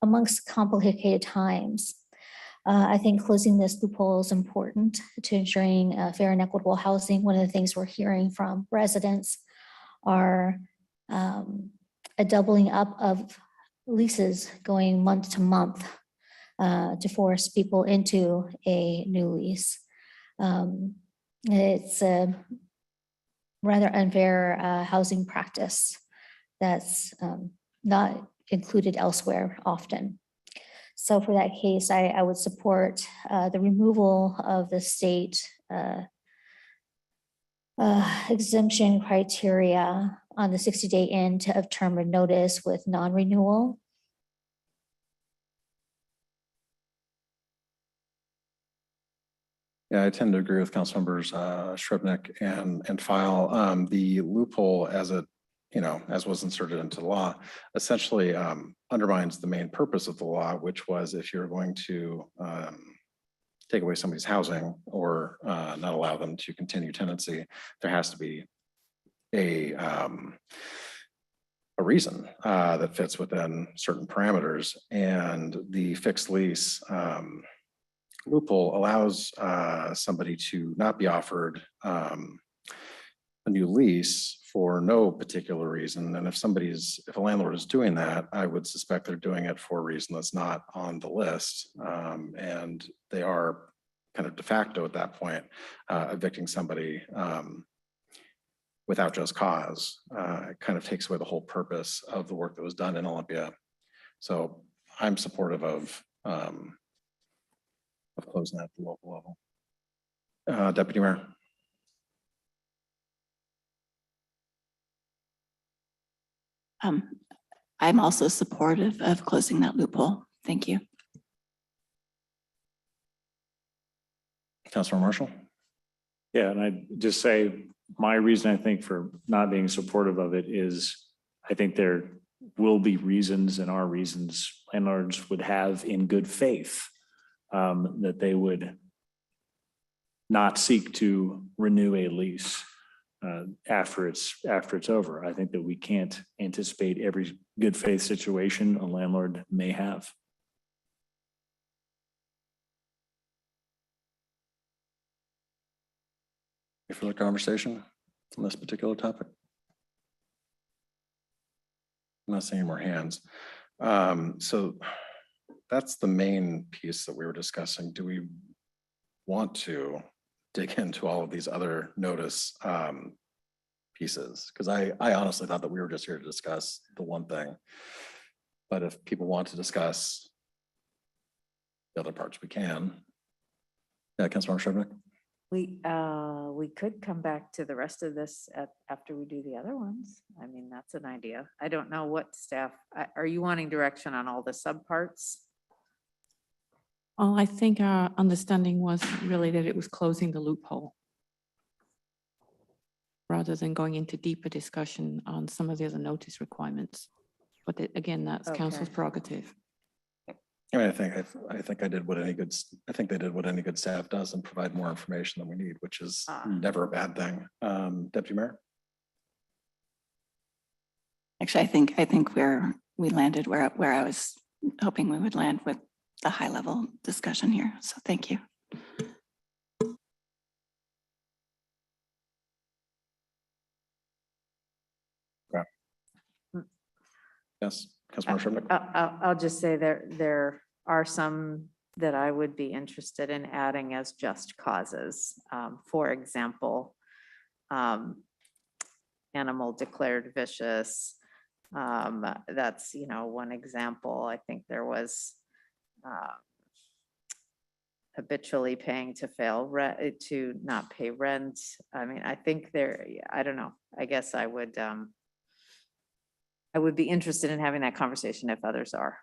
amongst complicated times. I think closing this loophole is important to ensuring fair and equitable housing. One of the things we're hearing from residents are a doubling up of leases going month to month to force people into a new lease. It's a rather unfair housing practice that's not included elsewhere often. So for that case, I would support the removal of the state exemption criteria on the 60-day end of term of notice with non-renewal. Yeah, I tend to agree with Councilmembers Shrubnik and File. The loophole, as it, as was inserted into the law, essentially undermines the main purpose of the law, which was if you're going to take away somebody's housing or not allow them to continue tenancy, there has to be a reason that fits within certain parameters, and the fixed lease loophole allows somebody to not be offered a new lease for no particular reason. And if a landlord is doing that, I would suspect they're doing it for a reason that's not on the list. And they are kind of de facto at that point, evicting somebody without just cause. It kind of takes away the whole purpose of the work that was done in Olympia. So I'm supportive of closing that at the local level. Deputy Mayor. I'm also supportive of closing that loophole. Thank you. Councilor Marshall. Yeah, and I just say my reason I think for not being supportive of it is I think there will be reasons, and are reasons landlords would have in good faith that they would not seek to renew a lease after it's over. I think that we can't anticipate every good faith situation a landlord may have. Any further conversation on this particular topic? I'm not seeing any more hands. So that's the main piece that we were discussing. Do we want to dig into all of these other notice pieces? Because I honestly thought that we were just here to discuss the one thing. But if people want to discuss the other parts, we can. Yeah, Councilmember Shevnik. We could come back to the rest of this after we do the other ones. I mean, that's an idea. I don't know what staff, are you wanting direction on all the subparts? Well, I think our understanding was really that it was closing the loophole rather than going into deeper discussion on some of the other notice requirements. But again, that's council's prerogative. I mean, I think I did what any good, I think they did what any good staff does and provide more information than we need, which is never a bad thing. Deputy Mayor. Actually, I think we landed where I was hoping we would land with the high level discussion here. So thank you. Okay. Yes, Councilmember Shevnik. I'll just say there are some that I would be interested in adding as just causes. For example, animal declared vicious. That's, one example. I think there was habitually paying to fail to not pay rent. I mean, I think I don't know. I guess I would be interested in having that conversation if others are.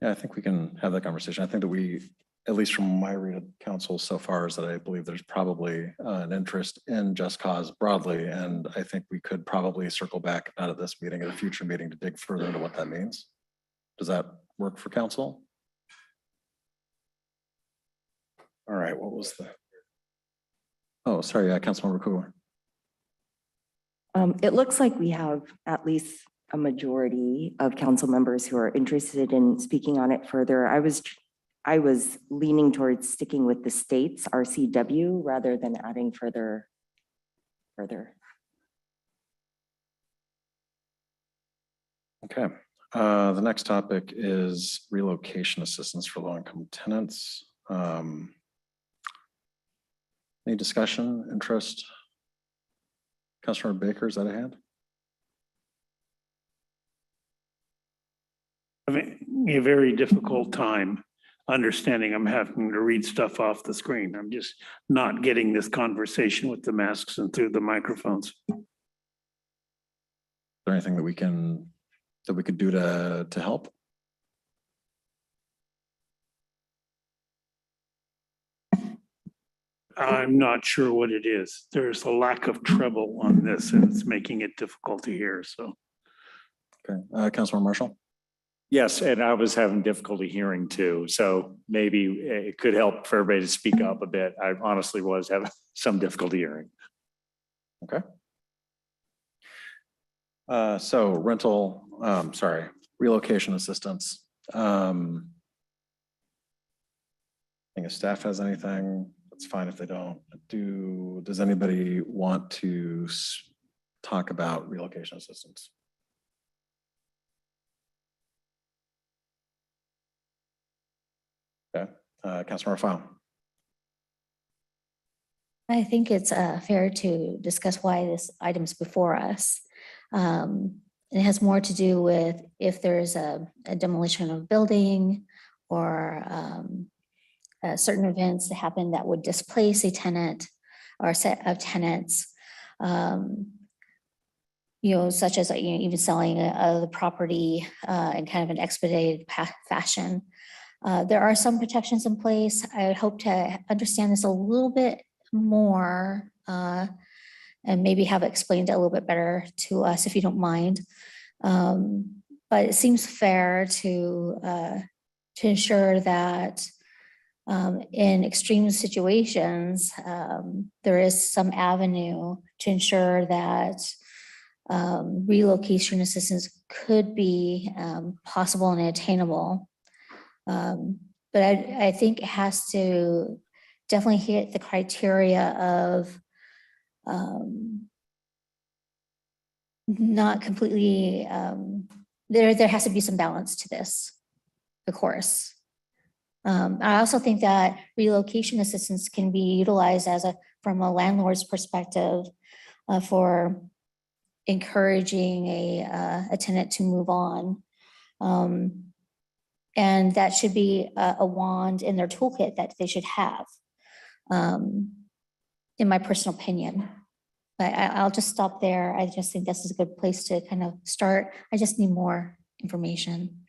Yeah, I think we can have that conversation. I think that we, at least from my read of council so far, is that I believe there's probably an interest in just cause broadly. And I think we could probably circle back, not at this meeting, at a future meeting, to dig further into what that means. Does that work for council? All right, what was the? Oh, sorry, Councilmember Kugler. It looks like we have at least a majority of council members who are interested in speaking on it further. I was leaning towards sticking with the state's RCW rather than adding further. Okay, the next topic is relocation assistance for low-income tenants. Any discussion, interest? Councilor Baker, is that a hand? Having a very difficult time understanding. I'm having to read stuff off the screen. I'm just not getting this conversation with the masks and through the microphones. Is there anything that we could do to help? I'm not sure what it is. There's a lack of treble on this and it's making it difficult to hear, so. Okay, Councilor Marshall. Yes, and I was having difficulty hearing too. So maybe it could help for everybody to speak up a bit. I honestly was having some difficulty hearing. Okay. So relocation assistance. anything. If staff has anything, that's fine if they don't. Does anybody want to talk about relocation assistance? Okay, Councilmember Falun. I think it's fair to discuss why this item's before us. It has more to do with if there's a demolition of a building or certain events that happen that would displace a tenant or a set of tenants, such as even selling the property in kind of an expedited fashion. There are some protections in place. I would hope to understand this a little bit more and maybe have it explained a little bit better to us if you don't mind. But it seems fair to ensure that in extreme situations, there is some avenue to ensure that relocation assistance could be possible and attainable. But I think it has to definitely hit the criteria of not completely, there has to be some balance to this, of course. I also think that relocation assistance can be utilized from a landlord's perspective for encouraging a tenant to move on. And that should be a wand in their toolkit that they should have, in my personal opinion. But I'll just stop there. I just think this is a good place to kind of start. I just need more information.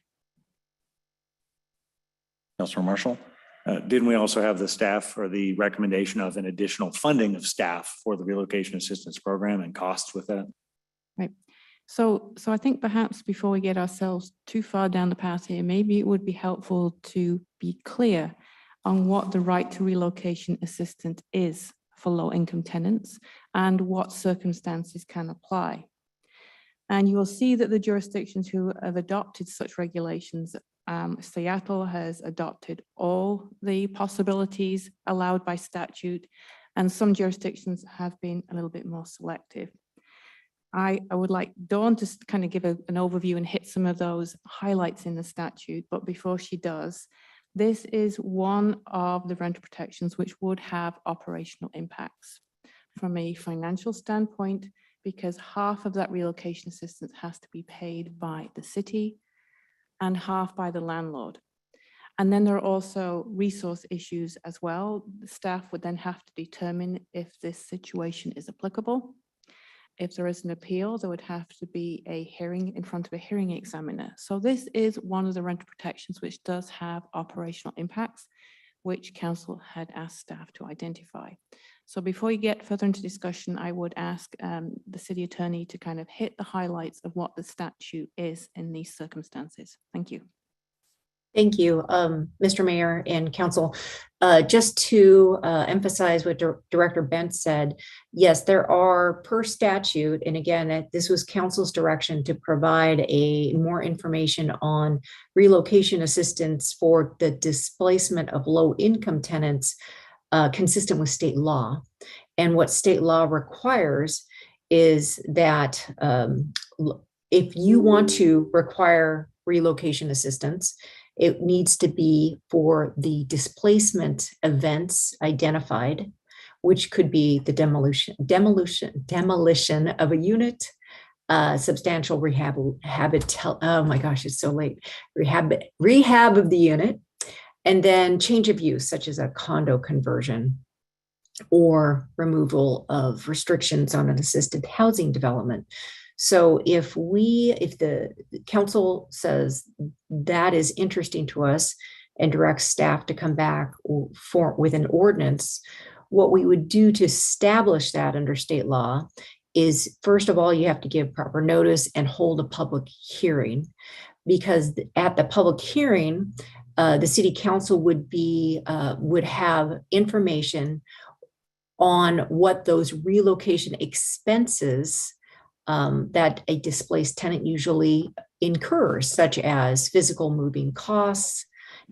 Councilor Marshall. Didn't we also have the staff or the recommendation of an additional funding of staff for the relocation assistance program and costs with that? Right. So I think perhaps before we get ourselves too far down the path here, maybe it would be helpful to be clear on what the right to relocation assistance is for low-income tenants and what circumstances can apply. And you will see that the jurisdictions who have adopted such regulations, Seattle has adopted all the possibilities allowed by statute, and some jurisdictions have been a little bit more selective. I would like Dawn to kind of give an overview and hit some of those highlights in the statute, but before she does, this is one of the rental protections which would have operational impacts from a financial standpoint, because half of that relocation assistance has to be paid by the city and half by the landlord. And then there are also resource issues as well. The staff would then have to determine if this situation is applicable. If there is an appeal, there would have to be a hearing in front of a hearing examiner. So this is one of the rental protections which does have operational impacts, which council had asked staff to identify. So before you get further into discussion, I would ask the city attorney to kind of hit the highlights of what the statute is in these circumstances. Thank you. Thank you, Mr. Mayor and Council. Just to emphasize what Director Bent said, yes, there are per statute, and again, this was Council's direction to provide more information on relocation assistance for the displacement of low-income tenants consistent with state law. And what state law requires is that if you want to require relocation assistance, it needs to be for the displacement events identified, which could be the demolition of a unit, substantial rehab, oh my gosh, it's so late, rehab of the unit, and then change of use, such as a condo conversion or removal of restrictions on an assisted housing development. So if the council says that is interesting to us and directs staff to come back with an ordinance, what we would do to establish that under state law is, first of all, you have to give proper notice and hold a public hearing, because at the public hearing, the city council would have information on what those relocation expenses that a displaced tenant usually incurs, such as physical moving costs,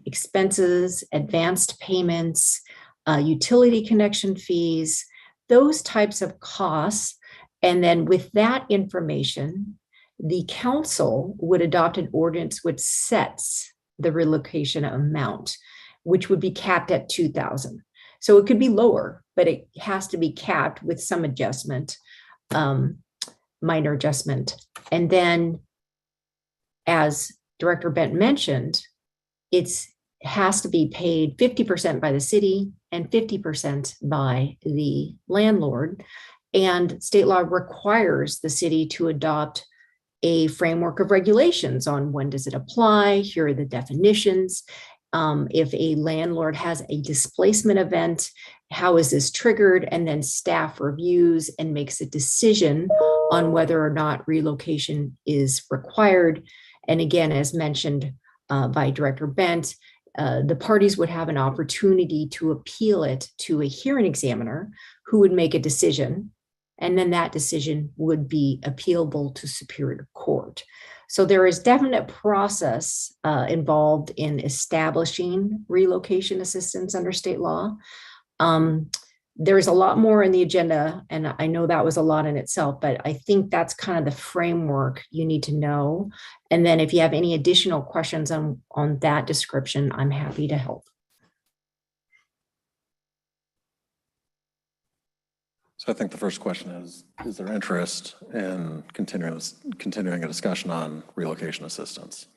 expenses, advanced payments, utility connection fees, those types of costs. And then with that information, the council would adopt an ordinance which sets the relocation amount, which would be capped at 2,000. So it could be lower, but it has to be capped with some adjustment, minor adjustment. And then, as Director Bent mentioned, it has to be paid 50% by the city and 50% by the landlord. And state law requires the city to adopt a framework of regulations on when does it apply, here are the definitions. If a landlord has a displacement event, how is this triggered? And then staff reviews and makes a decision on whether or not relocation is required. And again, as mentioned by Director Bent, the parties would have an opportunity to appeal it to a hearing examiner who would make a decision. And then that decision would be appealable to Superior Court. So there is definite process involved in establishing relocation assistance under state law. There is a lot more in the agenda, and I know that was a lot in itself, but I think that's kind of the framework you need to know. And then if you have any additional questions on that description, I'm happy to help. So I think the first question is there interest in continuing a discussion on relocation assistance?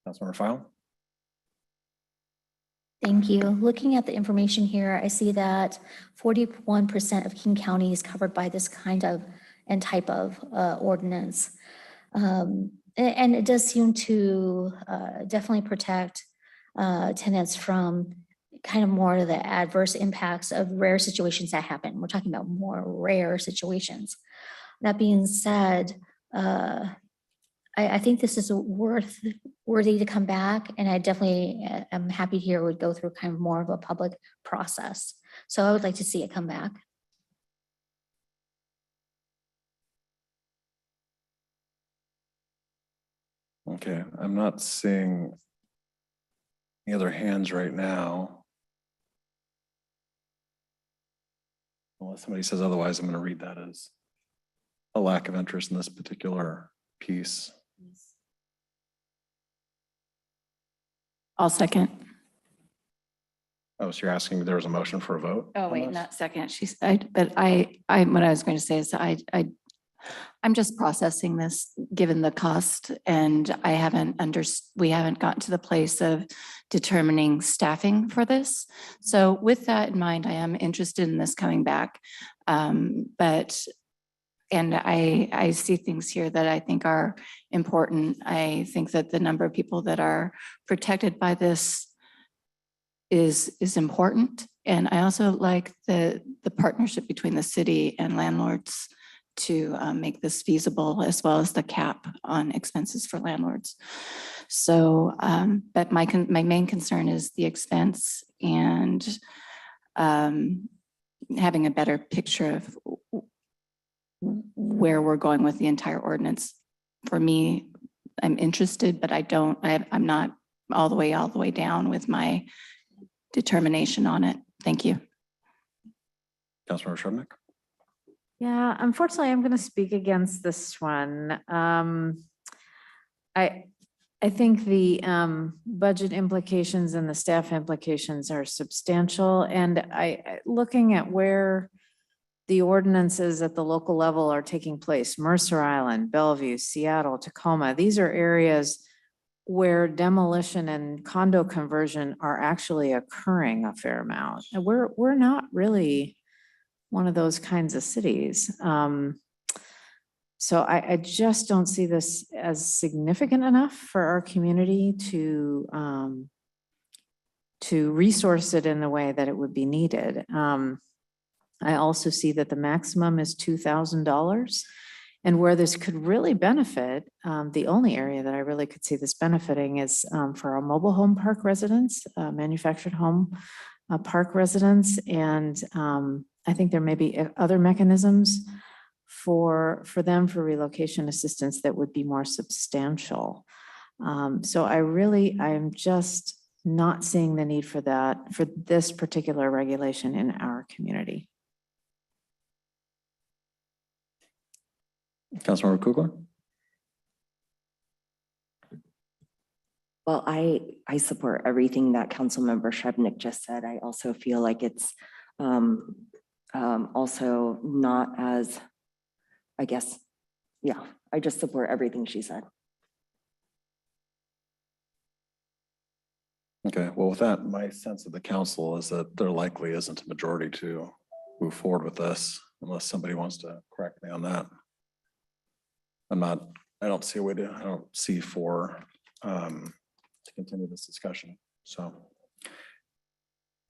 Councilmember Falun? Thank you. Looking at the information here, I see that 41% of King County is covered by this kind of and type of ordinance. And it does seem to definitely protect tenants from kind of more of the adverse impacts of rare situations that happen. We're talking about more rare situations. That being said, I think this is worthy to come back, and I definitely am happy to hear it would go through kind of more of a public process. So I would like to see it come back. Okay, I'm not seeing any other hands right now. Unless somebody says otherwise, I'm going to read that as a lack of interest in this particular piece. I'll second. Oh, so you're asking there was a motion for a vote? Oh, on wait, this? not second. But what I was going to say is I'm just processing this given the cost, and we haven't gotten to the place of determining staffing for this. So with that in mind, I am interested in this coming back. And I see things here that I think are important. I think that the number of people that are protected by this is important. And I also like the partnership between the city and landlords to make this feasible, as well as the cap on expenses for landlords. So, but my main concern is the expense and having a better picture of where we're going with the entire ordinance. For me, I'm interested, but I'm not all the way down with my determination on it. Thank you. Councilmember Shrubnik? Yeah, unfortunately, I'm going to speak against this one. I think the budget implications and the staff implications are substantial, and looking at where the ordinances at the local level are taking place, Mercer Island, Bellevue, Seattle, Tacoma, these are areas where demolition and condo conversion are actually occurring a fair amount. And we're not really one of those kinds of cities. So I just don't see this as significant enough for our community to resource it in the way that it would be needed. I also see that the maximum is $2,000, and where this could really benefit, the only area that I really could see this benefiting is for our mobile home park residents, manufactured home park residents, and I think there may be other mechanisms for relocation assistance that would be more substantial. So I'm just not seeing the need for that, for this particular regulation in our community. Councilmember Kugler? Well, I support everything that Councilmember Shrebnick just said. I also feel like it's also not as, I guess, yeah, I just support everything she said. Okay, well, with that, my sense of the council is that there likely isn't a majority to move forward with this unless somebody wants to correct me on that. I don't see a way to, I don't see to continue this discussion. So,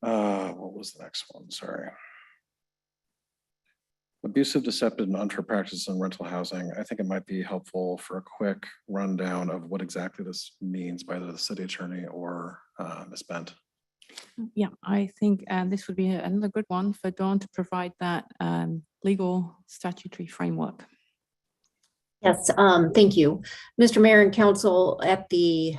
what was the next one? Sorry. Abusive, deceptive, and unfair practices in rental housing. I think it might be helpful for a quick rundown of what exactly this means by the city attorney or Ms. Bent. Yeah, I think this would be another good one for Dawn to provide that legal statutory framework. Yes, thank you. Mr. Mayor and Council, at the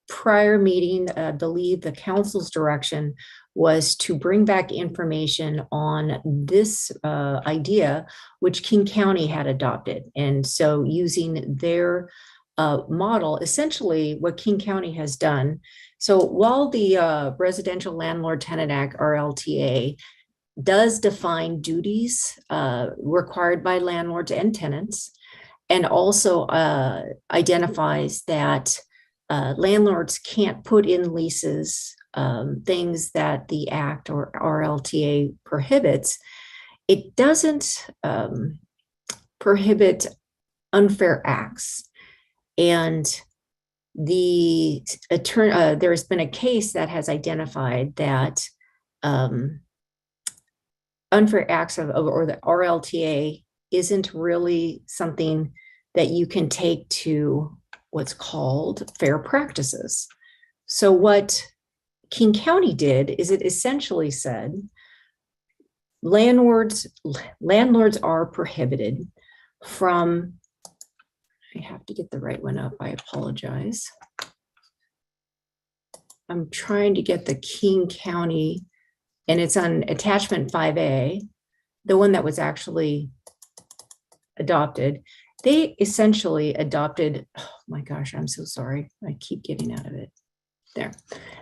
prior meeting, I believe the council's direction was to bring back information on this idea, which King County had adopted. And so using their model, essentially what King County has done. So while the Residential Landlord Tenant Act, RLTA, does define duties required by landlords and tenants, and also identifies that landlords can't put in leases things that the Act or RLTA prohibits. It doesn't prohibit unfair acts. And the attorney, there's been a case that has identified that unfair acts or the RLTA isn't really something that you can take to what's called fair practices. So what King County did is it essentially said landlords are prohibited from, I have to get the right one up, I apologize. I'm trying to get the King County, and it's on attachment 5A, the one that was actually adopted. They essentially adopted, oh my gosh, I'm so sorry. I keep getting out of it. There.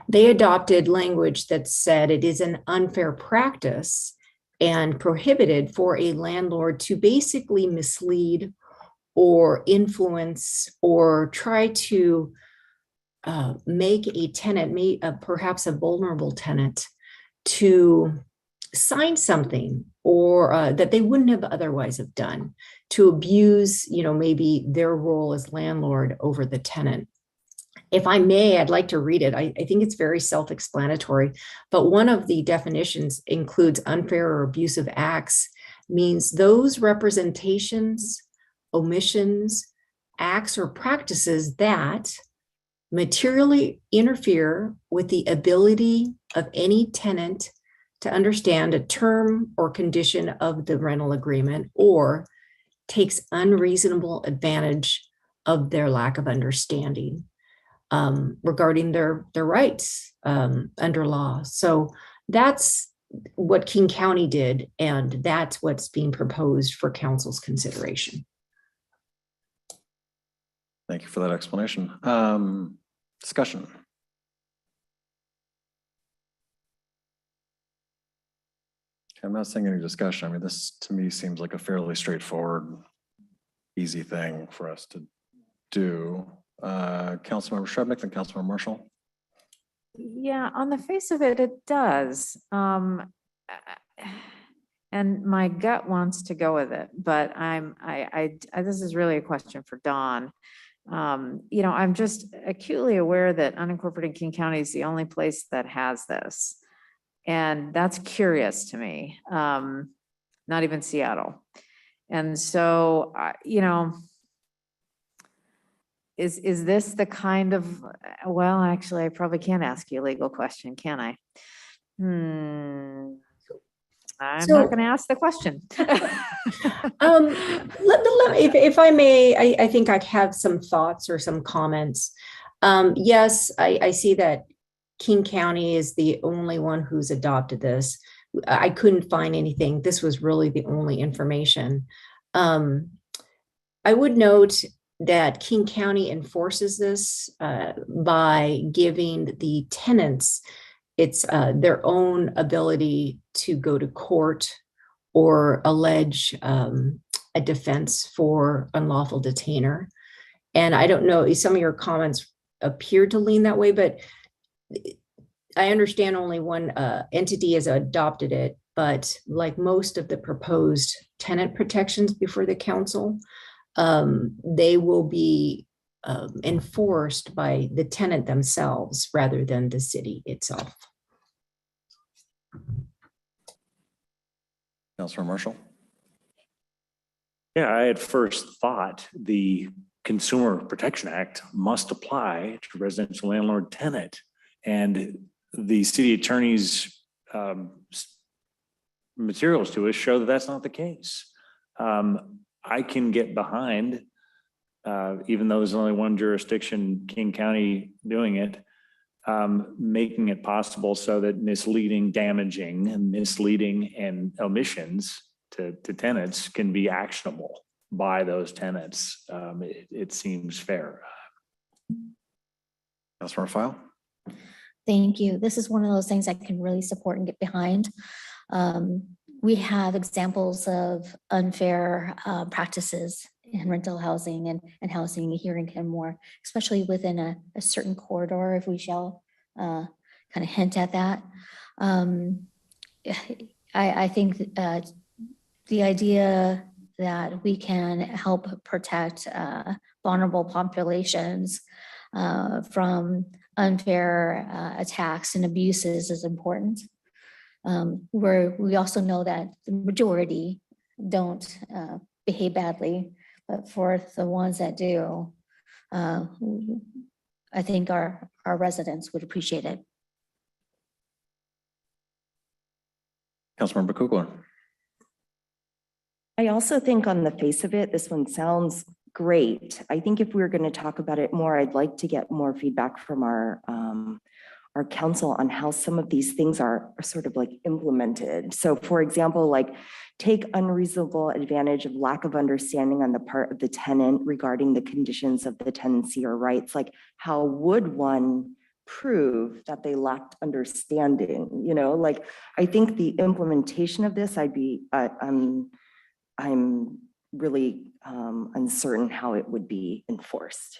They adopted language that said it is an unfair practice and prohibited for a landlord to basically mislead or influence or try to make a tenant, perhaps a vulnerable tenant, to sign something or that they wouldn't have otherwise have done, to abuse, maybe their role as landlord over the tenant. If I may, I'd like to read it. I think it's very self-explanatory, but one of the definitions includes unfair or abusive acts means those representations, omissions, acts, or practices that materially interfere with the ability of any tenant to understand a term or condition of the rental agreement or takes unreasonable advantage of their lack of understanding regarding their rights under law. So that's what King County did, and that's what's being proposed for council's consideration. Thank you for that explanation. Discussion. I'm not saying any discussion. I mean, this to me seems like a fairly straightforward, easy thing for us to do. Councilmember Shrebnick and Councilmember Marshall. Yeah, on the face of it, it does. And my gut wants to go with it, but this is really a question for Dawn. I'm just acutely aware that unincorporated King County is the only place that has this. And that's curious to me, not even Seattle. And so, is this the kind of, well, actually, I probably can't ask you a legal question, can I? I'm So- not going to ask the question. If I may, I think I'd have some thoughts or some comments. Yes, I see that King County is the only one who's adopted this. I couldn't find anything. This was really the only information. I would note that King County enforces this by giving the tenants their own ability to go to court or allege a defense for unlawful detainer. And I don't know, some of your comments appear to lean that way, but I understand only one entity has adopted it, but like most of the proposed tenant protections before the council, they will be enforced by the tenant themselves rather than the city itself. Councilor Marshall. Yeah, I had first thought the Consumer Protection Act must apply to residential landlord tenant. And the city attorney's materials to us show that that's not the case. I can get behind, even though there's only one jurisdiction, King County, doing it, making it possible so that damaging and misleading and omissions to tenants can be actionable by those tenants. It seems fair. Councilor File. Thank you. This is one of those things I can really support and get behind. We have examples of unfair practices in rental housing and housing here in Kenmore, especially within a certain corridor, if we shall kind of hint at that. I think the idea that we can help protect vulnerable populations from unfair attacks and abuses is important. Where we also know that the majority don't behave badly, but for the ones that do, I think our residents would appreciate it. Councilmember Kugler. I also think on the face of it, this one sounds great. I think if we were going to talk about it more, I'd like to get more feedback from our council on how some of these things are sort of like implemented. So for example, like take unreasonable advantage of lack of understanding on the part of the tenant regarding the conditions of the tenancy or rights. Like how would one prove that they lacked understanding? You know, like I think the implementation of this, I'm really uncertain how it would be enforced.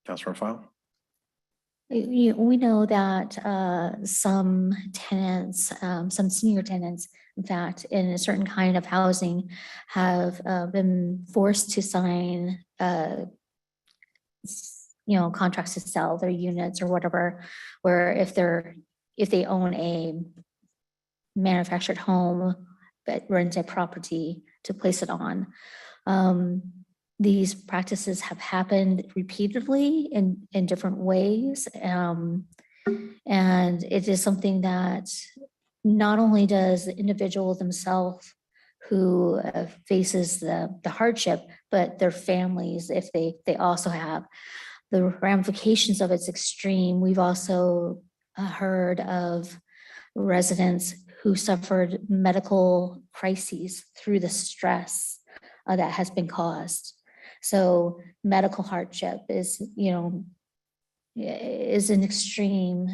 Councilor File. We know that some tenants, some senior tenants, in fact, in a certain kind of housing have been forced to sign contracts to sell their units or whatever, where if they own a manufactured home but rent a property to place it on. These practices have happened repeatedly in different ways. And it is something that not only does the individual themselves who faces the hardship, but their families, if they also have. The ramifications of it's extreme. We've also heard of residents who suffered medical crises through the stress that has been caused. So medical hardship is an extreme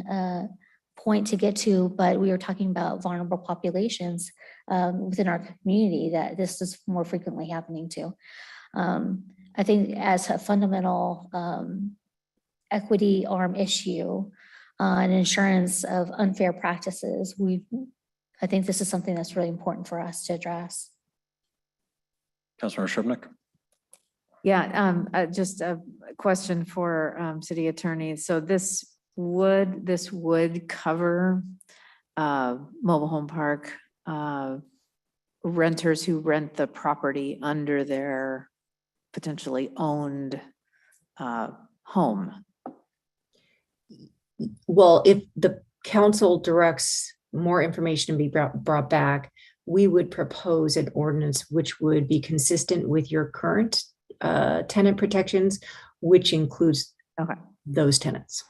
point to get to, but we were talking about vulnerable populations within our community that this is more frequently happening to. I think as a fundamental equity arm issue on insurance of unfair practices, I think this is something that's really important for us to address. Councilor Shribnick. Yeah, just a question for city attorney. So this would cover mobile home park renters who rent the property under their potentially owned home. Well, if the council directs more information to be brought back, we would propose an ordinance which would be consistent with your current tenant protections, which includes those tenants.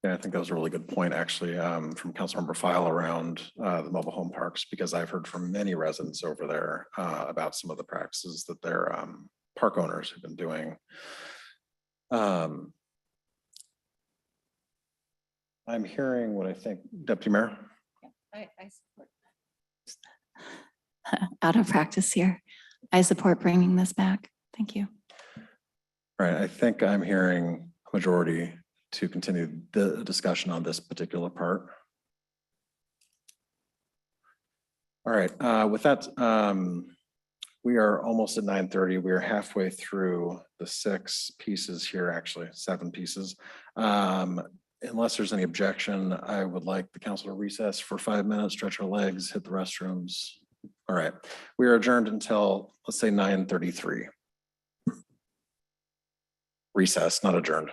Yeah, I think that was a really good point, actually, from Councilmember File around the mobile home parks, because I've heard from many residents over there about some of the practices that their park owners have been doing. I'm hearing what I think, Deputy Mayor. I support out of practice here. I support bringing this back. Thank you. All right, I think I'm hearing a majority to continue the discussion on this particular part. All right, with that, we are almost at 9:30. We are halfway through the 6 pieces here, actually 7 pieces. Unless there's any objection, I would like the council to recess for 5 minutes, stretch our legs, hit the restrooms. All right, we are adjourned until, let's say, 9:33. Recess, not adjourned.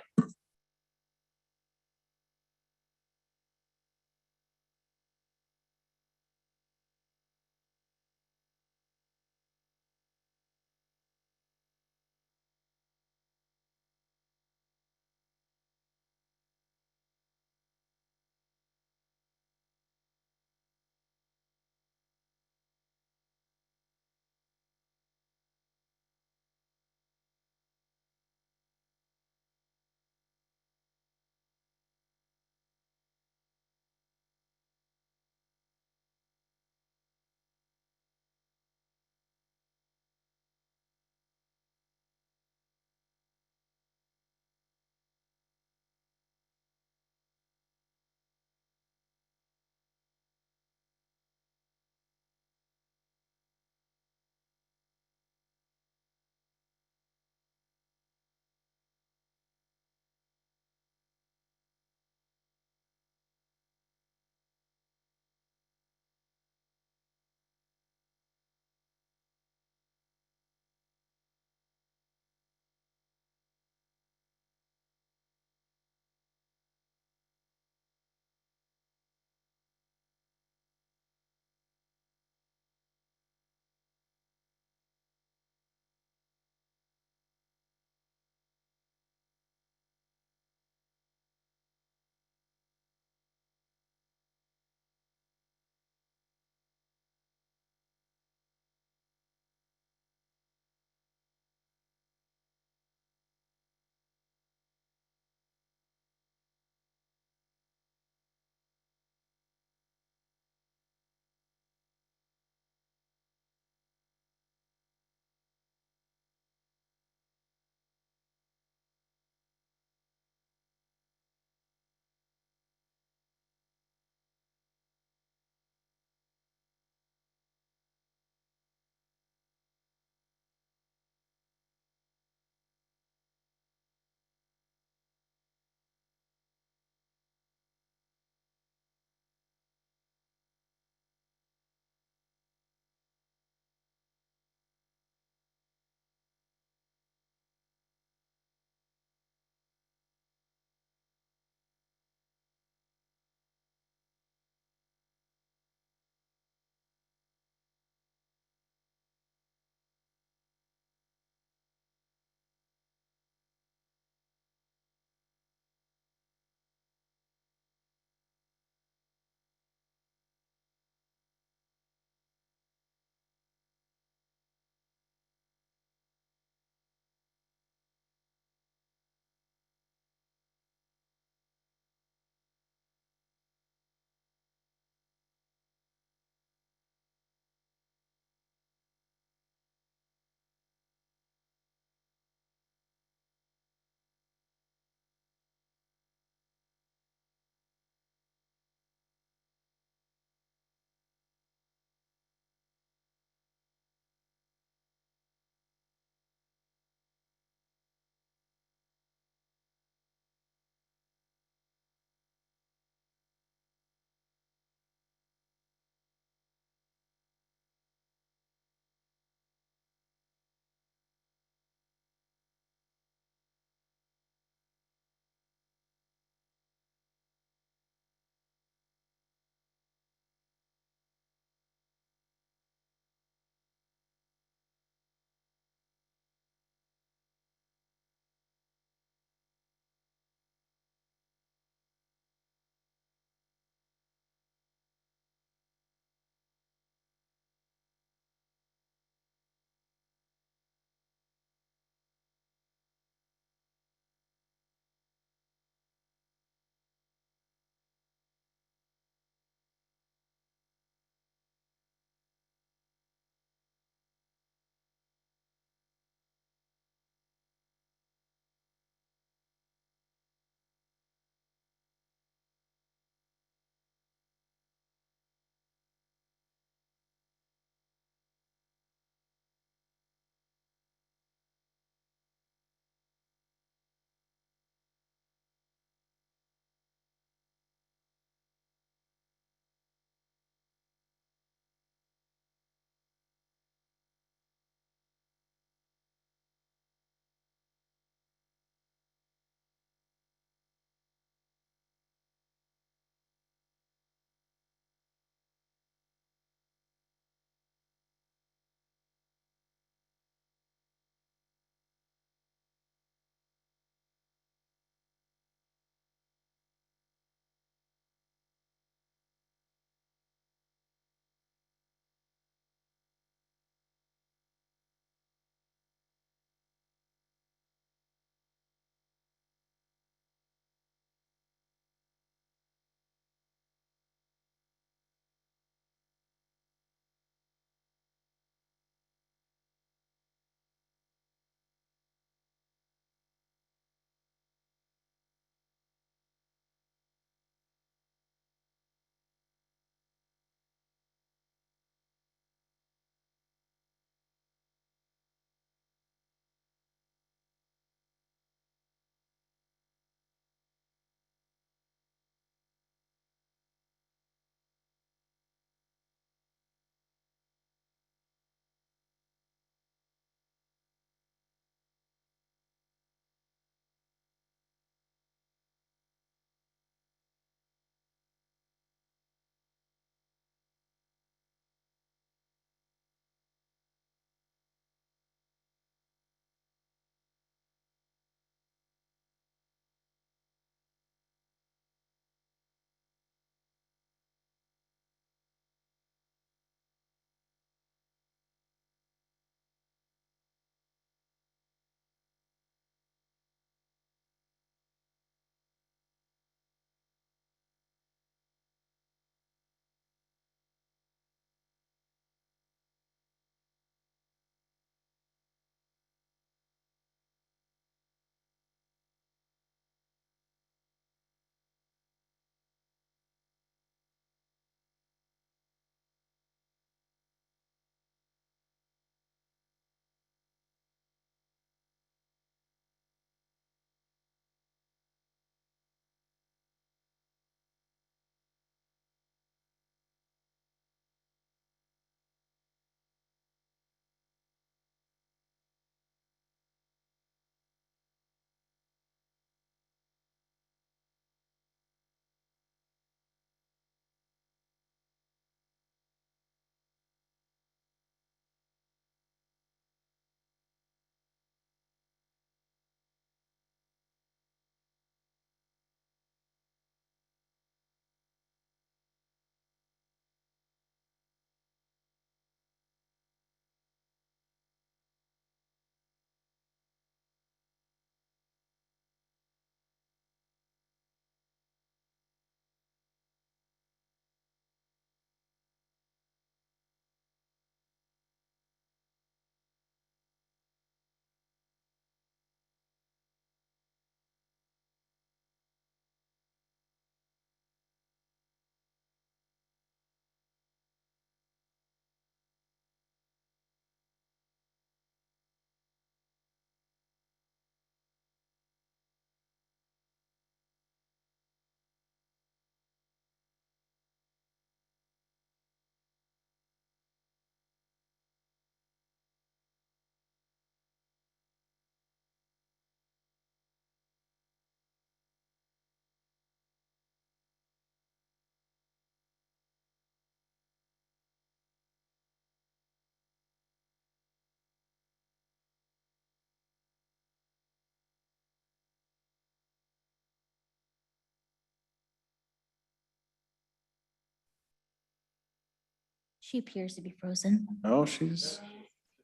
She appears to be frozen. No, she's,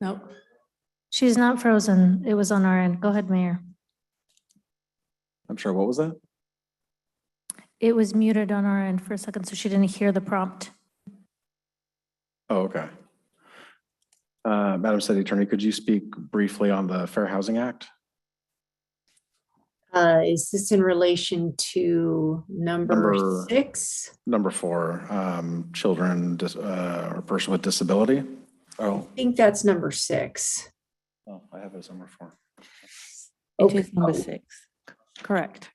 Nope. She's not frozen. It was on our end. Go ahead, Mayor. I'm sorry, what was that? It was muted on our end for a second, so she didn't hear the prompt. Oh, okay. Madam City Attorney, could you speak briefly on the Fair Housing Act? Is this in relation to number 6? Number 4, children or person with disability. Oh, I think that's number 6. oh, I have it as number 4. It is number 6. Correct.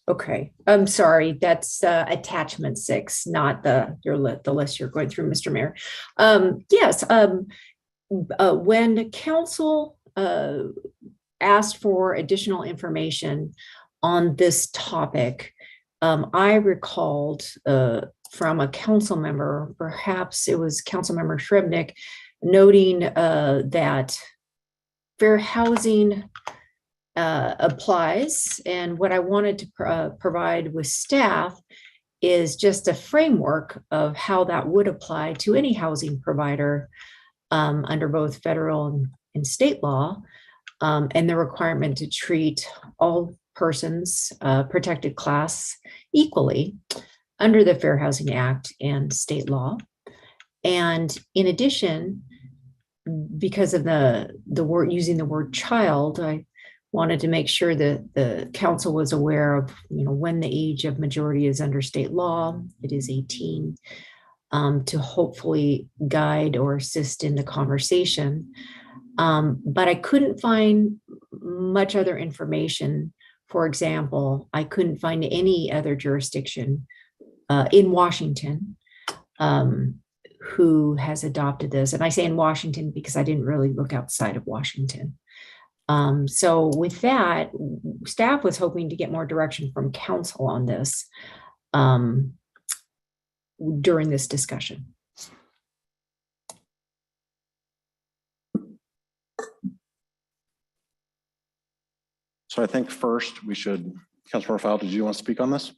Okay, I'm sorry. That's attachment 6, not the list you're going through, Mr. Mayor. Yes, when council asked for additional information on this topic, I recalled from a council member, perhaps it was Council Member Srebnick, noting that fair housing applies. And what I wanted to provide with staff is just a framework of how that would apply to any housing provider under both federal and state law, and the requirement to treat all persons, protected class, equally under the Fair Housing Act and state law. And in addition, because of the word, using the word child, I wanted to make sure that the council was aware of, when the age of majority is under state law, it is 18, to hopefully guide or assist in the conversation. But I couldn't find much other information. For example, I couldn't find any other jurisdiction in Washington who has adopted this. And I say in Washington because I didn't really look outside of Washington. So with that, staff was hoping to get more direction from council on this during this discussion. So I think first we should, Councilmember Fowle, did you want to speak on this?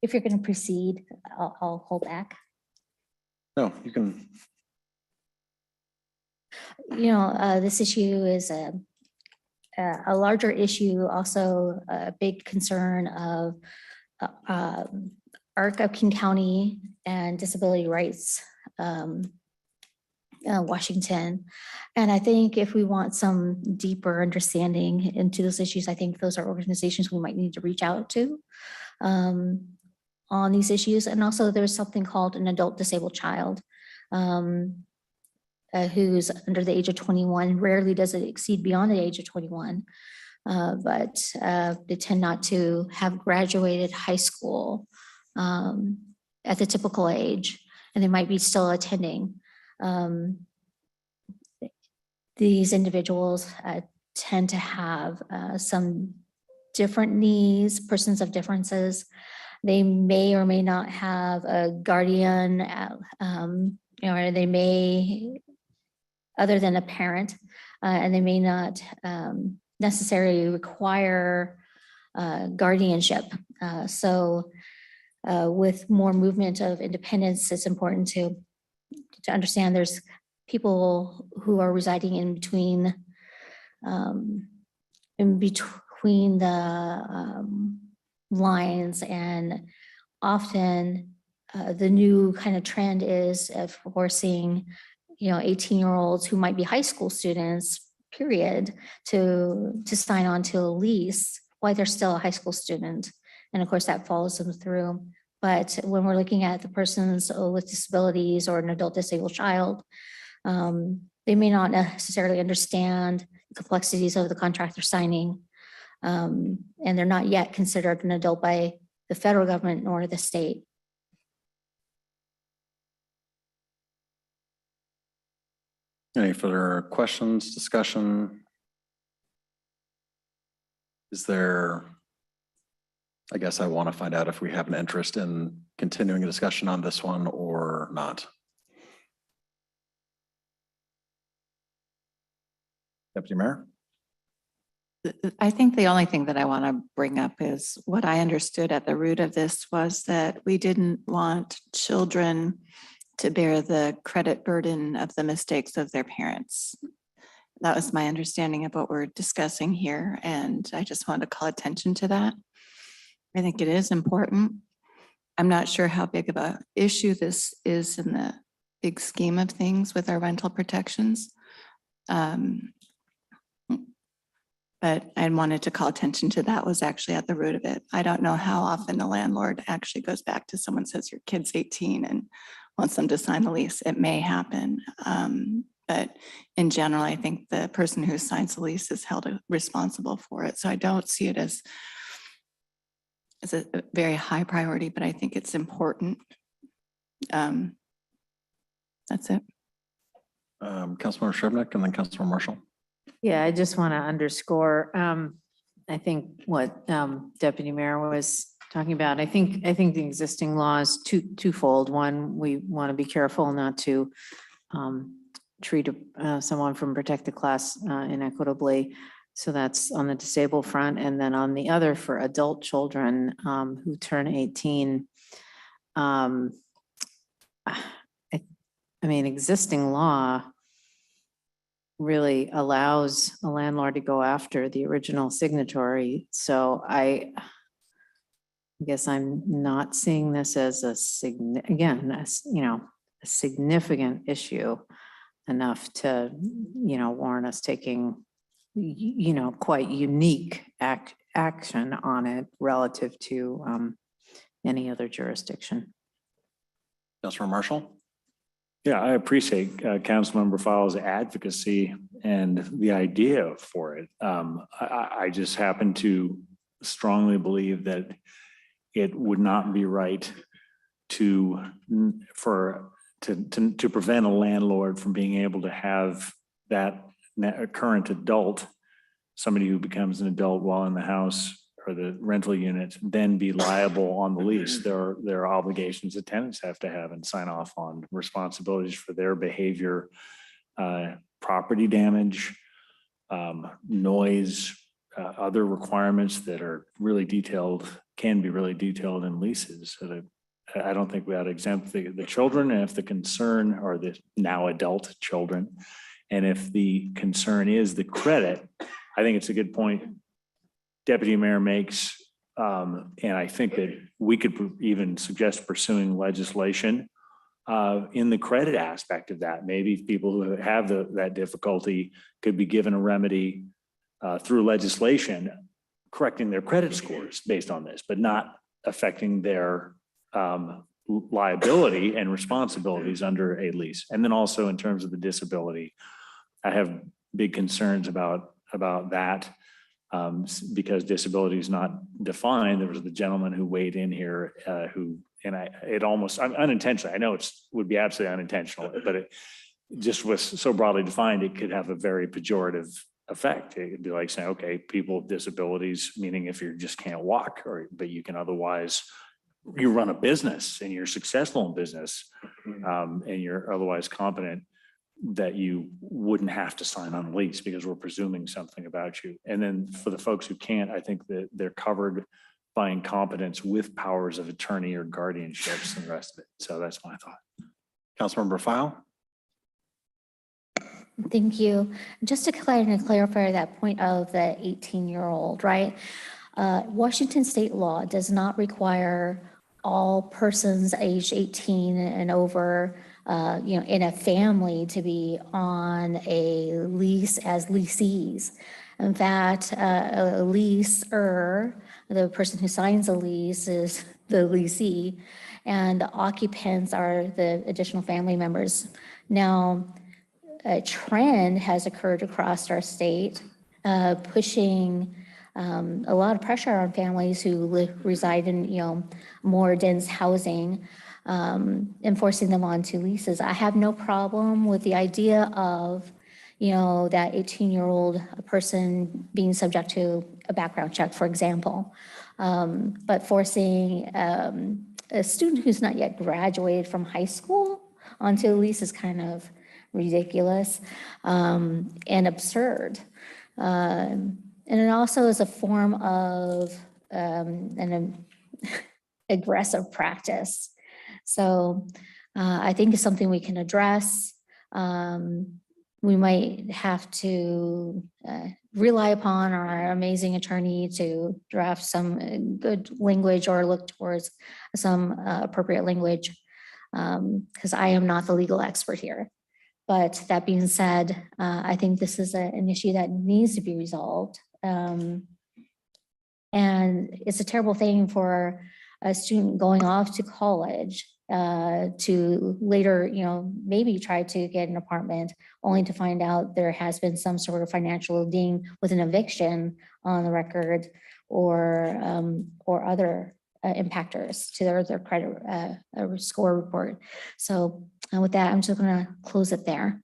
If you're going to proceed, I'll hold back. No, you can. This issue is a larger issue, also a big concern of ARC of King County and disability rights, Washington. And I think if we want some deeper understanding into those issues, I think those are organizations we might need to reach out to on these issues. And also there's something called an adult disabled child who's under the age of 21. Rarely does it exceed beyond the age of 21, but they tend not to have graduated high school at the typical age, and they might be still attending. These individuals tend to have some different needs, persons of differences. They may or may not have a guardian, or they may, other than a parent, and they may not necessarily require guardianship. So with more movement of independence, it's important to understand there's people who are residing in between the lines, and often the new kind of trend is if we're seeing 18-year-olds who might be high school students, period, to sign on to a lease while they're still a high school student. And of course that follows them through. But when we're looking at the persons with disabilities or an adult disabled child, they may not necessarily understand the complexities of the contract they're signing. And they're not yet considered an adult by the federal government nor the state. Any further questions, discussion? Is there, I guess I want to find out if we have an interest in continuing a discussion on this one or not. Deputy Mayor? I think the only thing that I want to bring up is what I understood at the root of this was that we didn't want children to bear the credit burden of the mistakes of their parents. That was my understanding of what we're discussing here, and I just wanted to call attention to that. I think it is important. I'm not sure how big of a issue this is in the big scheme of things with our rental protections. But I wanted to call attention to that was actually at the root of it. I don't know how often the landlord actually goes back to someone, says your kid's 18 and wants them to sign a lease. It may happen. But in general, I think the person who signs the lease is held responsible for it. So I don't see it as a very high priority, but I think it's important. That's it. Councilmember Shribnick and then Councilmember Marshall. Yeah, I just want to underscore, I think what Deputy Mayor was talking about. I think the existing law is twofold. One, we want to be careful not to treat someone from protected class inequitably. So that's on the disabled front. And then on the other, for adult children who turn 18, I mean, existing law really allows a landlord to go after the original signatory. So I guess I'm not seeing this as a significant issue enough to, warrant us taking, quite unique action on it relative to any other jurisdiction. Councilmember Marshall. Yeah, I appreciate Councilmember Fowles' advocacy and the idea for it. I just happen to strongly believe that it would not be right to prevent a landlord from being able to have that current adult, somebody who becomes an adult while in the house or the rental unit, then be liable on the lease. There are obligations that tenants have to have and sign off on, responsibilities for their behavior, property damage, noise, other requirements that are really detailed, can be really detailed in leases. So that I don't think we ought to exempt the children, and if the concern are the now adult children, and if the concern is the credit, I think it's a good point Deputy Mayor makes, and I think that we could even suggest pursuing legislation in the credit aspect of that. Maybe people who have that difficulty could be given a remedy through legislation, correcting their credit scores based on this, but not affecting their liability and responsibilities under a lease. And then also in terms of the disability, I have big concerns about that. Because disability is not defined. There was the gentleman who weighed in here it almost unintentionally, I know it would be absolutely unintentional, but it just was so broadly defined, it could have a very pejorative effect. It'd be like saying, okay, people with disabilities, meaning if you just can't walk, but you can otherwise, you run a business and you're successful in business and you're otherwise competent, that you wouldn't have to sign on a lease because we're presuming something about you. And then for the folks who can't, I think that they're covered by incompetence with powers of attorney or guardianships and the rest of it. So that's my thought. Councilmember File. Thank you. Just to clarify that point of the 18-year-old, right? Washington state law does not require all persons aged 18 and over in a family to be on a lease as lessees. In fact, a leaser, the person who signs a lease is the lessee, and the occupants are the additional family members. Now, a trend has occurred across our state, pushing a lot of pressure on families who reside in more dense housing, enforcing them onto leases. I have no problem with the idea of, that 18-year-old person being subject to a background check, for example. But forcing a student who's not yet graduated from high school onto a lease is kind of ridiculous and absurd. And it also is a form of an aggressive practice. So I think it's something we can address. We might have to rely upon our amazing attorney to draft some good language or look towards some appropriate language, because I am not the legal expert here. But that being said, I think this is an issue that needs to be resolved. And it's a terrible thing for a student going off to college to later, maybe try to get an apartment only to find out there has been some sort of financial ding with an eviction on the record or other impactors to their credit score report. So with that, I'm just going to close it there.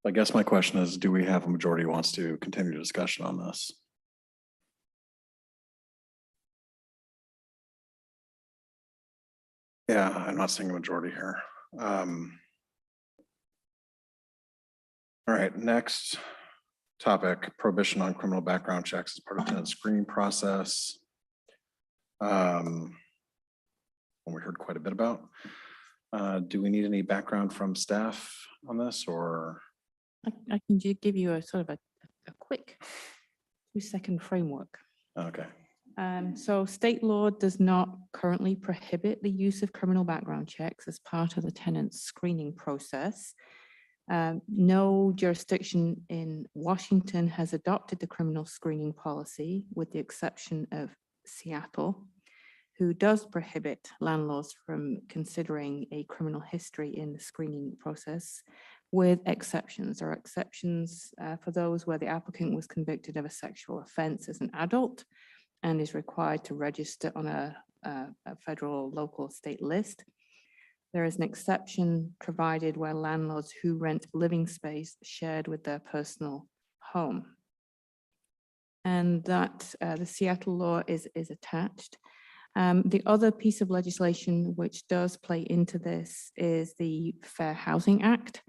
I guess my question is, do we have a majority who wants to continue discussion on this? Yeah, I'm not seeing a majority here. All right, next topic, prohibition on criminal background checks as part of tenant screening process. One we heard quite a bit about. Do we need any background from staff on this, or? I can give you a sort of a quick 2-second framework. Okay. So state law does not currently prohibit the use of criminal background checks as part of the tenant screening process. No jurisdiction in Washington has adopted the criminal screening policy, with the exception of Seattle, who does prohibit landlords from considering a criminal history in the screening process, with exceptions. There are exceptions for those where the applicant was convicted of a sexual offense as an adult and is required to register on a federal, local, state list. There is an exception provided where landlords who rent living space shared with their personal home. And that the Seattle law is attached. The other piece of legislation which does play into this is the Fair Housing Act.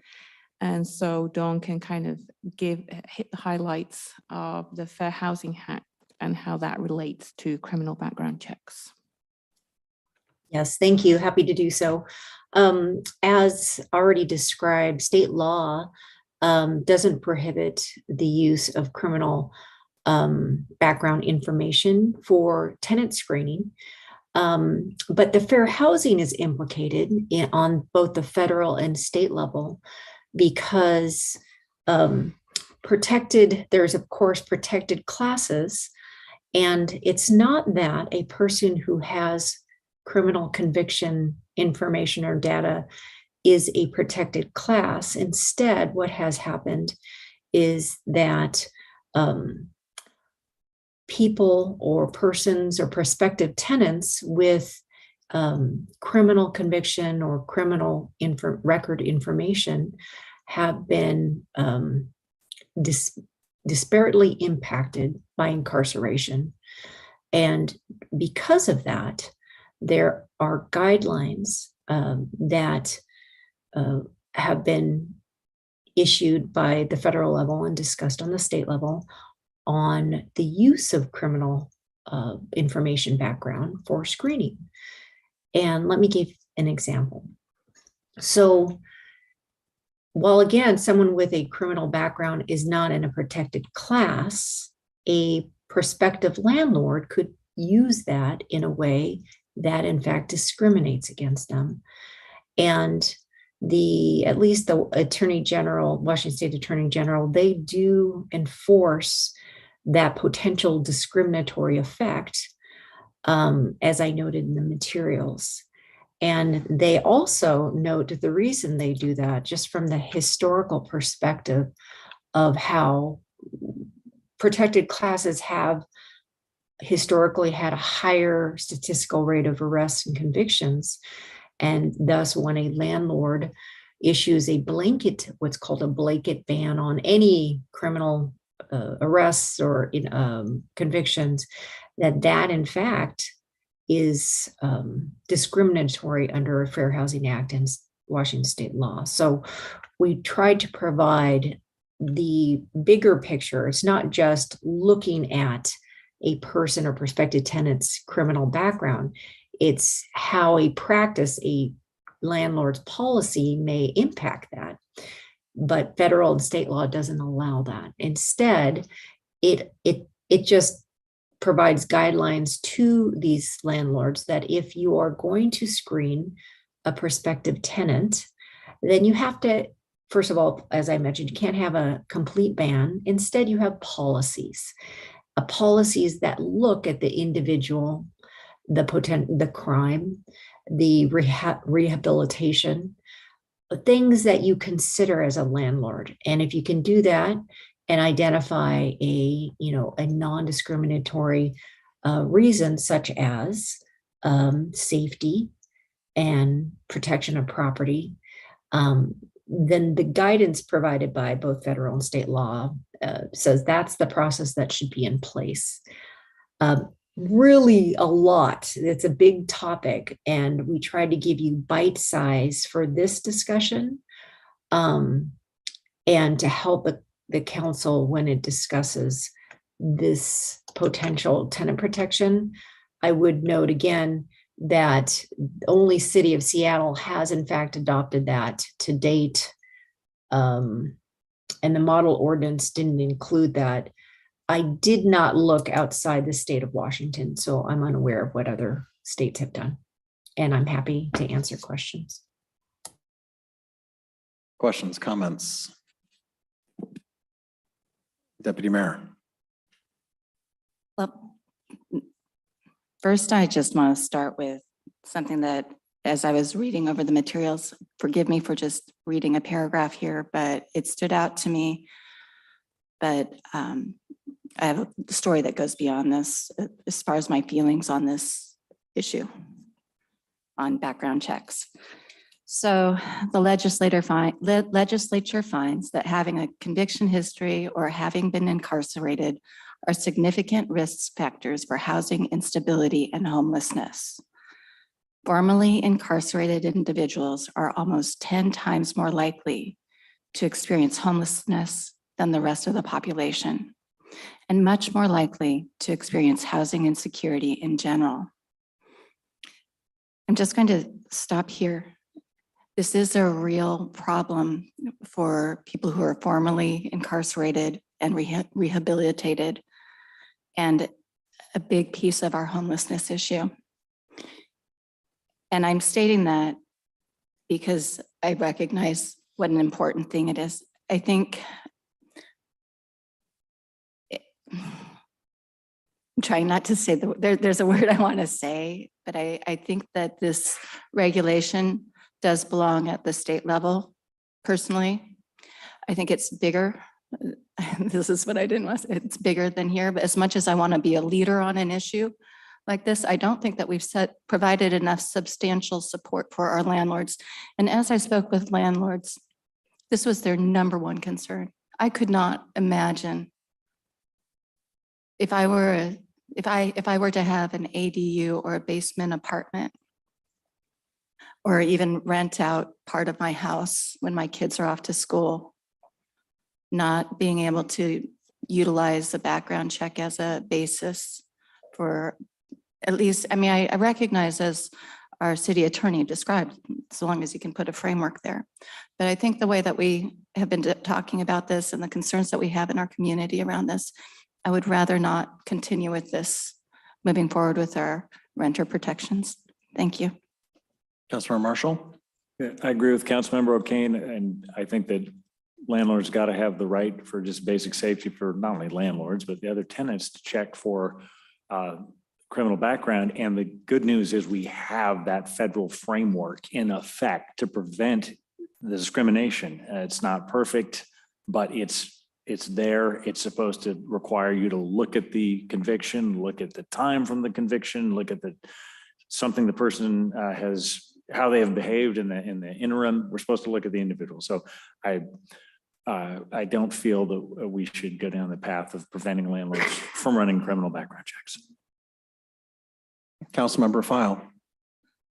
And so Dawn can kind of hit the highlights of the Fair Housing Act and how that relates to criminal background checks. Yes, thank you. Happy to do so. As already described, state law doesn't prohibit the use of criminal background information for tenant screening. But the fair housing is implicated on both the federal and state level because there's of course protected classes. And it's not that a person who has criminal conviction information or data is a protected class. Instead, what has happened is that people or persons or prospective tenants with criminal conviction or criminal record information have been disparately impacted by incarceration. And because of that, there are guidelines that have been issued by the federal level and discussed on the state level on the use of criminal information background for screening. And let me give an example. So while again, someone with a criminal background is not in a protected class, a prospective landlord could use that in a way that in fact discriminates against them. And at least the Attorney General, Washington State Attorney General, they do enforce that potential discriminatory effect, as I noted in the materials. And they also note the reason they do that, just from the historical perspective of how protected classes have historically had a higher statistical rate of arrests and convictions. And thus, when a landlord issues a blanket, what's called a blanket ban on any criminal arrests or convictions, that in fact is discriminatory under a Fair Housing Act and Washington state law. So we tried to provide the bigger picture. It's not just looking at a person or prospective tenant's criminal background. It's how a practice, a landlord's policy may impact that. But federal and state law doesn't allow that. Instead, it just provides guidelines to these landlords that if you are going to screen a prospective tenant, then you have to, first of all, as I mentioned, you can't have a complete ban. Instead, you have policies, policies that look at the individual, the crime, the rehabilitation, things that you consider as a landlord. And if you can do that and identify a non-discriminatory reason such as safety and protection of property, then the guidance provided by both federal and state law says that's the process that should be in place. Really a lot. It's a big topic, and we tried to give you bite size for this discussion and to help the council when it discusses this potential tenant protection. I would note again that only City of Seattle has in fact adopted that to date. And the model ordinance didn't include that. I did not look outside the state of Washington, so I'm unaware of what other states have done. And I'm happy to answer questions. Questions, comments? Deputy Mayor. Well, first, I just want to start with something that, as I was reading over the materials, forgive me for just reading a paragraph here, but it stood out to me. But I have a story that goes beyond this as far as my feelings on this issue on background checks. So the legislature finds that having a conviction history or having been incarcerated are significant risk factors for housing instability and homelessness. Formerly incarcerated individuals are almost 10 times more likely to experience homelessness than the rest of the population, and much more likely to experience housing insecurity in general. I'm just going to stop here. This is a real problem for people who are formerly incarcerated and rehabilitated, and a big piece of our homelessness issue. And I'm stating that because I recognize what an important thing it is. I think I'm trying not to say there's a word I want to say, but I think that this regulation does belong at the state level. Personally, I think it's bigger. This is what I didn't want to say. It's bigger than here, but as much as I want to be a leader on an issue like this, I don't think that we've provided enough substantial support for our landlords. And as I spoke with landlords, this was their number one concern. I could not imagine if I were to have an ADU or a basement apartment, or even rent out part of my house when my kids are off to school, not being able to utilize the background check as a basis for at least, I mean, I recognize, as our city attorney described, so long as you can put a framework there. But I think the way that we have been talking about this and the concerns that we have in our community around this, I would rather not continue with this moving forward with our renter protections. Thank you. Councilmember Marshall. Yeah, I agree with Councilmember O'Kane, and I think that landlords got to have the right for just basic safety for not only landlords, but the other tenants to check for criminal background. And the good news is we have that federal framework in effect to prevent the discrimination. It's not perfect, but it's there. It's supposed to require you to look at the conviction, look at the time from the conviction, look at something the person has, how they have behaved in the interim. We're supposed to look at the individual. So I don't feel that we should go down the path of preventing landlords from running criminal background checks. Councilmember File.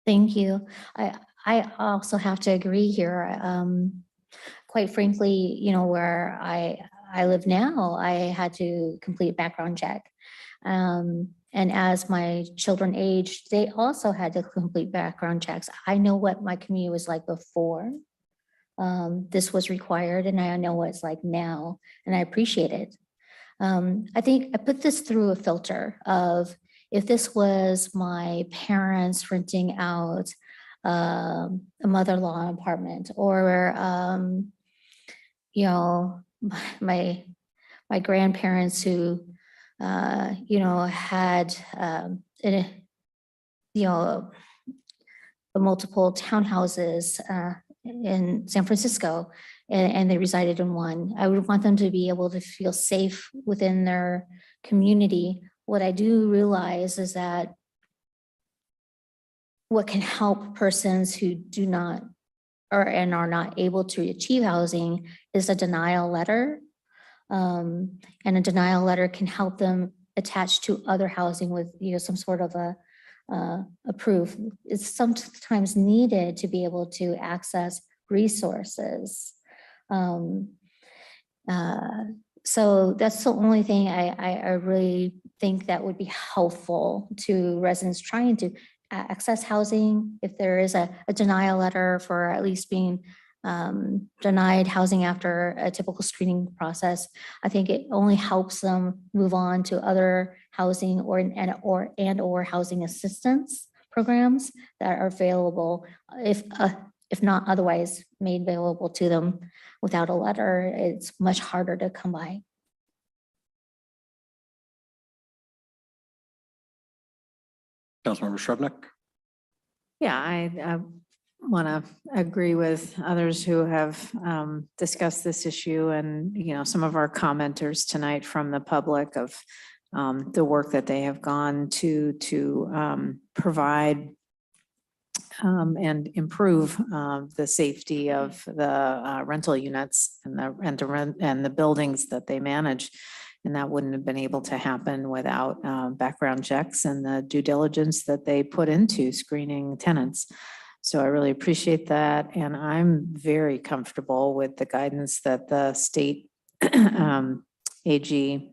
Thank you. I also have to agree here. quite frankly, you know, where I live now, I had to complete background check. And as my children aged, they also had to complete background checks. I know what my commute was like before this was required, and I know what it's like now, and I appreciate it. I think I put this through a filter of, if this was my parents renting out a mother-in-law apartment, or you know, my grandparents who you know, had you know, multiple townhouses in San Francisco, and they resided in one. I would want them to be able to feel safe within their community. What I do realize is that what can help persons who do not and are not able to achieve housing is a denial letter. And a denial letter can help them attach to other housing with, you know, some sort of a proof. It's sometimes needed to be able to access resources. So that's the only thing I really think that would be helpful to residents trying to access housing. If there is a denial letter for at least being denied housing after a typical screening process, I think it only helps them move on to other housing or housing assistance programs that are available, if not otherwise made available to them without a letter. It's much harder to come by. Councilmember Shrubnik. Yeah, I want to agree with others who have discussed this issue, and, you know, some of our commenters tonight from the public of the work that they have gone to provide and improve the safety of the rental units and the buildings that they manage. And that wouldn't have been able to happen without background checks and the due diligence that they put into screening tenants. So I really appreciate that. And I'm very comfortable with the guidance that the state AG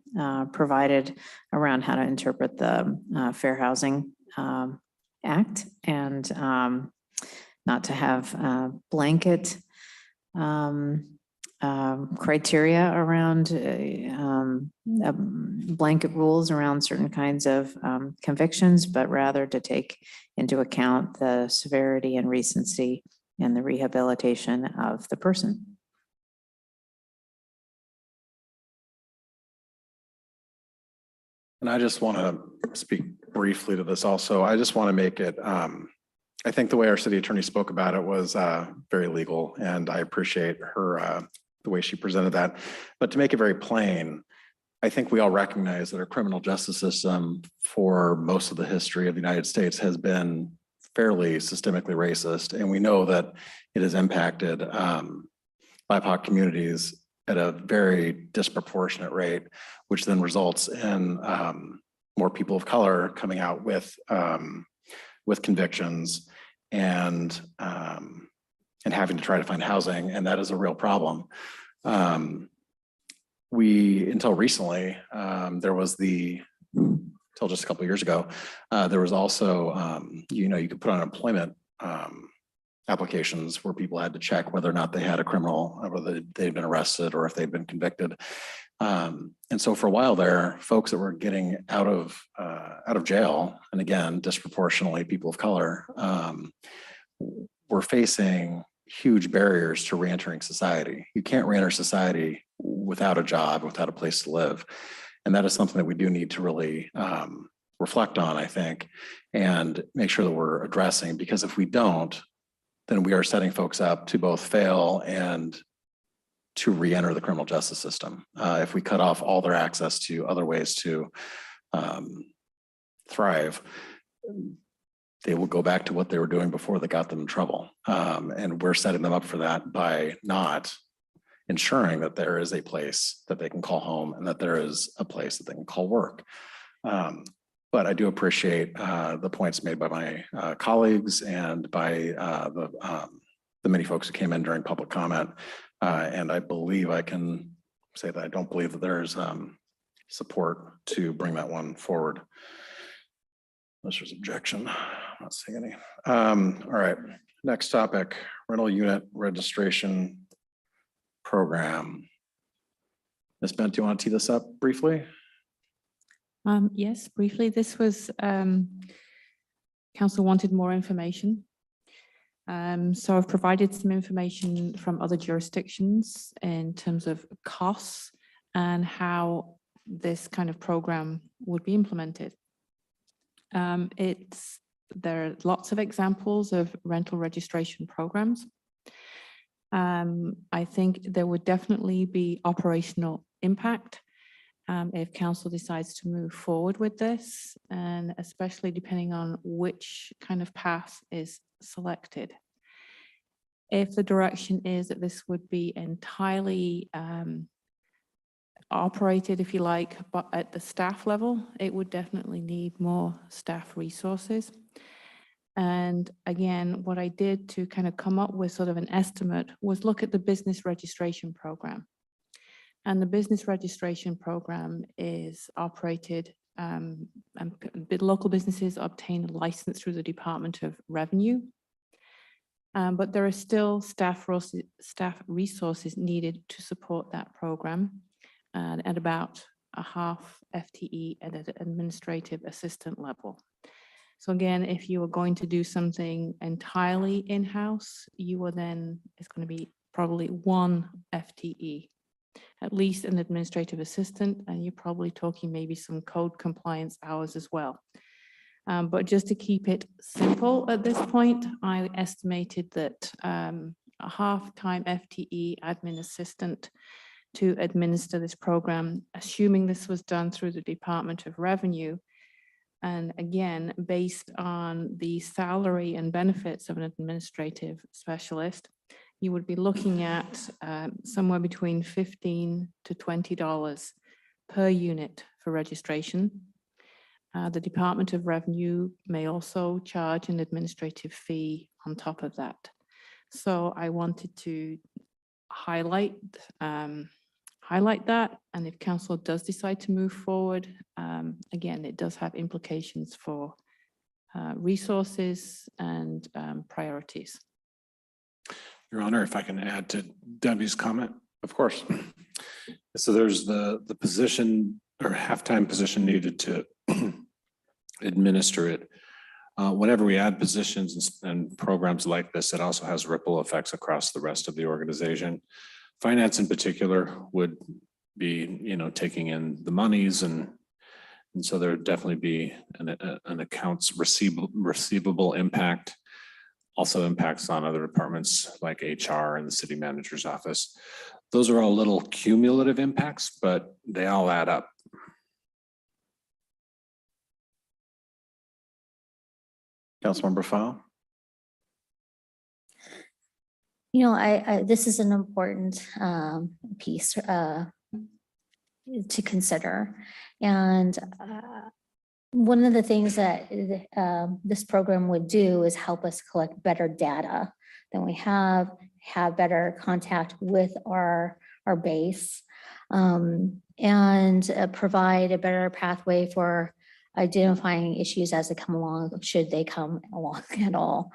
provided around how to interpret the Fair Housing Act, and not to have blanket criteria around blanket rules around certain kinds of convictions, but rather to take into account the severity and recency and the rehabilitation of the person. And I just want to speak briefly to this also. I just want to make it, I think the way our city attorney spoke about it was very legal, and I appreciate her, the way she presented that. But to make it very plain, I think we all recognize that our criminal justice system for most of the history of the United States has been fairly systemically racist. And we know that it has impacted BIPOC communities at a very disproportionate rate, which then results in more people of color coming out with convictions and having to try to find housing, and that is a real problem. Until recently, there was until just a couple of years ago, there was also, you could put on employment applications where people had to check whether or not they had a criminal, whether they'd been arrested or if they'd been convicted. And so for a while there, folks that were getting out of jail, and again, disproportionately people of color, were facing huge barriers to reentering society. You can't reenter society without a job, without a place to live. And that is something that we do need to really reflect on, I think, and make sure that we're addressing, because if we don't, then we are setting folks up to both fail and to re-enter the criminal justice system. If we cut off all their access to other ways to thrive, they will go back to what they were doing before that got them in trouble. And we're setting them up for that by not ensuring that there is a place that they can call home and that there is a place that they can call work. But I do appreciate the points made by my colleagues and by the many folks who came in during public comment. And I believe I can say that I don't believe that there's support to bring that one forward. Unless there's objection, I'm not seeing any. All right, next topic, rental unit registration program. Ms. Bent, do you want to tee this up briefly? Yes, briefly, this was, council wanted more information. So I've provided some information from other jurisdictions in terms of costs and how this kind of program would be implemented. There are lots of examples of rental registration programs. I think there would definitely be operational impact if council decides to move forward with this, and especially depending on which kind of path is selected. If the direction is that this would be entirely operated, if you like, but at the staff level, it would definitely need more staff resources. And again, what I did to kind of come up with sort of an estimate was look at the business registration program. And the business registration program is operated, and local businesses obtain a license through the Department of Revenue. But there are still staff resources needed to support that program at about a half FTE at an administrative assistant level. So again, if you are going to do something entirely in-house, you are then, it's going to be probably 1 FTE, at least an administrative assistant, and you're probably talking maybe some code compliance hours as well. But just to keep it simple at this point, I estimated that a half-time FTE admin assistant to administer this program, assuming this was done through the Department of Revenue. And again, based on the salary and benefits of an administrative specialist, you would be looking at somewhere between $15 to $20 per unit for registration. The Department of Revenue may also charge an administrative fee on top of that. So I wanted to highlight that, and if council does decide to move forward, again, it does have implications for resources and priorities. Your Honor, if I can add to Debbie's comment. Of course. So there's the position or half-time position needed to administer it. Whenever we add positions and programs like this, it also has ripple effects across the rest of the organization. Finance in particular would be, taking in the monies, and so there would definitely be an accounts receivable impact. Also impacts on other departments like HR and the city manager's office. Those are all little cumulative impacts, but they all add up. Councilmember Fowle. This is an important piece to consider. And one of the things that this program would do is help us collect better data than we have better contact with our base, and provide a better pathway for identifying issues as they come along, should they come along at all.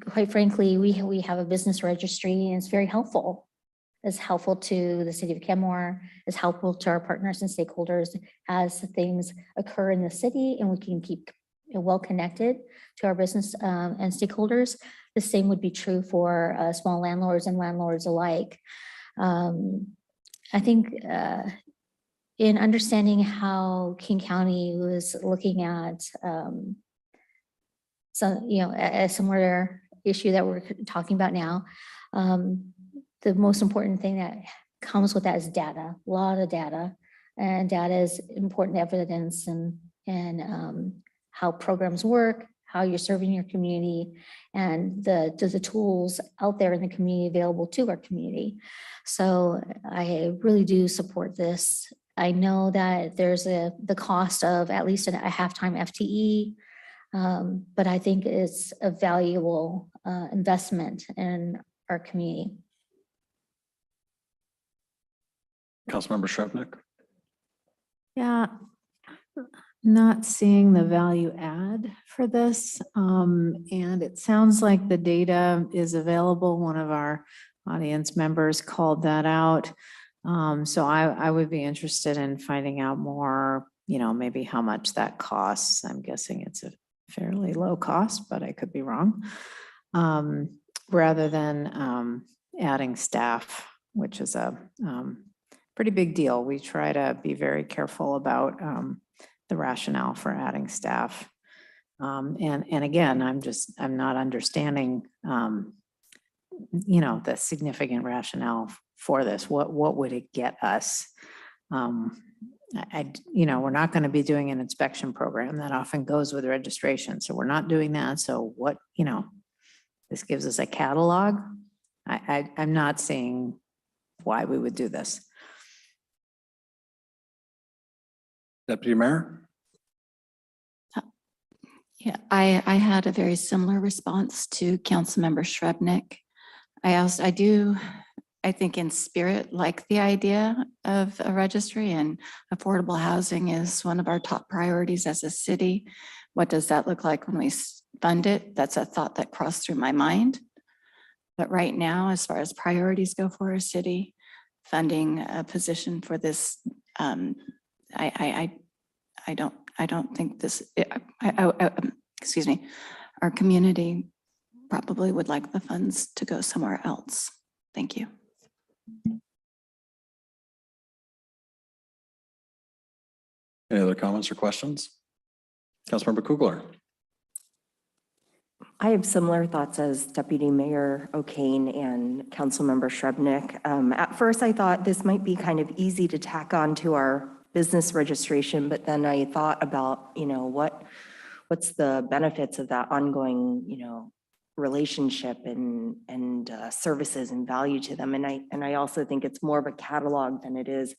Quite frankly, we have a business registry, and it's very helpful. It's helpful to the city of Kenmore, it's helpful to our partners and stakeholders as things occur in the city, and we can keep well connected to our business and stakeholders. The same would be true for small landlords and landlords alike. I think in understanding how King County was looking at a similar issue that we're talking about now, the most important thing that comes with that is data, a lot of data, and data is important evidence and how programs work, how you're serving your community, and the tools out there in the community available to our community. So I really do support this. I know that there's the cost of at least a half-time FTE, but I think it's a valuable investment in our community. Councilmember Shrevenick. Yeah, not seeing the value add for this. And it sounds like the data is available. One of our audience members called that out. So I would be interested in finding out more, maybe how much that costs. I'm guessing it's a fairly low cost, but I could be wrong. Rather than adding staff, which is a pretty big deal. We try to be very careful about the rationale for adding staff. And again, I'm not understanding, the significant rationale for this. What would it get us? We're not going to be doing an inspection program that often goes with registration. So we're not doing that. So what, this gives us a catalog. I'm not seeing why we would do this. Deputy Mayor. Yeah, I had a very similar response to Councilmember Shrevenick. I think in spirit, like the idea of a registry, and affordable housing is one of our top priorities as a city. What does that look like when we fund it? That's a thought that crossed through my mind. But right now, as far as priorities go for our city, funding a position for this, I don't think this, excuse me, our community probably would like the funds to go somewhere else. Thank you. Any other comments or questions? Councilmember Kugler. I have similar thoughts as Deputy Mayor O'Kane and Councilmember Shrevenick. At first, I thought this might be kind of easy to tack on to our business registration, but then I thought about, what's the benefits of that ongoing, relationship and services and value to them. And I also think it's more of a catalog than it is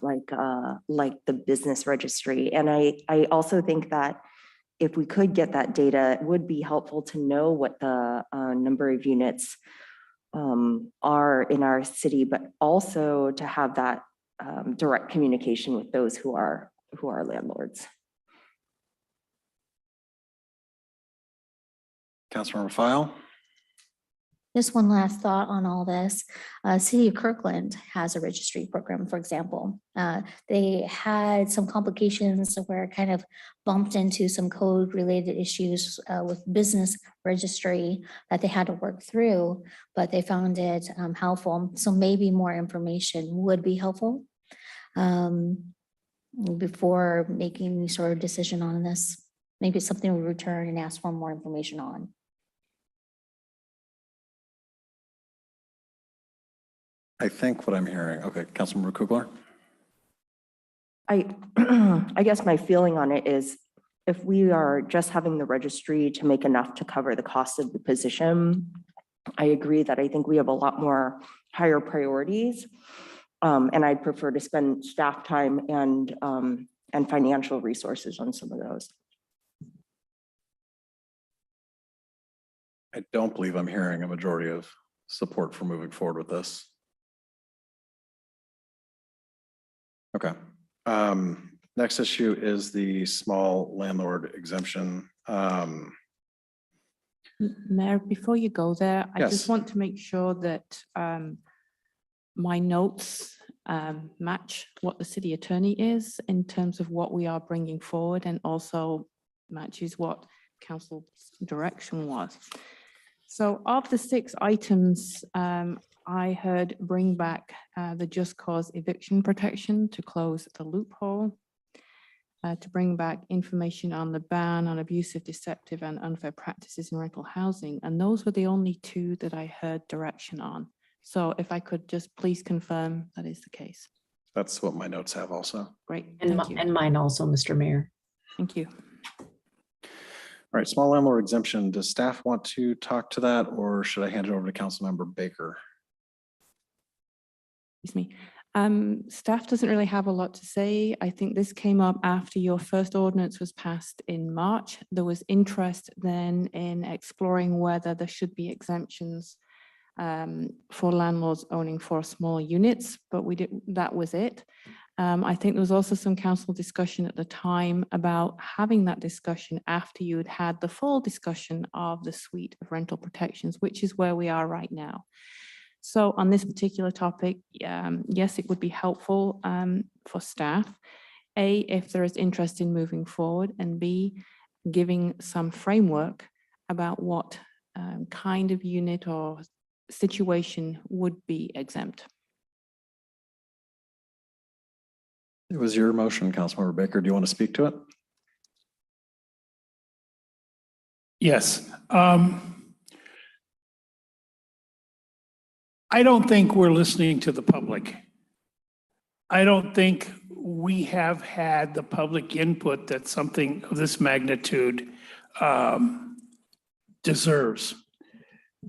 like the business registry. And I also think that if we could get that data, it would be helpful to know what the number of units are in our city, but also to have that direct communication with those who are landlords. Councilmember File. Just one last thought on all this. City of Kirkland has a registry program, for example. They had some complications where it kind of bumped into some code related issues with business registry that they had to work through, but they found it helpful. So maybe more information would be helpful before making any sort of decision on this. Maybe it's something we return and ask for more information on. I think what I'm hearing, okay, Councilmember Kugler. I guess my feeling on it is if we are just having the registry to make enough to cover the cost of the position, I agree that I think we have a lot more higher priorities. And I'd prefer to spend staff time and financial resources on some of those. I don't believe I'm hearing a majority of support for moving forward with this. Okay. Next issue is the small landlord exemption. Mayor, before you go there, I Yes. just want to make sure that my notes match what the city attorney is in terms of what we are bringing forward, and also matches what council's direction was. So of the 6 items, I heard bring back the just cause eviction protection to close the loophole, to bring back information on the ban on abusive, deceptive, and unfair practices in rental housing. And those were the only 2 that I heard direction on. So if I could just please confirm that is the case. That's what my notes have also. Great. And mine also, Mr. Mayor. Thank you. All right, small landlord exemption. Does staff want to talk to that, or should I hand it over to Councilmember Baker? Excuse me. Staff doesn't really have a lot to say. I think this came up after your first ordinance was passed in March. There was interest then in exploring whether there should be exemptions for landlords owning 4 small units, but that was it. I think there was also some council discussion at the time about having that discussion after you had had the full discussion of the suite of rental protections, which is where we are right now. So on this particular topic, yes, it would be helpful for staff, A, if there is interest in moving forward, and B, giving some framework about what kind of unit or situation would be exempt. It was your motion, Councilmember Baker. Do you want to speak to it? Yes. I don't think we're listening to the public. I don't think we have had the public input that something of this magnitude deserves.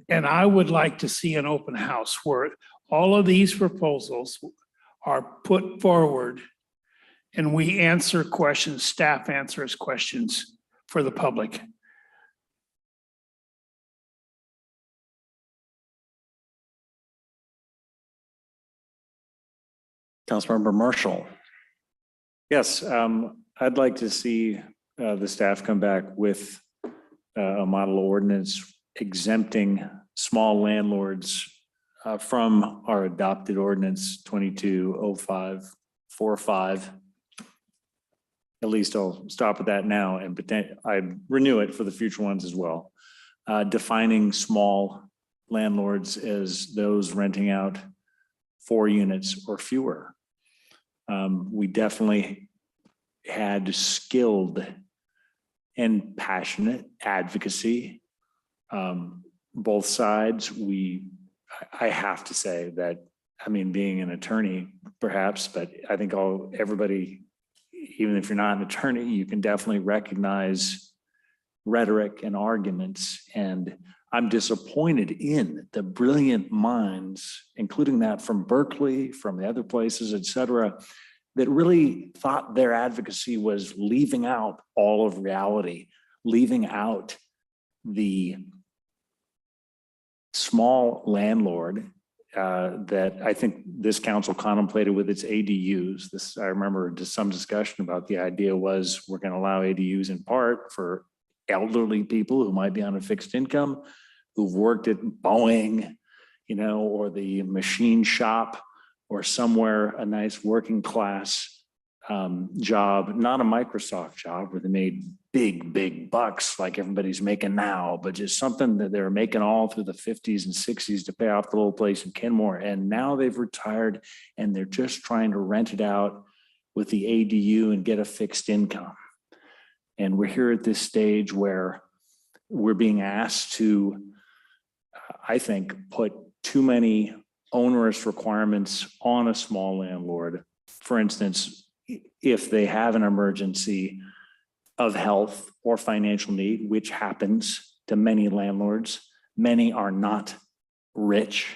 And I would like to see an open house where all of these proposals are put forward and we answer questions, staff answers questions for the public. Councilmember Marshall. Yes, I'd like to see the staff come back with a model ordinance exempting small landlords from our adopted ordinance 220545. At least I'll stop at that now, and I renew it for the future ones as well. Defining small landlords as those renting out 4 units or fewer. We definitely had skilled and passionate advocacy. Both sides, I have to say that, I mean, being an attorney perhaps, but I think everybody, even if you're not an attorney, you can definitely recognize rhetoric and arguments. And I'm disappointed in the brilliant minds, including that from Berkeley, from the other places, et cetera, that really thought their advocacy was leaving out all of reality, leaving out the small landlord that I think this council contemplated with its ADUs. I remember just some discussion about the idea was we're going to allow ADUs in part for elderly people who might be on a fixed income, who've worked at Boeing, or the machine shop, or somewhere a nice working class job, not a Microsoft job where they made big bucks like everybody's making now, but just something that they were making all through the 50s and 60s to pay off the little place in Kenmore. And now they've retired and they're just trying to rent it out with the ADU and get a fixed income. And we're here at this stage where we're being asked to, I think, put too many onerous requirements on a small landlord. For instance, if they have an emergency of health or financial need, which happens to many landlords, many are not rich,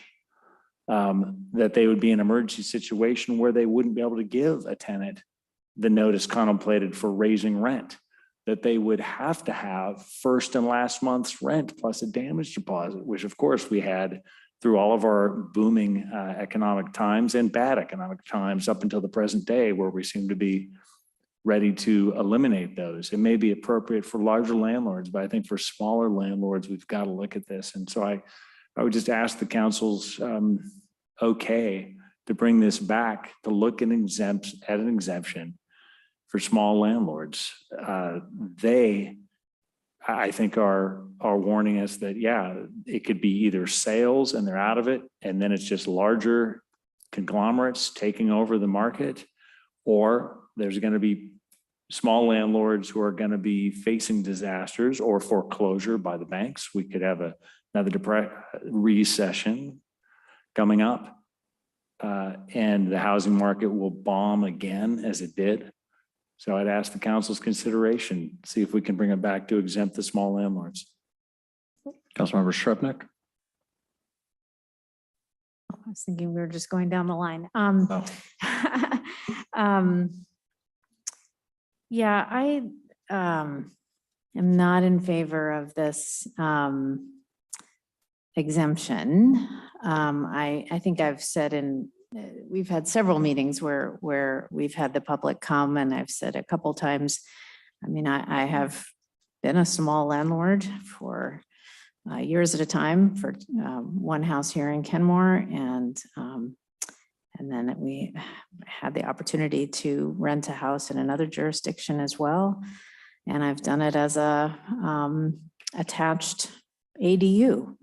that they would be in an emergency situation where they wouldn't be able to give a tenant the notice contemplated for raising rent, that they would have to have first and last month's rent plus a damage deposit, which of course we had through all of our booming economic times and bad economic times up until the present day, where we seem to be ready to eliminate those. It may be appropriate for larger landlords, but I think for smaller landlords, we've got to look at this. And so I would just ask the council's okay to bring this back to look at an exemption for small landlords. They, I think, are warning us that, yeah, it could be either sales and they're out of it, and then it's just larger conglomerates taking over the market, or there's going to be small landlords who are going to be facing disasters or foreclosure by the banks. We could have another recession coming up, and the housing market will bomb again as it did. So I'd ask the council's consideration, see if we can bring it back to exempt the small landlords. Councilmember Shrubnik. I was thinking we were just going down the line. Yeah, I am not in favor of this exemption. I think I've said we've had several meetings where we've had the public come, and I've said a couple times, I mean, I have been a small landlord for years at a time for one house here in Kenmore, and then we had the opportunity to rent a house in another jurisdiction as well. And I've done it as a attached ADU,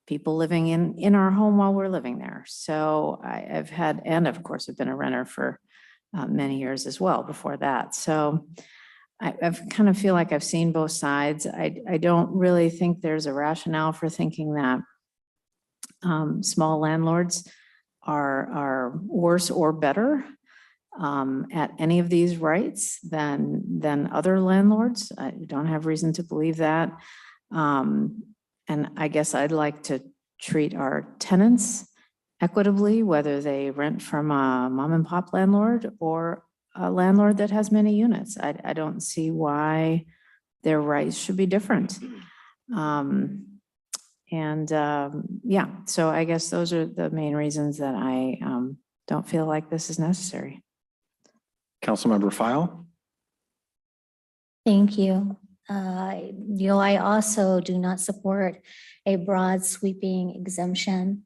people living in our home while we're living there. So I've had, and of course, I've been a renter for many years as well before that. So I've kind of feel like I've seen both sides. I don't really think there's a rationale for thinking that small landlords are worse or better at any of these rights than other landlords. I don't have reason to believe that. And I guess I'd like to treat our tenants equitably, whether they rent from a mom and pop landlord or a landlord that has many units. I don't see why their rights should be different. Yeah, so I guess those are the main reasons that I don't feel like this is necessary. Councilmember File. Thank you. I also do not support a broad sweeping exemption.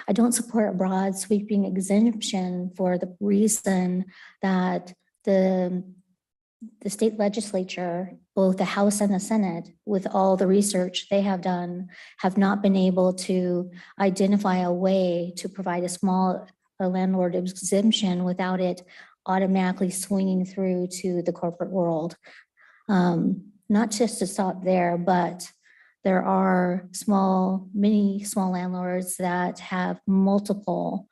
I don't support a broad sweeping exemption for the reason that the state legislature, both the House and the Senate, with all the research they have done, have not been able to identify a way to provide a landlord exemption without it automatically swinging through to the corporate world. Not just to stop there, but there are many small landlords that have multiple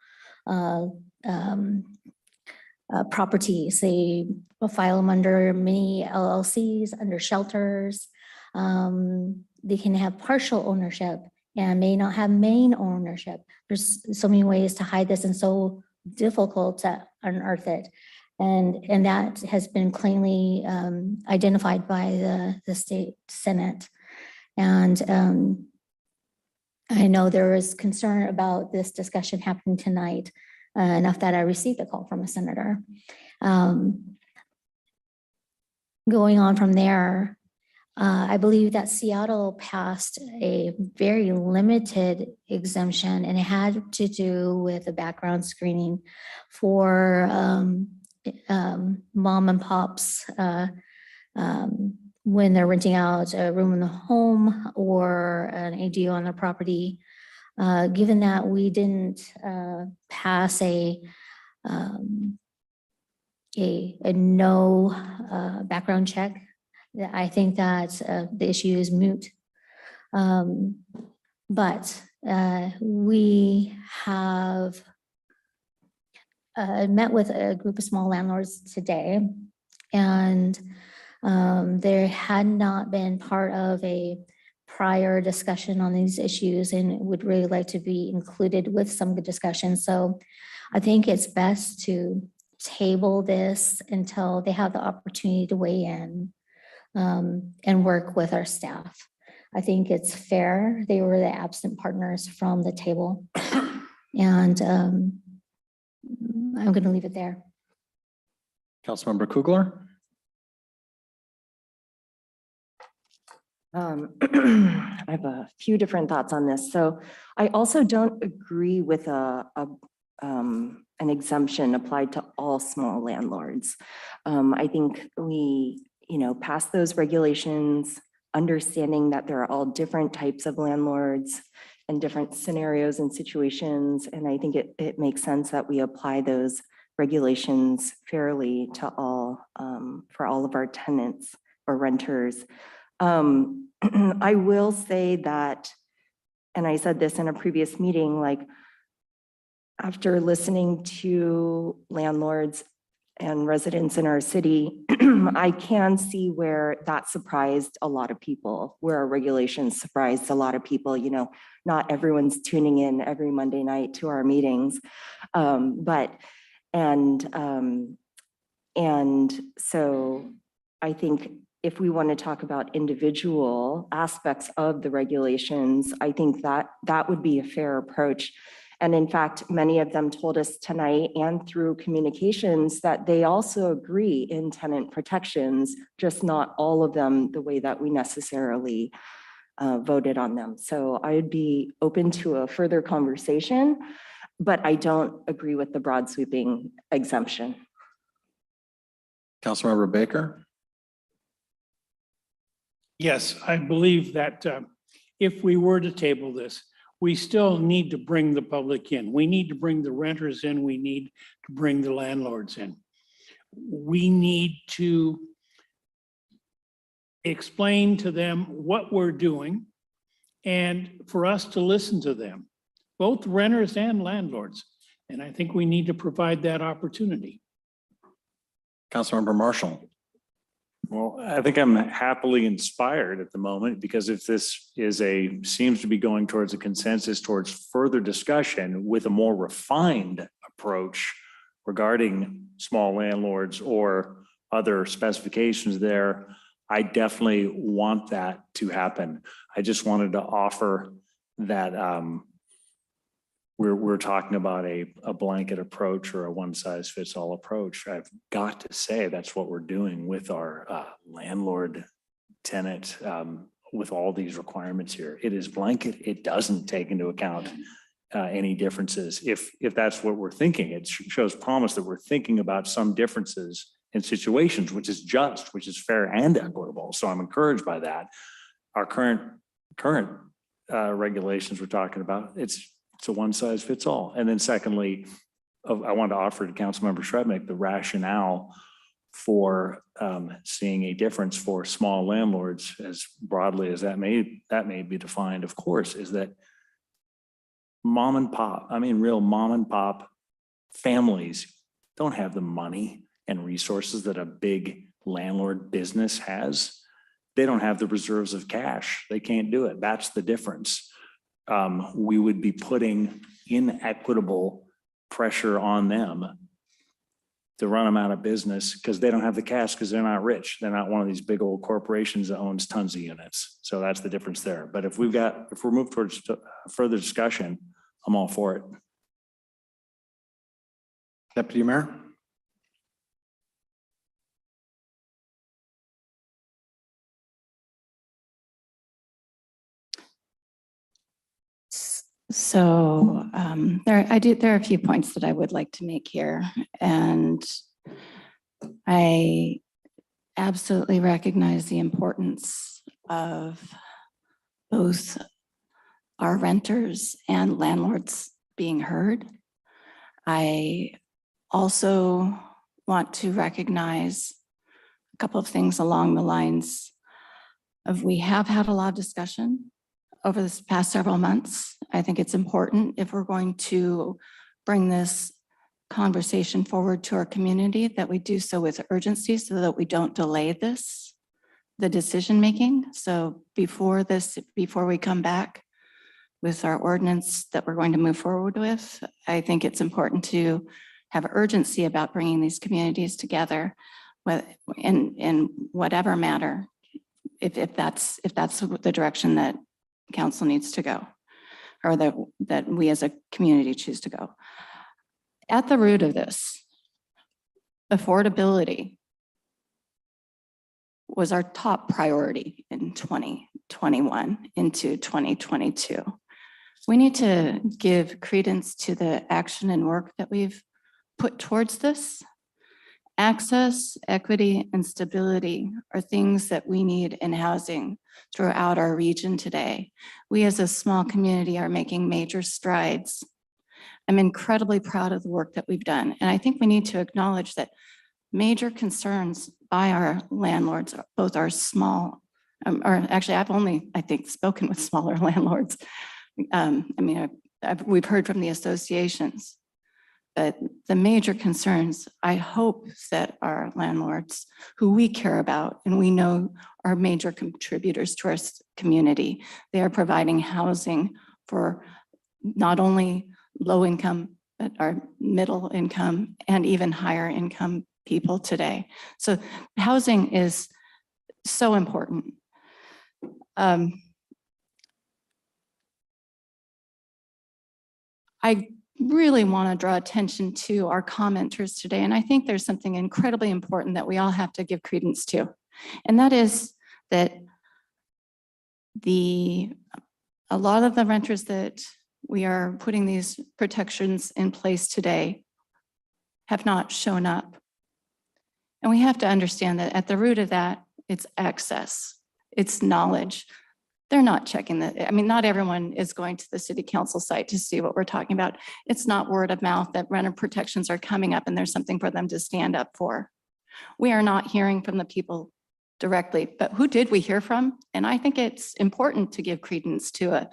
properties. They file them under many LLCs, under shelters. They can have partial ownership and may not have main ownership. There's so many ways to hide this and so difficult to unearth it. And that has been cleanly identified by the state Senate. And I know there is concern about this discussion happening tonight, enough that I received a call from a senator. Going on from there, I believe that Seattle passed a very limited exemption, and it had to do with a background screening for mom and pops when they're renting out a room in the home or an ADU on their property. Given that we didn't pass a no background check, I think that the issue is moot. But we have met with a group of small landlords today, and there had not been part of a prior discussion on these issues and would really like to be included with some of the discussion. So I think it's best to table this until they have the opportunity to weigh in and work with our staff. I think it's fair. They were the absent partners from the table. And I'm going to leave it there. Councilmember Kugler. I have a few different thoughts on this. So I also don't agree with an exemption applied to all small landlords. I think we, pass those regulations, understanding that there are all different types of landlords and different scenarios and situations. And I think it makes sense that we apply those regulations fairly to all, for all of our tenants or renters. I will say that, and I said this in a previous meeting, like after listening to landlords and residents in our city, I can see where that surprised a lot of people, where our regulations surprised a lot of people. You know, not everyone's tuning in every Monday night to our meetings. And so I think if we want to talk about individual aspects of the regulations, I think that that would be a fair approach. And in fact, many of them told us tonight and through communications that they also agree in tenant protections, just not all of them the way that we necessarily voted on them. So I'd be open to a further conversation, but I don't agree with the broad sweeping exemption. Councilmember Baker. Yes, I believe that if we were to table this, we still need to bring the public in. We need to bring the renters in. We need to bring the landlords in. We need to explain to them what we're doing and for us to listen to them, both renters and landlords. And I think we need to provide that opportunity. Councilmember Marshall. Well, I think I'm happily inspired at the moment, because if this is seems to be going towards a consensus towards further discussion with a more refined approach regarding small landlords or other specifications there, I definitely want that to happen. I just wanted to offer that we're talking about a blanket approach or a one-size-fits-all approach. I've got to say that's what we're doing with our landlord tenant with all these requirements here. It is blanket. It doesn't take into account any differences. If that's what we're thinking, it shows promise that we're thinking about some differences in situations, which is just, which is fair and equitable. So I'm encouraged by that. Our current regulations we're talking about, it's a one size fits all. And then secondly, I want to offer to Councilmember Shrednick the rationale for seeing a difference for small landlords, as broadly as that may be defined, of course, is that mom and pop, real mom and pop families don't have the money and resources that a big landlord business has. They don't have the reserves of cash. They can't do it. That's the difference. We would be putting inequitable pressure on them to run them out of business because they don't have the cash, because they're not rich. They're not one of these big old corporations that owns tons of units. So that's the difference there. But if we're moved towards further discussion, I'm all for it. Deputy Mayor. So there are a few points that I would like to make here, and I absolutely recognize the importance of both our renters and landlords being heard. I also want to recognize a couple of things along the lines of, we have had a lot of discussion over this past several months. I think it's important, if we're going to bring this conversation forward to our community, that we do so with urgency so that we don't delay the decision making. So before we come back with our ordinance that we're going to move forward with, I think it's important to have urgency about bringing these communities together in whatever matter, if that's the direction that council needs to go, or that we as a community choose to go. At the root of this, affordability was our top priority in 2021 into 2022. We need to give credence to the action and work that we've put towards this. Access, equity, and stability are things that we need in housing throughout our region today. We as a small community are making major strides. I'm incredibly proud of the work that we've done. And I think we need to acknowledge that major concerns by our landlords, both our small, or actually I've only, I think, spoken with smaller landlords. We've heard from the associations. But the major concerns, I hope, that our landlords, who we care about and we know are major contributors to our community, they are providing housing for not only low income, but our middle income and even higher income people today. So housing is so important. I really want to draw attention to our commenters today, and I think there's something incredibly important that we all have to give credence to, and that is that a lot of the renters that we are putting these protections in place today have not shown up. And we have to understand that at the root of that, it's access, it's knowledge. They're not checking I mean, not everyone is going to the city council site to see what we're talking about. It's not word of mouth that renter protections are coming up and there's something for them to stand up for. We are not hearing from the people directly, but who did we hear from? And I think it's important to give credence to a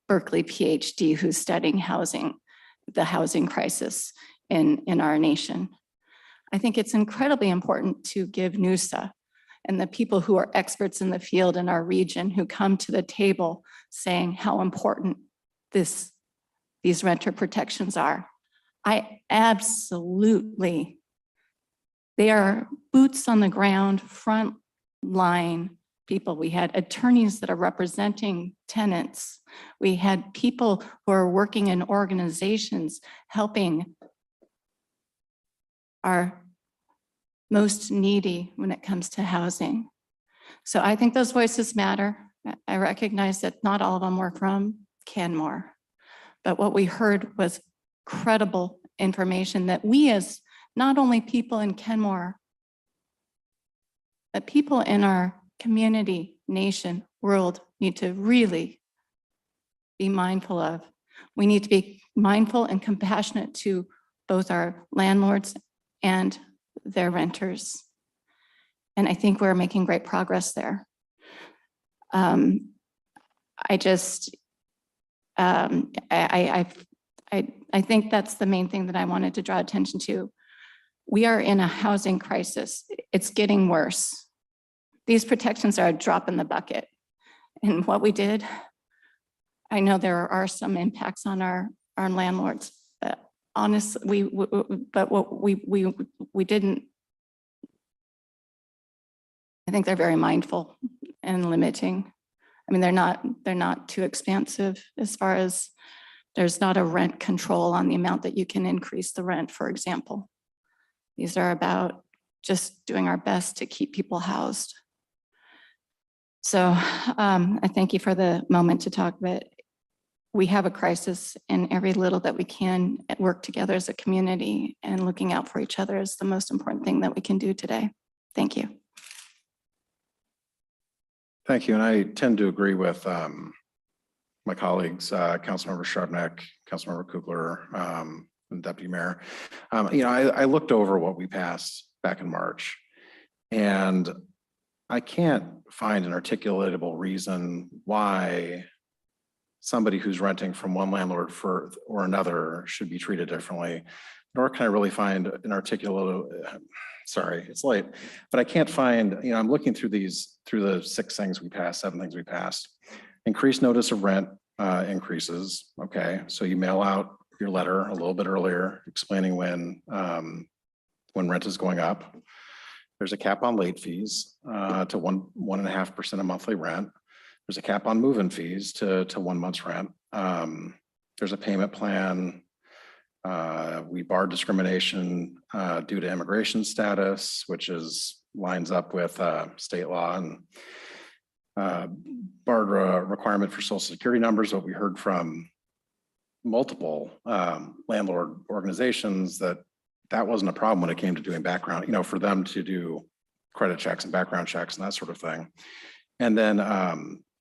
Berkeley PhD who's studying housing, the housing crisis in our nation. I think it's incredibly important to give NUSA and the people who are experts in the field in our region who come to the table saying how important these renter protections are. I absolutely, they are boots on the ground, front line people. We had attorneys that are representing tenants. We had people who are working in organizations helping our most needy when it comes to housing. So I think those voices matter. I recognize that not all of them were from Canmore, but what we heard was credible information that we as not only people in Canmore, but people in our community, nation, world need to really be mindful of. We need to be mindful and compassionate to both our landlords and their renters. And I think we're making great progress there. I think that's the main thing that I wanted to draw attention to. We are in a housing crisis. It's getting worse. These protections are a drop in the bucket. And what we did, I know there are some impacts on our landlords, but honestly, we didn't. I think they're very mindful and limiting. I mean, they're not too expansive as far as there's not a rent control on the amount that you can increase the rent, for example. These are about just doing our best to keep people housed. So I thank you for the moment to talk, but we have a crisis, and every little that we can work together as a community and looking out for each other is the most important thing that we can do today. Thank you. Thank you. And I tend to agree with my colleagues, Councilmember Sharpneck, Councilmember Kugler, and Deputy Mayor. I looked over what we passed back in March, and I can't find an articulatable reason why somebody who's renting from one landlord or another should be treated differently, nor can I really find an articulate, sorry, it's late, but I can't find, I'm looking through the 6 things we passed, 7 things we passed. Increased notice of rent increases. Okay, so you mail out your letter a little bit earlier explaining when rent is going up. There's a cap on late fees to 1.5% of monthly rent. There's a cap on move-in fees to 1 month's rent. There's a payment plan. We bar discrimination due to immigration status, which lines up with state law, and barred requirement for social security numbers. What we heard from multiple landlord organizations that wasn't a problem when it came to doing background, for them to do credit checks and background checks and that sort of thing. And then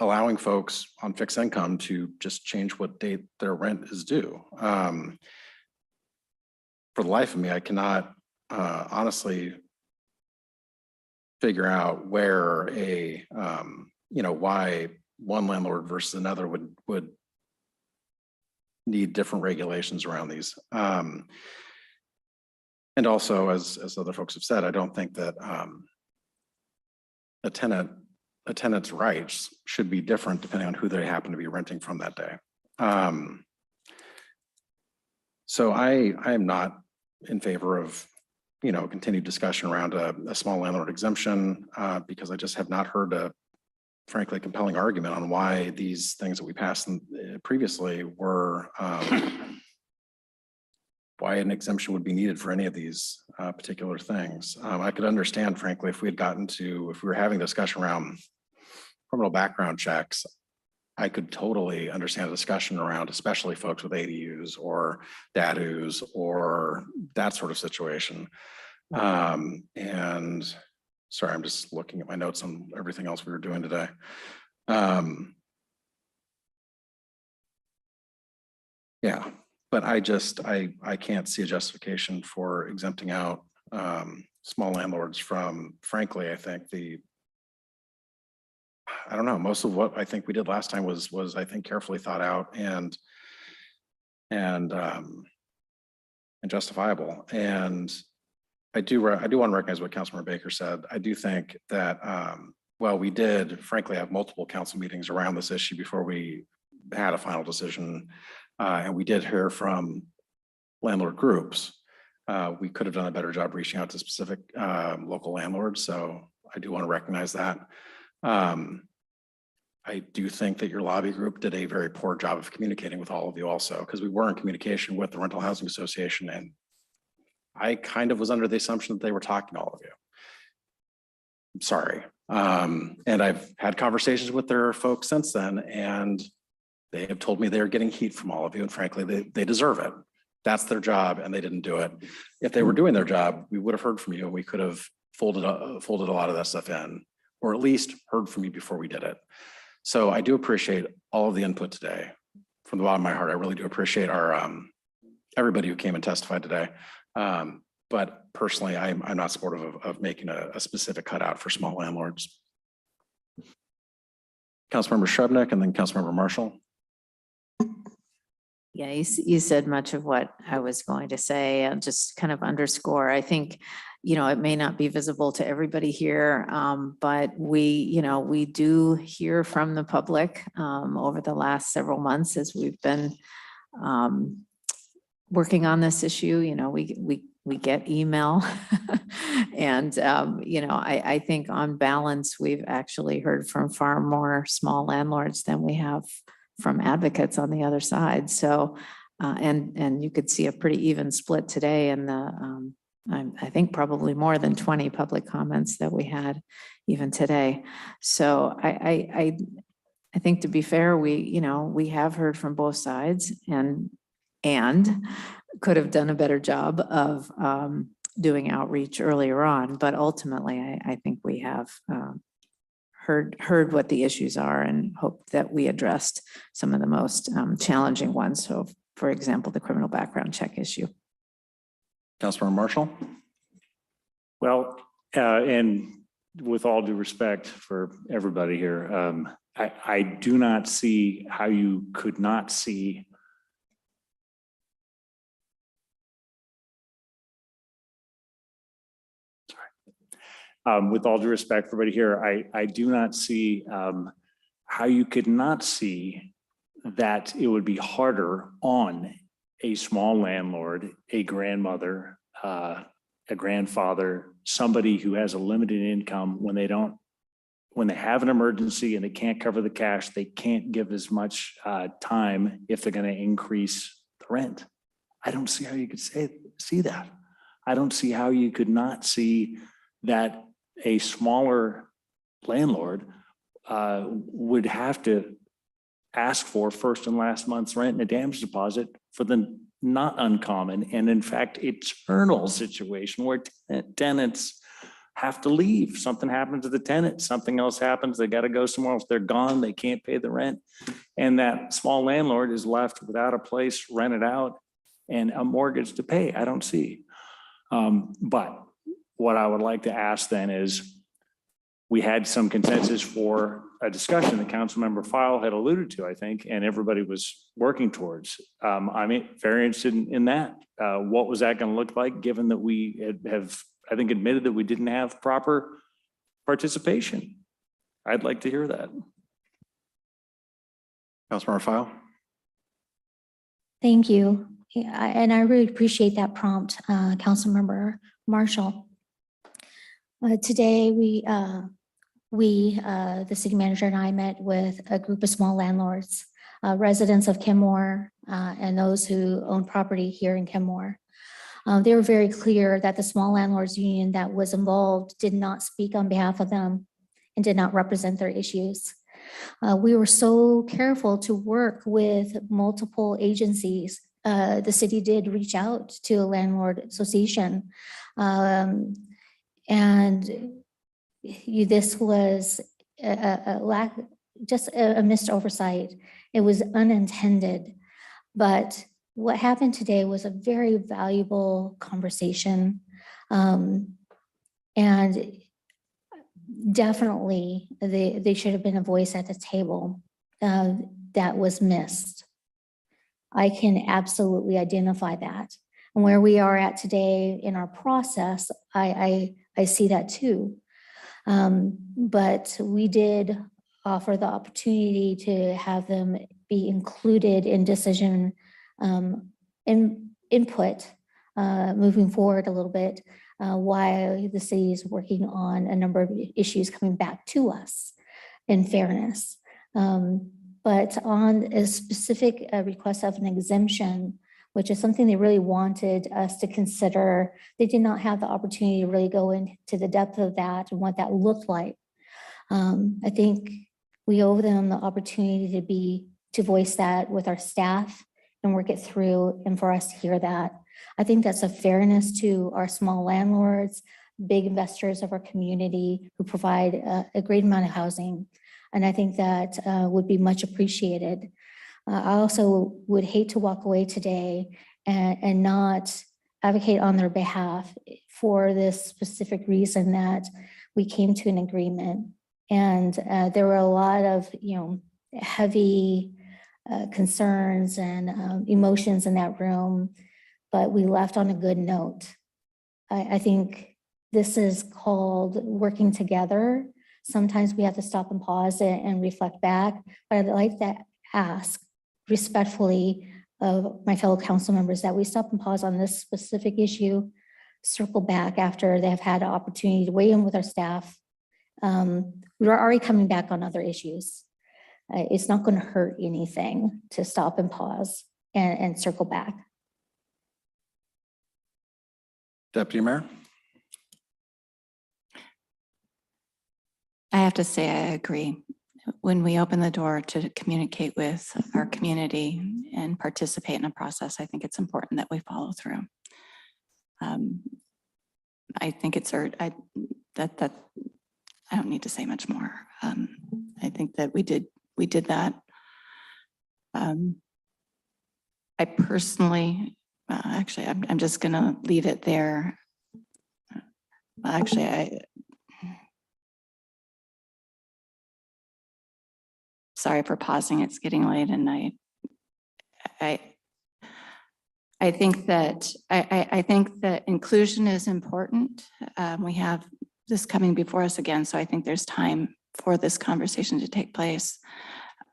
allowing folks on fixed income to just change what date their rent is due. For the life of me, I cannot honestly figure out where why one landlord versus another would need different regulations around these. And also, as other folks have said, I don't think that a tenant's rights should be different depending on who they happen to be renting from that day. So I am not in favor of, continued discussion around a small landlord exemption because I just have not heard a frankly compelling argument on why these things that we passed previously were why an exemption would be needed for any of these particular things. I could understand, frankly, if we were having a discussion around criminal background checks, I could totally understand a discussion around, especially folks with ADUs or DADUs or that sort of situation. And sorry, I'm just looking at my notes on everything else we were doing today. Yeah, but I can't see a justification for exempting out small landlords from, frankly, I think I don't know, most of what I think we did last time was I think carefully thought out and justifiable. And I do want to recognize what Councilmember Baker said. I do think that, well, we did frankly have multiple council meetings around this issue before we had a final decision. And we did hear from landlord groups. We could have done a better job reaching out to specific local landlords. So I do want to recognize that. I do think that your lobby group did a very poor job of communicating with all of you also, because we were in communication with the Rental Housing Association, and I kind of was under the assumption that they were talking to all of you. I'm sorry. And I've had conversations with their folks since then, and they have told me they're getting heat from all of you, and frankly, they deserve it. That's their job, and they didn't do it. If they were doing their job, we would have heard from you, and we could have folded a lot of that stuff in, or at least heard from you before we did it. So I do appreciate all of the input today. From the bottom of my heart, I really do appreciate our everybody who came and testified today. But personally, I'm not supportive of making a specific cutout for small landlords. Councilmember Shrubnik and then Councilmember Marshall. Yeah, you said much of what I was going to say. I'll just kind of underscore, I think, it may not be visible to everybody here, but we do hear from the public over the last several months as we've been working on this issue. We get email and, I think on balance, we've actually heard from far more small landlords than we have from advocates on the other side. So, and you could see a pretty even split today in the, I think probably more than 20 public comments that we had even today. So I think, to be fair, we have heard from both sides and could have done a better job of doing outreach earlier on, but ultimately I think we have heard what the issues are and hope that we addressed some of the most challenging ones. So, for example, the criminal background check issue. Councilmember Marshall. Well, and with all due respect for everybody here, I do not see how you could not see with all due respect for everybody here, I do not see how you could not see that it would be harder on a small landlord, a grandmother, a grandfather, somebody who has a limited income when they have an emergency and they can't cover the cash, they can't give as much time if they're going to increase the rent. I don't see how you could see that. I don't see how you could not see that a smaller landlord would have to ask for first and last month's rent and a damage deposit for the not uncommon and in fact eternal situation where tenants have to leave. Something happens to the tenant, something else happens, they got to go somewhere else, they're gone, they can't pay the rent, and that small landlord is left without a place rented out and a mortgage to pay. I don't see. But what I would like to ask then is, we had some consensus for a discussion that Councilmember File had alluded to, I think, and everybody was working towards. I'm very interested in that. What was that going to look like, given that we have, I think, admitted that we didn't have proper participation? I'd like to hear that. Councilmember File. Thank you. Yeah, and I really appreciate that prompt, Councilmember Marshall. Today, the city manager and I met with a group of small landlords, residents of Kenmore, and those who own property here in Kenmore. They were very clear that the small landlords union that was involved did not speak on behalf of them and did not represent their issues. We were so careful to work with multiple agencies. The city did reach out to a landlord association, and this was just a missed oversight. It was unintended, but what happened today was a very valuable conversation, and definitely they should have been a voice at the table that was missed. I can absolutely identify that. And where we are at today in our process, I see that too. But we did offer the opportunity to have them be included in decision input moving forward a little bit while the city is working on a number of issues coming back to us in fairness. But on a specific request of an exemption, which is something they really wanted us to consider, they did not have the opportunity to really go into the depth of that and what that looked like. I think we owe them the opportunity to voice that with our staff and work it through, and for us to hear that. I think that's a fairness to our small landlords, big investors of our community who provide a great amount of housing. And I think that would be much appreciated. I also would hate to walk away today and not advocate on their behalf for this specific reason that we came to an agreement. And there were a lot of, heavy concerns and emotions in that room, but we left on a good note. I think this is called working together. Sometimes we have to stop and pause and reflect back, but I'd like to ask respectfully of my fellow council members that we stop and pause on this specific issue, circle back after they have had an opportunity to weigh in with our staff. We're already coming back on other issues. It's not going to hurt anything to stop and pause and circle back. Deputy Mayor. I have to say, I agree. When we open the door to communicate with our community and participate in a process, I think it's important that we follow through. I think it's I don't need to say much more. I think that we did that. I personally, actually, I'm just going to leave it there. Actually, sorry for pausing. It's getting late, and I think that I think that inclusion is important. We have this coming before us again, so I think there's time for this conversation to take place.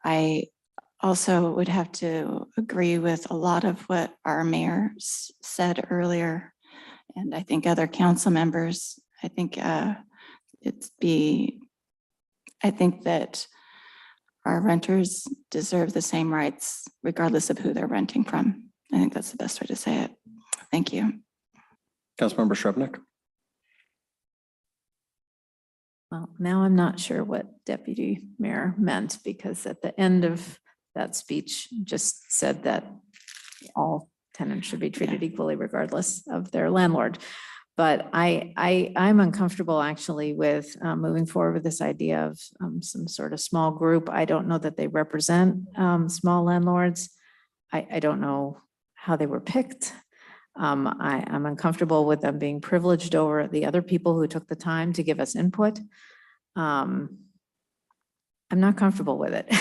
I also would have to agree with a lot of what our mayor said earlier, and I think other council members. I think I think that our renters deserve the same rights regardless of who they're renting from. I think that's the best way to say it. Thank you. Councilmember Shrubnik. Well, now I'm not sure what Deputy Mayor meant, because at the end of that speech just said that all tenants should be treated equally regardless of their landlord. But I'm uncomfortable actually with moving forward with this idea of some sort of small group. I don't know that they represent small landlords. I don't know how they were picked. I'm uncomfortable with them being privileged over the other people who took the time to give us input. I'm not comfortable with it.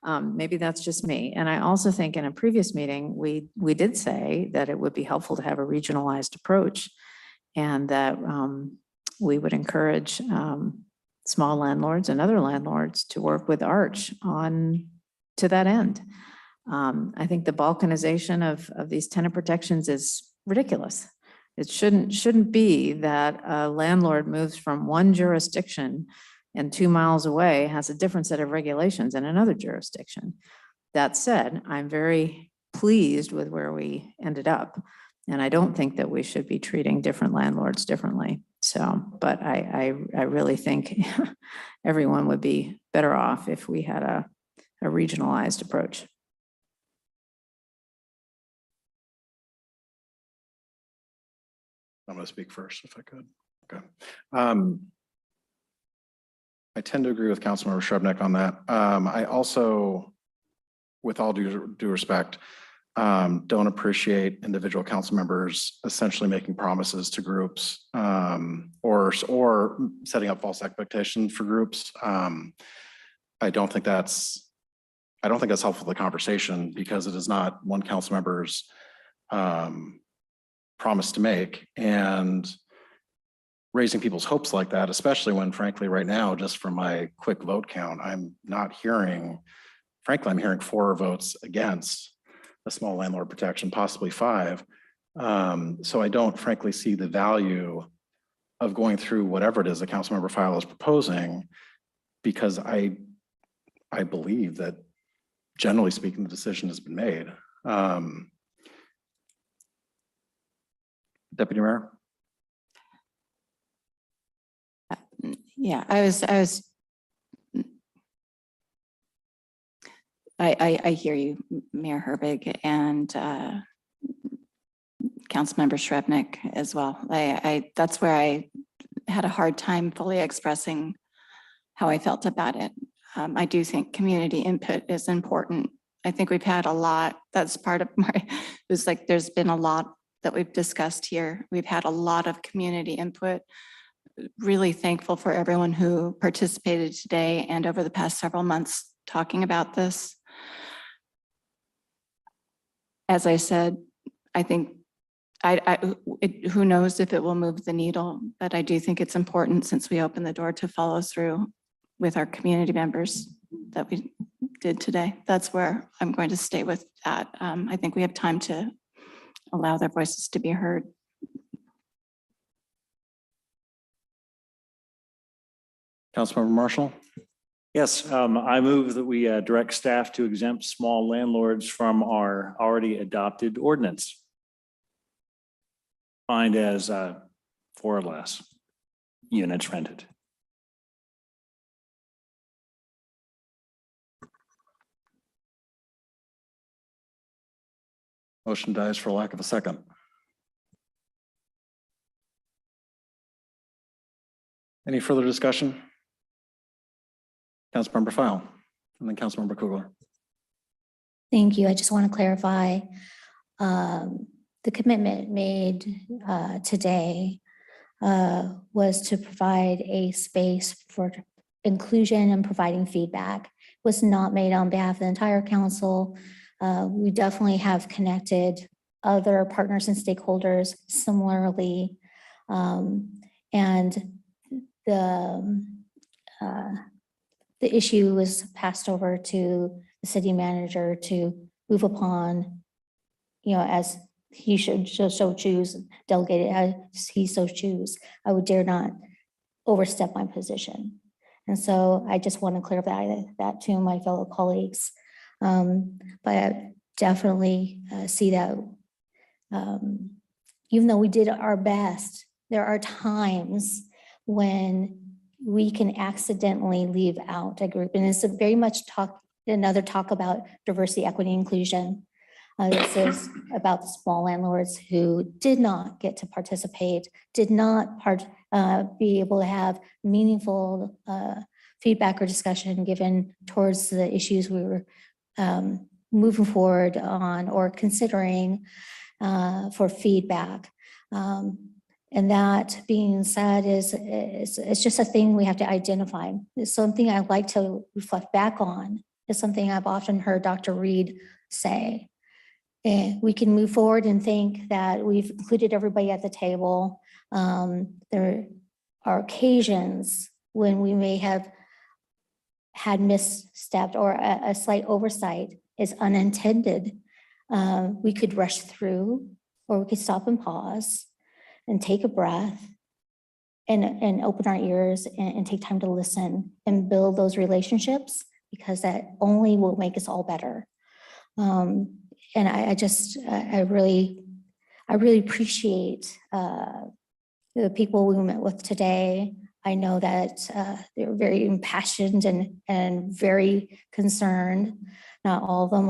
Maybe that's just me. And I also think in a previous meeting, we did say that it would be helpful to have a regionalized approach and that we would encourage small landlords and other landlords to work with Arch on to that end. I think the balkanization of these tenant protections is ridiculous. It shouldn't be that a landlord moves from one jurisdiction and 2 miles away has a different set of regulations in another jurisdiction. That said, I'm very pleased with where we ended up. And I don't think that we should be treating different landlords differently. So, but I really think everyone would be better off if we had a regionalized approach. I'm going to speak first if I could. Okay. I tend to agree with Councilmember Shrubnik on that. I also, with all due respect, don't appreciate individual council members essentially making promises to groups or setting up false expectations for groups. I don't think that's helpful to the conversation because it is not one council member's promise to make, and raising people's hopes like that, especially when frankly right now, just from my quick vote count, I'm hearing 4 votes against a small landlord protection, possibly 5. So I don't frankly see the value of going through whatever it is the council member file is proposing, because I believe that generally speaking, the decision has been made. Deputy Mayor? Yeah, I hear you, Mayor Herbig, and Councilmember Shrubnik as well. That's where I had a hard time fully expressing how I felt about it. I do think community input is important. I think we've had a lot. That's part of my, it was like there's been a lot that we've discussed here. We've had a lot of community input. Really thankful for everyone who participated today and over the past several months talking about this. As I said, I think who knows if it will move the needle, but I do think it's important since we opened the door to follow through with our community members that we did today. That's where I'm going to stay with that. I think we have time to allow their voices to be heard. Councilmember Marshall? Yes, I move that we direct staff to exempt small landlords from our already adopted ordinance. Defined as 4 or less units rented. Motion dies for lack of a second. Any further discussion? Councilmember File, and then Councilmember Kugler. Thank you. I just want to clarify the commitment made today was to provide a space for inclusion and providing feedback. It was not made on behalf of the entire council. We definitely have connected other partners and stakeholders similarly. And the issue was passed over to the city manager to move upon, as he should so choose, delegate it as he so choose. I would dare not overstep my position. And so I just want to clarify that to my fellow colleagues. But I definitely see that even though we did our best, there are times when we can accidentally leave out a group. And it's a very much another talk about diversity, equity, inclusion. This is about the small landlords who did not get to participate, did not be able to have meaningful feedback or discussion given towards the issues we were moving forward on or considering for feedback. And that being said it's just a thing we have to identify. It's something I like to reflect back on. It's something I've often heard Dr. Reed say. And we can move forward and think that we've included everybody at the table. There are occasions when we may have had misstepped or a slight oversight is unintended. We could rush through, or we could stop and pause and take a breath and open our ears and take time to listen and build those relationships, because that only will make us all better. And I really appreciate the people we met with today. I know that they're very impassioned and very concerned. Not all of them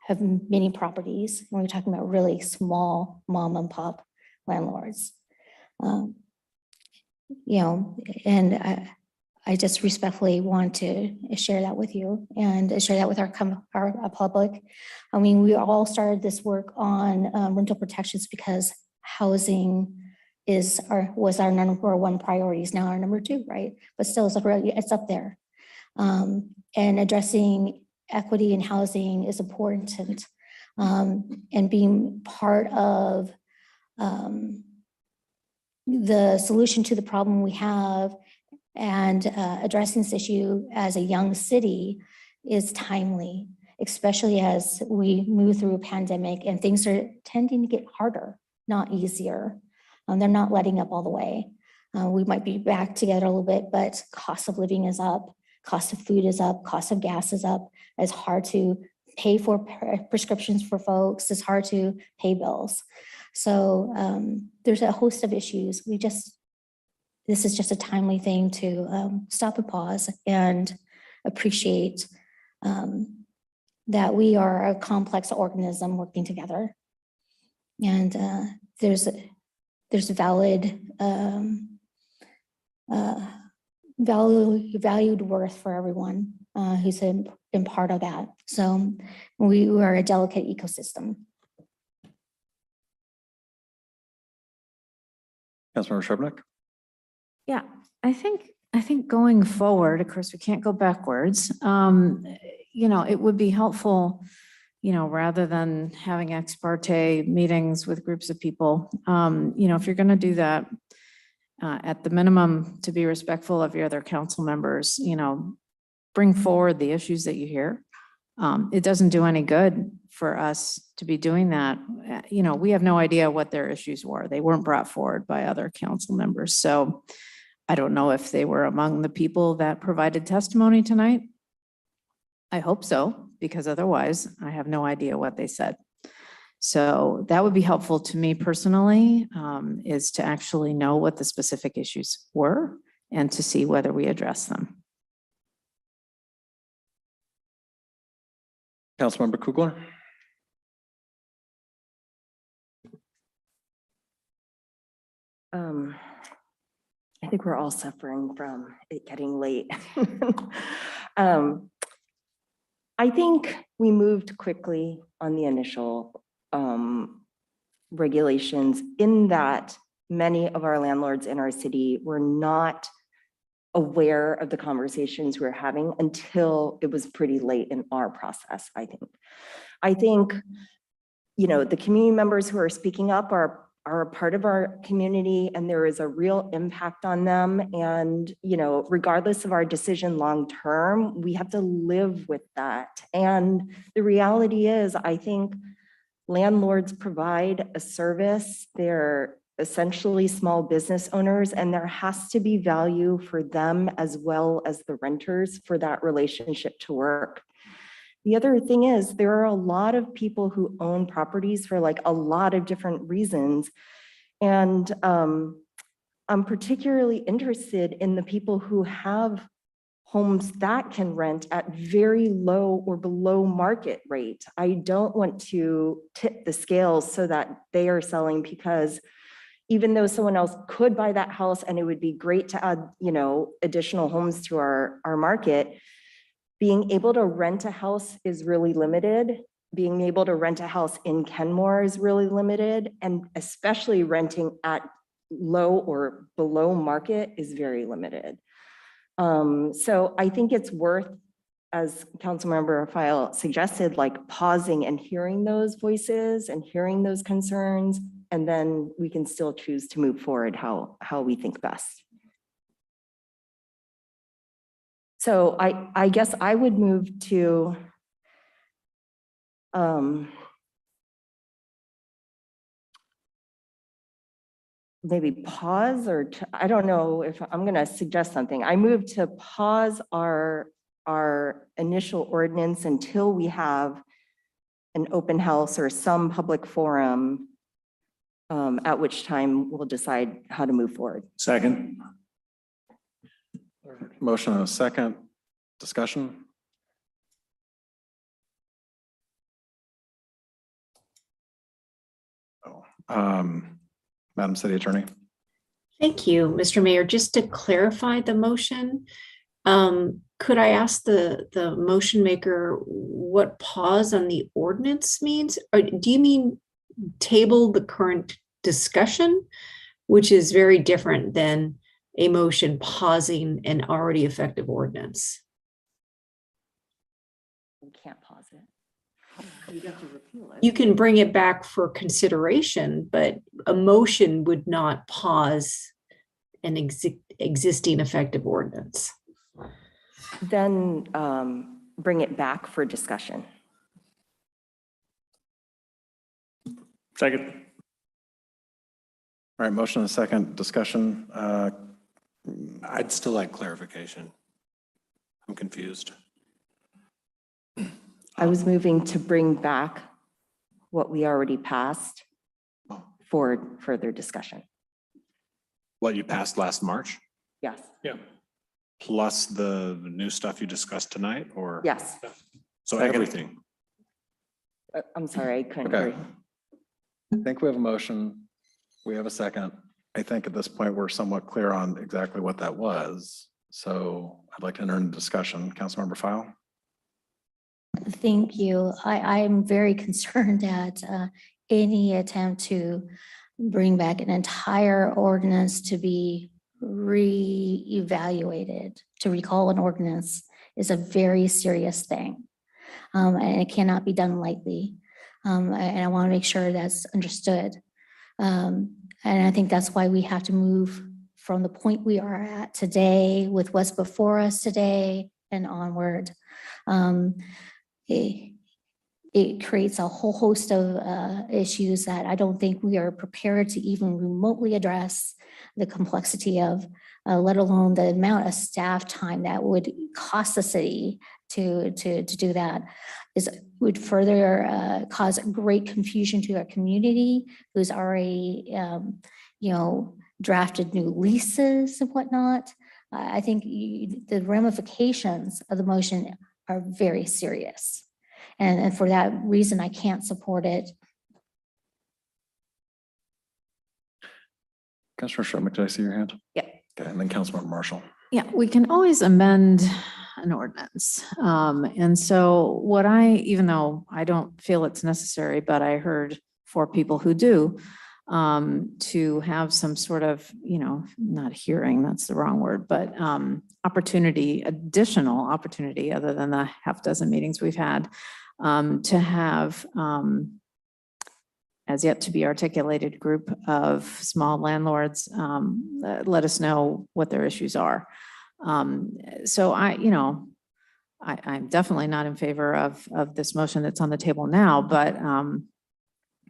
have many properties. We're talking about really small mom and pop landlords. And I just respectfully want to share that with you and share that with our public. I mean, we all started this work on rental protections because housing was our number one priority, is now our number two, right? But still, it's up there. And addressing equity in housing is important, and being part of the solution to the problem we have, and addressing this issue as a young city is timely, especially as we move through a pandemic and things are tending to get harder, not easier. They're not letting up all the way. We might be back together a little bit, but cost of living is up, cost of food is up, cost of gas is up. It's hard to pay for prescriptions for folks. It's hard to pay bills. So there's a host of issues. This is just a timely thing to stop and pause and appreciate that we are a complex organism working together. And there's valued worth for everyone who's been part of that. So we are a delicate ecosystem. Councilmember Shervnick? Yeah, I think going forward, of course, we can't go backwards. It would be helpful, rather than having ex parte meetings with groups of people, if you're going to do that, at the minimum, to be respectful of your other council members, bring forward the issues that you hear. It doesn't do any good for us to be doing that. We have no idea what their issues were. They weren't brought forward by other council members. So I don't know if they were among the people that provided testimony tonight. I hope so, because otherwise I have no idea what they said. So that would be helpful to me personally, is to actually know what the specific issues were and to see whether we address them. Councilmember Kugler? I think we're all suffering from it getting late. I think we moved quickly on the initial regulations, in that many of our landlords in our city were not aware of the conversations we were having until it was pretty late in our process, I think, the community members who are speaking up are a part of our community, and there is a real impact on them. And, regardless of our decision long-term, we have to live with that. And the reality is, I think landlords provide a service. They're essentially small business owners, and there has to be value for them as well as the renters for that relationship to work. The other thing is, there are a lot of people who own properties for like a lot of different reasons. And I'm particularly interested in the people who have homes that can rent at very low or below market rate. I don't want to tip the scales so that they are selling, because even though someone else could buy that house and it would be great to add, additional homes to our market, being able to rent a house is really limited. Being able to rent a house in Kenmore is really limited, and especially renting at low or below market is very limited. So I think it's worth, as Councilmember File suggested, like pausing and hearing those voices and hearing those concerns, and then we can still choose to move forward how we think best. So I guess I would move to maybe pause, or I don't know if I'm going to suggest something. I move to pause our initial ordinance until we have an open house or some public forum, at which time we'll decide how to move forward. Second. Motion and a second. Discussion? Madam City Attorney. Thank you, Mr. Mayor. Just to clarify the motion, could I ask the motion maker what pause on the ordinance means? Or do you mean table the current discussion, which is very different than a motion pausing an already effective ordinance? We can't pause it. You can bring it back for consideration, but a motion would not pause an existing effective ordinance. Then bring it back for discussion. Second. All right, motion and a second. Discussion. I'd still like clarification. I'm confused. I was moving to bring back what we already passed for further discussion. What you passed last March? Yes. Yeah. Plus the new stuff you discussed tonight, or? Yes. So Second. everything. I'm sorry, I couldn't Okay. hear. I think we have a motion. We have a second. I think at this point, we're somewhat clear on exactly what that was. So I'd like to enter into discussion. Councilmember File. Thank you. I'm very concerned at any attempt to bring back an entire ordinance to be re-evaluated. To recall an ordinance is a very serious thing, and it cannot be done lightly. And I want to make sure that's understood. And I think that's why we have to move from the point we are at today with what's before us today and onward. It creates a whole host of issues that I don't think we are prepared to even remotely address the complexity of, let alone the amount of staff time that would cost the city to do that. Would further cause great confusion to our community who's already, drafted new leases and whatnot. I think the ramifications of the motion are very serious. And for that reason, I can't support it. Councilor Sherman, did I see your hand? Yeah. Okay, and then Councilmember Marshall. Yeah, we can always amend an ordinance. And so what even though I don't feel it's necessary, but I heard for people who do, to have some sort of, not hearing, that's the wrong word, but additional opportunity, other than the half dozen meetings we've had, to have as yet to be articulated group of small landlords let us know what their issues are. So I'm definitely not in favor of this motion that's on the table now, but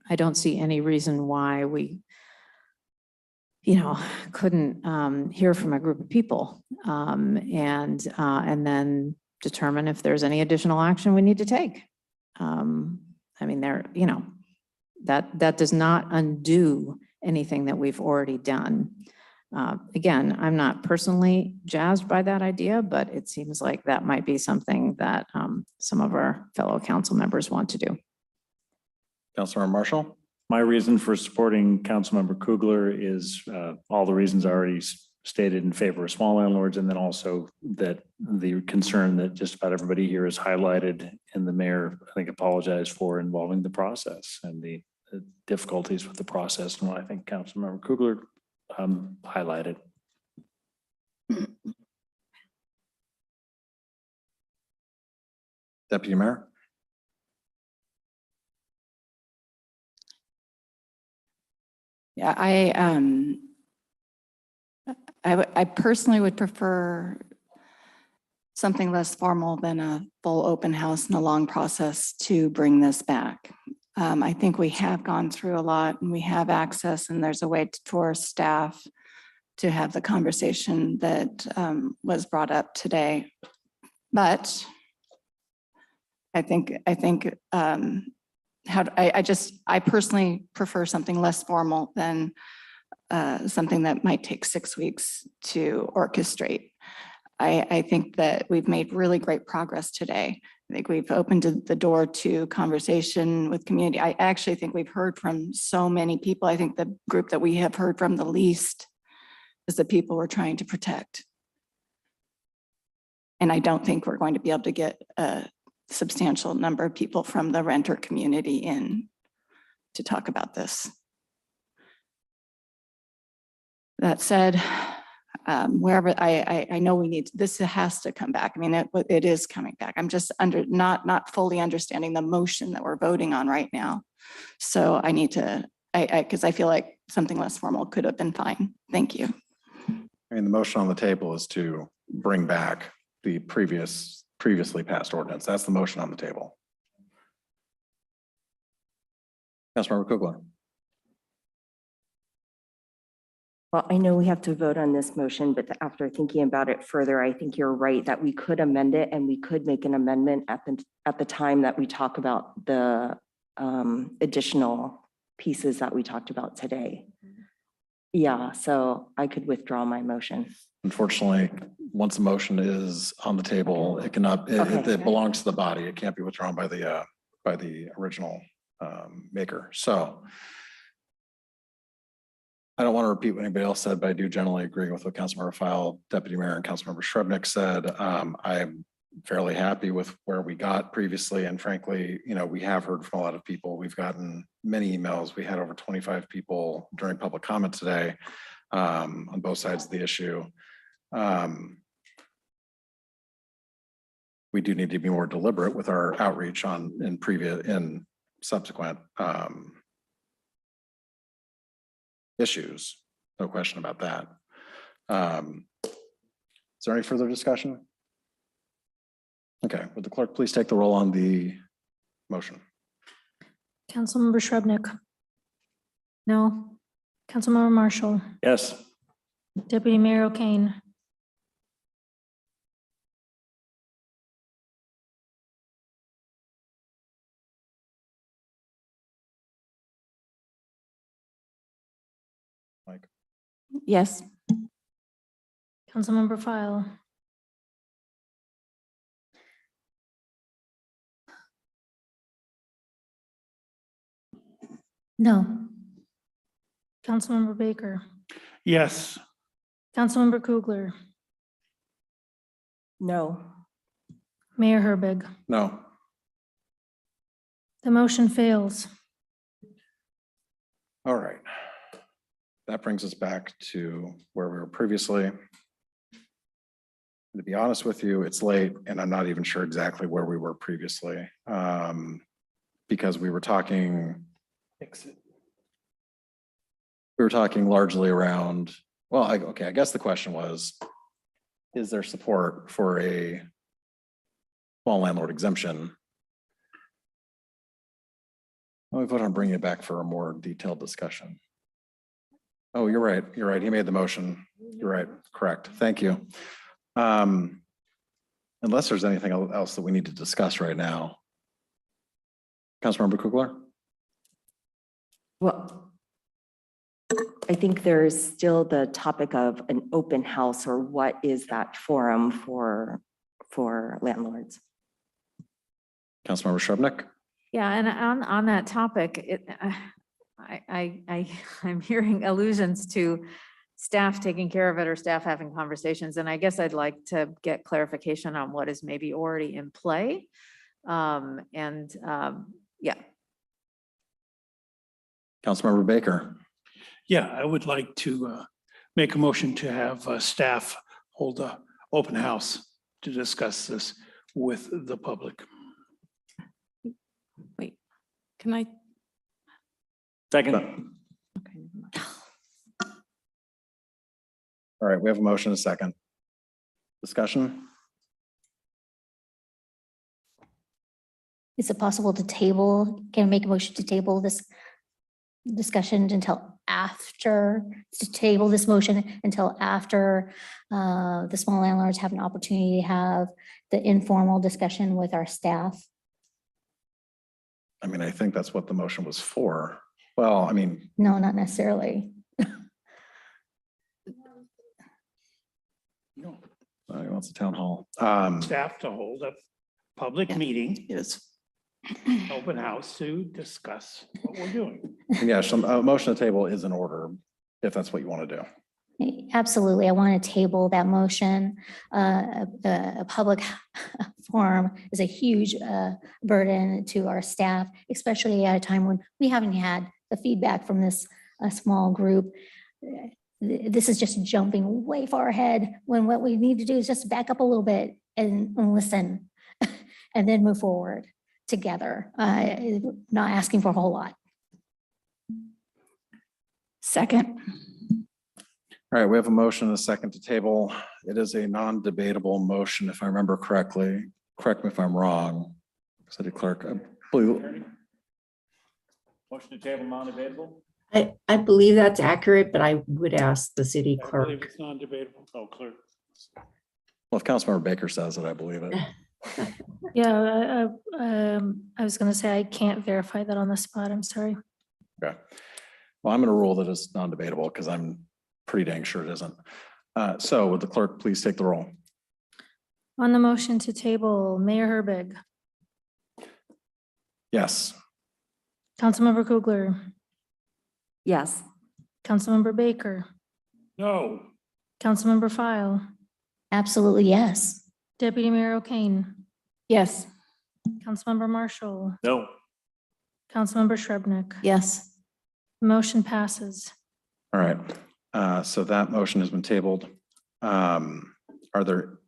I don't see any reason why we, couldn't hear from a group of people and then determine if there's any additional action we need to take. That does not undo anything that we've already done. Again, I'm not personally jazzed by that idea, but it seems like that might be something that some of our fellow council members want to do. Councilor Marshall. My reason for supporting Councilmember Kugler is all the reasons I already stated in favor of small landlords, and then also that the concern that just about everybody here has highlighted, and the mayor, I think, apologized for, involving the process and the difficulties with the process. And what I think Councilmember Kugler highlighted. Deputy Mayor? Yeah, I personally would prefer something less formal than a full open house and a long process to bring this back. I think we have gone through a lot and we have access, and there's a way for staff to have the conversation that was brought up today. But I personally prefer something less formal than something that might take 6 weeks to orchestrate. I think that we've made really great progress today. I think we've opened the door to conversation with community. I actually think we've heard from so many people. I think the group that we have heard from the least is the people we're trying to protect. And I don't think we're going to be able to get a substantial number of people from the renter community in to talk about this. That said, wherever I know we need, this has to come back. I mean, it is coming back. I'm just not fully understanding the motion that we're voting on right now. So I need to, because I feel like something less formal could have been fine. Thank you. I mean, the motion on the table is to bring back the previously passed ordinance. That's the motion on the table. Councilmember Kugler. Well, I know we have to vote on this motion, but after thinking about it further, I think you're right that we could amend it and we could make an amendment at the time that we talk about the additional pieces that we talked about today. Yeah, so I could withdraw my motion. Unfortunately, once a motion is on the table, it cannot, it belongs to the body. It can't be withdrawn by the original maker. So I don't want to repeat what anybody else said, but I do generally agree with what Councilmember File, Deputy Mayor, and Councilmember Shrubnik said. I'm fairly happy with where we got previously. And frankly, you know, we have heard from a lot of people. We've gotten many emails. We had over 25 people during public comment today on both sides of the issue. We do need to be more deliberate with our outreach in subsequent issues. No question about that. Is there any further discussion? Okay, would the clerk please take the roll on the motion? Councilmember Shrubnik. No. Councilmember Marshall. Yes. Deputy Mayor O'Kane. Mike. Yes. Councilmember File. No. Councilmember Baker. Yes. Councilmember Kugler. No. Mayor Herbig. No. The motion fails. All right. That brings us back to where we were previously. To be honest with you, it's late and I'm not even sure exactly where we were previously. Because we were talking largely around, well, okay, I guess the question was, is there support for a small landlord exemption? We vote on bringing it back for a more detailed discussion. Oh, you're right. You're right. He made the motion. You're right. Correct. Thank you. Unless there's anything else that we need to discuss right now. Councilmember Kugler? Well, I think there's still the topic of an open house, or what is that forum for landlords? Councilmember Shrubnik? Yeah, and on that topic, I'm hearing allusions to staff taking care of it or staff having conversations. And I guess I'd like to get clarification on what is maybe already in play. Yeah. Councilmember Baker? Yeah, I would like to make a motion to have staff hold a open house to discuss this with the public. Wait, can I? Second. All right, we have a motion, a second. Discussion? Is it possible to table, can I make a motion to table this discussion until after, to table this motion until after the small landlords have an opportunity to have the informal discussion with our staff? I mean, I think that's what the motion was for. Well, I mean, No, not necessarily. he wants a town hall. Staff to hold a public meeting. Yes. Open house to discuss what we're doing. Yeah, some motion to table is in order, if that's what you want to do. Absolutely. I want to table that motion. A public forum is a huge burden to our staff, especially at a time when we haven't had the feedback from this small group. This is just jumping way far ahead when what we need to do is just back up a little bit and listen and then move forward together, not asking for a whole lot. Second. All right, we have a motion and a second to table. It is a non-debatable motion, if I remember correctly. Correct me if I'm wrong, City Clerk. Motion to table non-debatable? I believe that's accurate, but I would ask the city I believe clerk. it's non-debatable. Oh, clerk. Well, if Councilmember Baker says it, I believe it. Yeah, I was gonna say I can't verify that on the spot. I'm sorry. Okay. Well, I'm going to rule that it's non-debatable because I'm pretty dang sure it isn't. So would the clerk please take the roll? On the motion to table, Mayor Herbig, Yes. Councilmember Kugler, Yes. Councilmember Baker, No. Councilmember File, Absolutely, yes. Deputy Mayor O'Kane, Yes. Councilmember Marshall, No. Councilmember Shrubnik. Yes. Motion passes. All right. So that motion has been tabled. Are there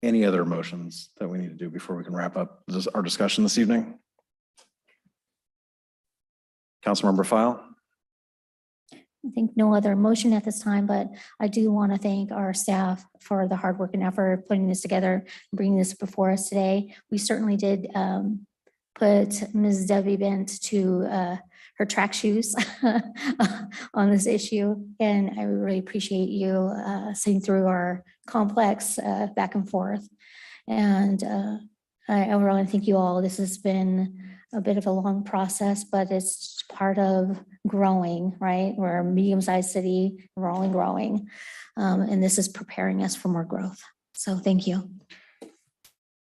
any other motions that we need to do before we can wrap up our discussion this evening? Councilmember File? I think no other motion at this time, but I do want to thank our staff for the hard work and effort putting this together, bringing this before us today. We certainly did put Ms. Debbie Bent to her track shoes on this issue. And I really appreciate you sitting through our complex back and forth. And I really thank you all. This has been a bit of a long process, but it's part of growing, right? We're a medium-sized city, we're only growing. And this is preparing us for more growth. So thank you.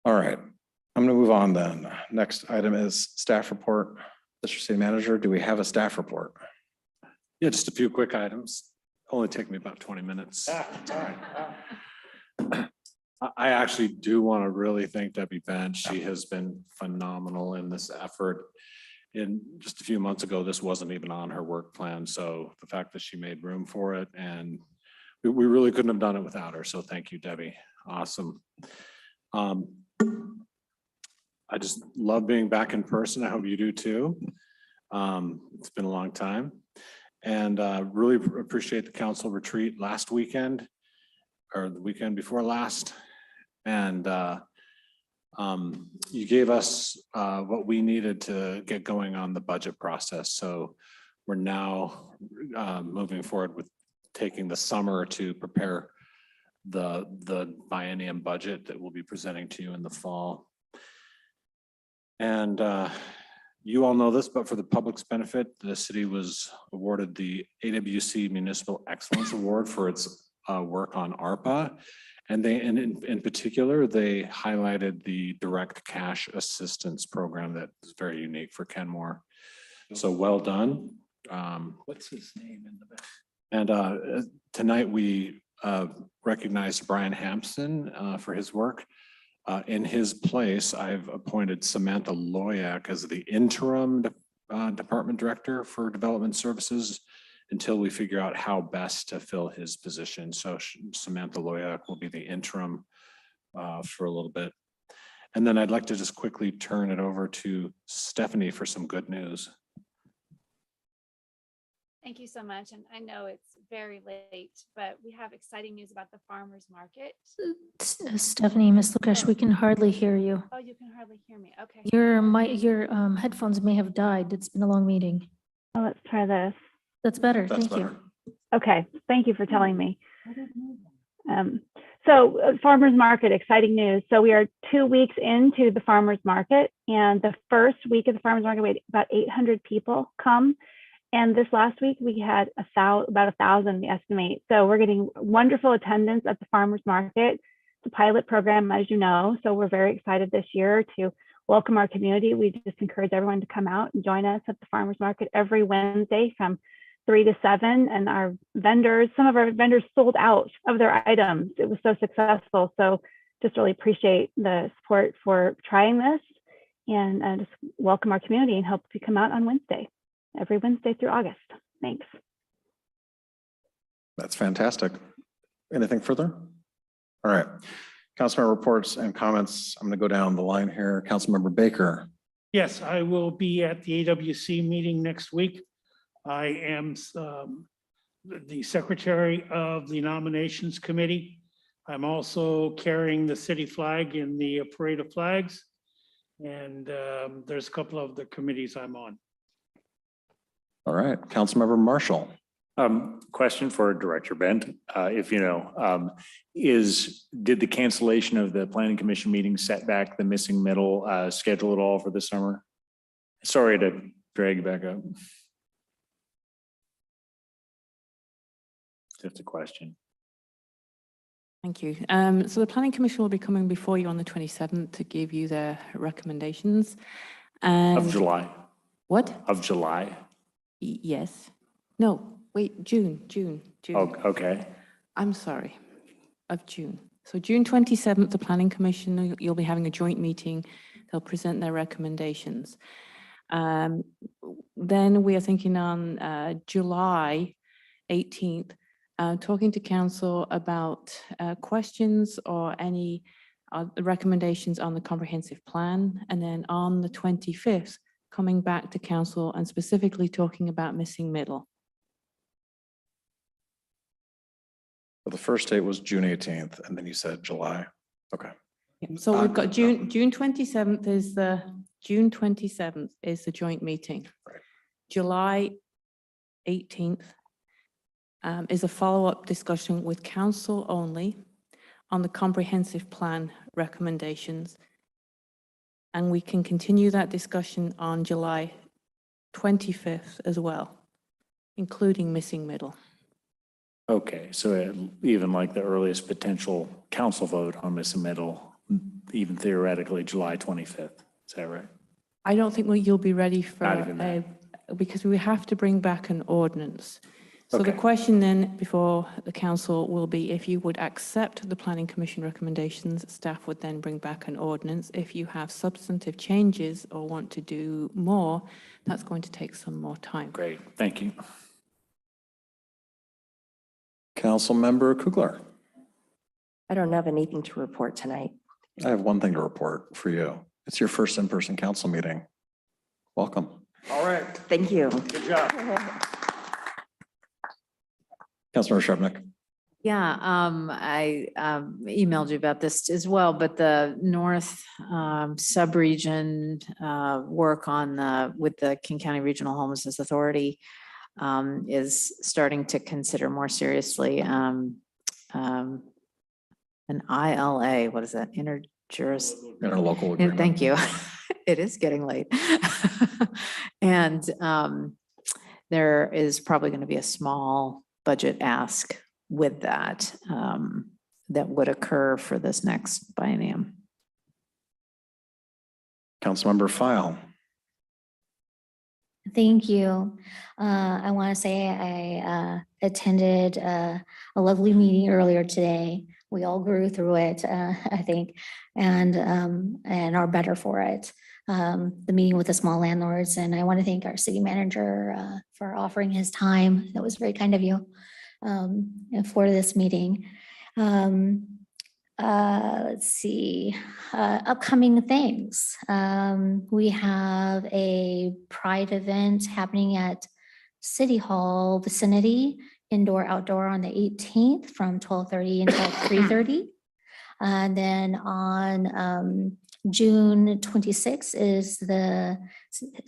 All right. I'm going to move on then. Next item is staff report. Mr. City Manager, do we have a staff report? Yeah, just a few quick items. Only take me about 20 minutes. I actually do want to really thank Debbie Bench. She has been phenomenal in this effort. In just a few months ago, this wasn't even on her work plan. So the fact that she made room for it, and we really couldn't have done it without her. So thank you, Debbie. Awesome. I just love being back in person. I hope you do too. It's been a long time. And really appreciate the council retreat last weekend or the weekend before last. And you gave us what we needed to get going on the budget process. So we're now moving forward with taking the summer to prepare the biennium budget that we'll be presenting to you in the fall. And you all know this, but for the public's benefit, the city was awarded the AWC Municipal Excellence Award for its work on ARPA. And in particular, they highlighted the direct cash assistance program that is very unique for Kenmore. So well done. What's his name in the back? And tonight we recognized Brian Hamson for his work. In his place, I've appointed Samantha Loyak as the interim department director for development services until we figure out how best to fill his position. So Samantha Loya will be the interim for a little bit. And then I'd like to just quickly turn it over to Stephanie for some good news. Thank you so much. And I know it's very late, but we have exciting news about the farmers market. Stephanie, Ms. Lukesh, we can hardly hear you. Oh, you can hardly hear me. Okay. Your headphones may have died. It's been a long meeting. Oh, let's try this. That's better. That's Thank you. better. Okay. Thank you for telling me. Farmers market, exciting news. So we are 2 weeks into the farmers market, and the first week of the farmers market, we had about 800 people come. And this last week we had about 1,000, we estimate. So we're getting wonderful attendance at the farmers market. It's a pilot program, as you know. So we're very excited this year to welcome our community. We just encourage everyone to come out and join us at the farmers market every Wednesday from 3 to 7. And our vendors, some of our vendors sold out of their items. It was so successful. So just really appreciate the support for trying this, and just welcome our community and hope you come out on Wednesday. Every Wednesday through August. Thanks. That's fantastic. Anything further? All right. Councilmember reports and comments. I'm going to go down the line here. Councilmember Baker. Yes, I will be at the AWC meeting next week. I am the secretary of the nominations committee. I'm also carrying the city flag in the parade of flags. And there's a couple of the committees I'm on. All right, Councilmember Marshall. Question for Director Bent, if you know, did the cancellation of the Planning Commission meeting set back the missing middle schedule at all for this summer? Sorry to drag you back up. Just a question. Thank you. So the Planning Commission will be coming before you on the 27th to give you their recommendations. Of July. What? Of July. Yes. No, wait, June. Oh, okay. I'm sorry, of June. So June 27th, the Planning Commission, you'll be having a joint meeting. They'll present their recommendations. Then we are thinking on July 18th, talking to council about questions or any recommendations on the comprehensive plan. And then on the 25th, coming back to council and specifically talking about missing middle. The first date was June 18th, and then you said July. Okay. So we've got June 27th is the joint meeting. Right. July 18th is a follow-up discussion with council only on the comprehensive plan recommendations. And we can continue that discussion on July 25th as well, including missing middle. Okay, so even like the earliest potential council vote on missing middle, even theoretically July 25th, is that right? I don't think you'll be ready for Not even that. because we have to bring back an ordinance. So the Okay. question then before the council will be if you would accept the Planning Commission recommendations, staff would then bring back an ordinance. If you have substantive changes or want to do more, that's going to take some more time. Great, thank you. Councilmember Kugler. I don't have anything to report tonight. I have one thing to report for you. It's your first in-person council meeting. Welcome. All right. Thank you. Good job. Councilmember Shrubnik. Yeah, I emailed you about this as well, but the North sub-region work on with the King County Regional Homelessness Authority is starting to consider more seriously an ILA. What is that? Interlocal agreement. Thank you. It is getting late. And there is probably going to be a small budget ask with that that would occur for this next biennium. Councilmember File. Thank you. I want to say I attended a lovely meeting earlier today. We all grew through it, I think, and are better for it. the meeting with the small landlords. And I want to thank our city manager for offering his time. That was very kind of you for this meeting. Let's see, upcoming things. We have a Pride event happening at City Hall vicinity, indoor, outdoor on the 18th from 12:30 until 3:30. And then on June 26th is the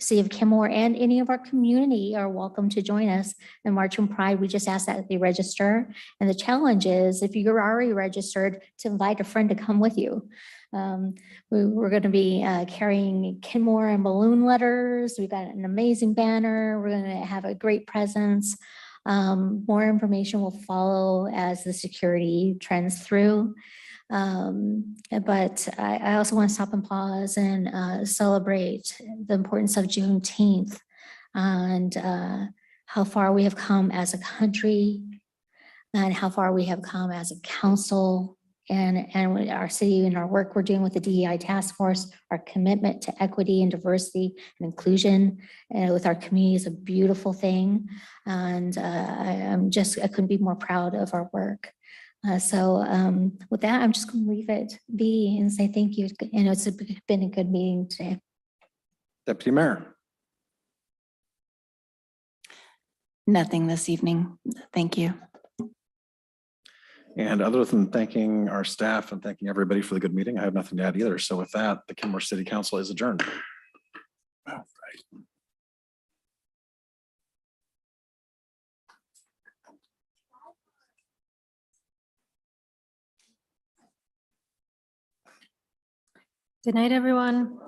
City of Kenmore, and any of our community are welcome to join us in March on Pride. We just ask that they register. And the challenge is, if you're already registered, to invite a friend to come with you. We're going to be carrying Kenmore and balloon letters. We've got an amazing banner. We're going to have a great presence. More information will follow as the security trends through. But I also want to stop and pause and celebrate the importance of Juneteenth and how far we have come as a country and how far we have come as a council and our city and our work we're doing with the DEI task force. Our commitment to equity and diversity and inclusion with our community is a beautiful thing. And I couldn't be more proud of our work. So with that, I'm just going to leave it be and say thank you. And it's been a good meeting today. Deputy Mayor. Nothing this evening. Thank you. And other than thanking our staff and thanking everybody for the good meeting, I have nothing to add either. So with that, the Kenmore City Council is adjourned. All right. Good night, everyone.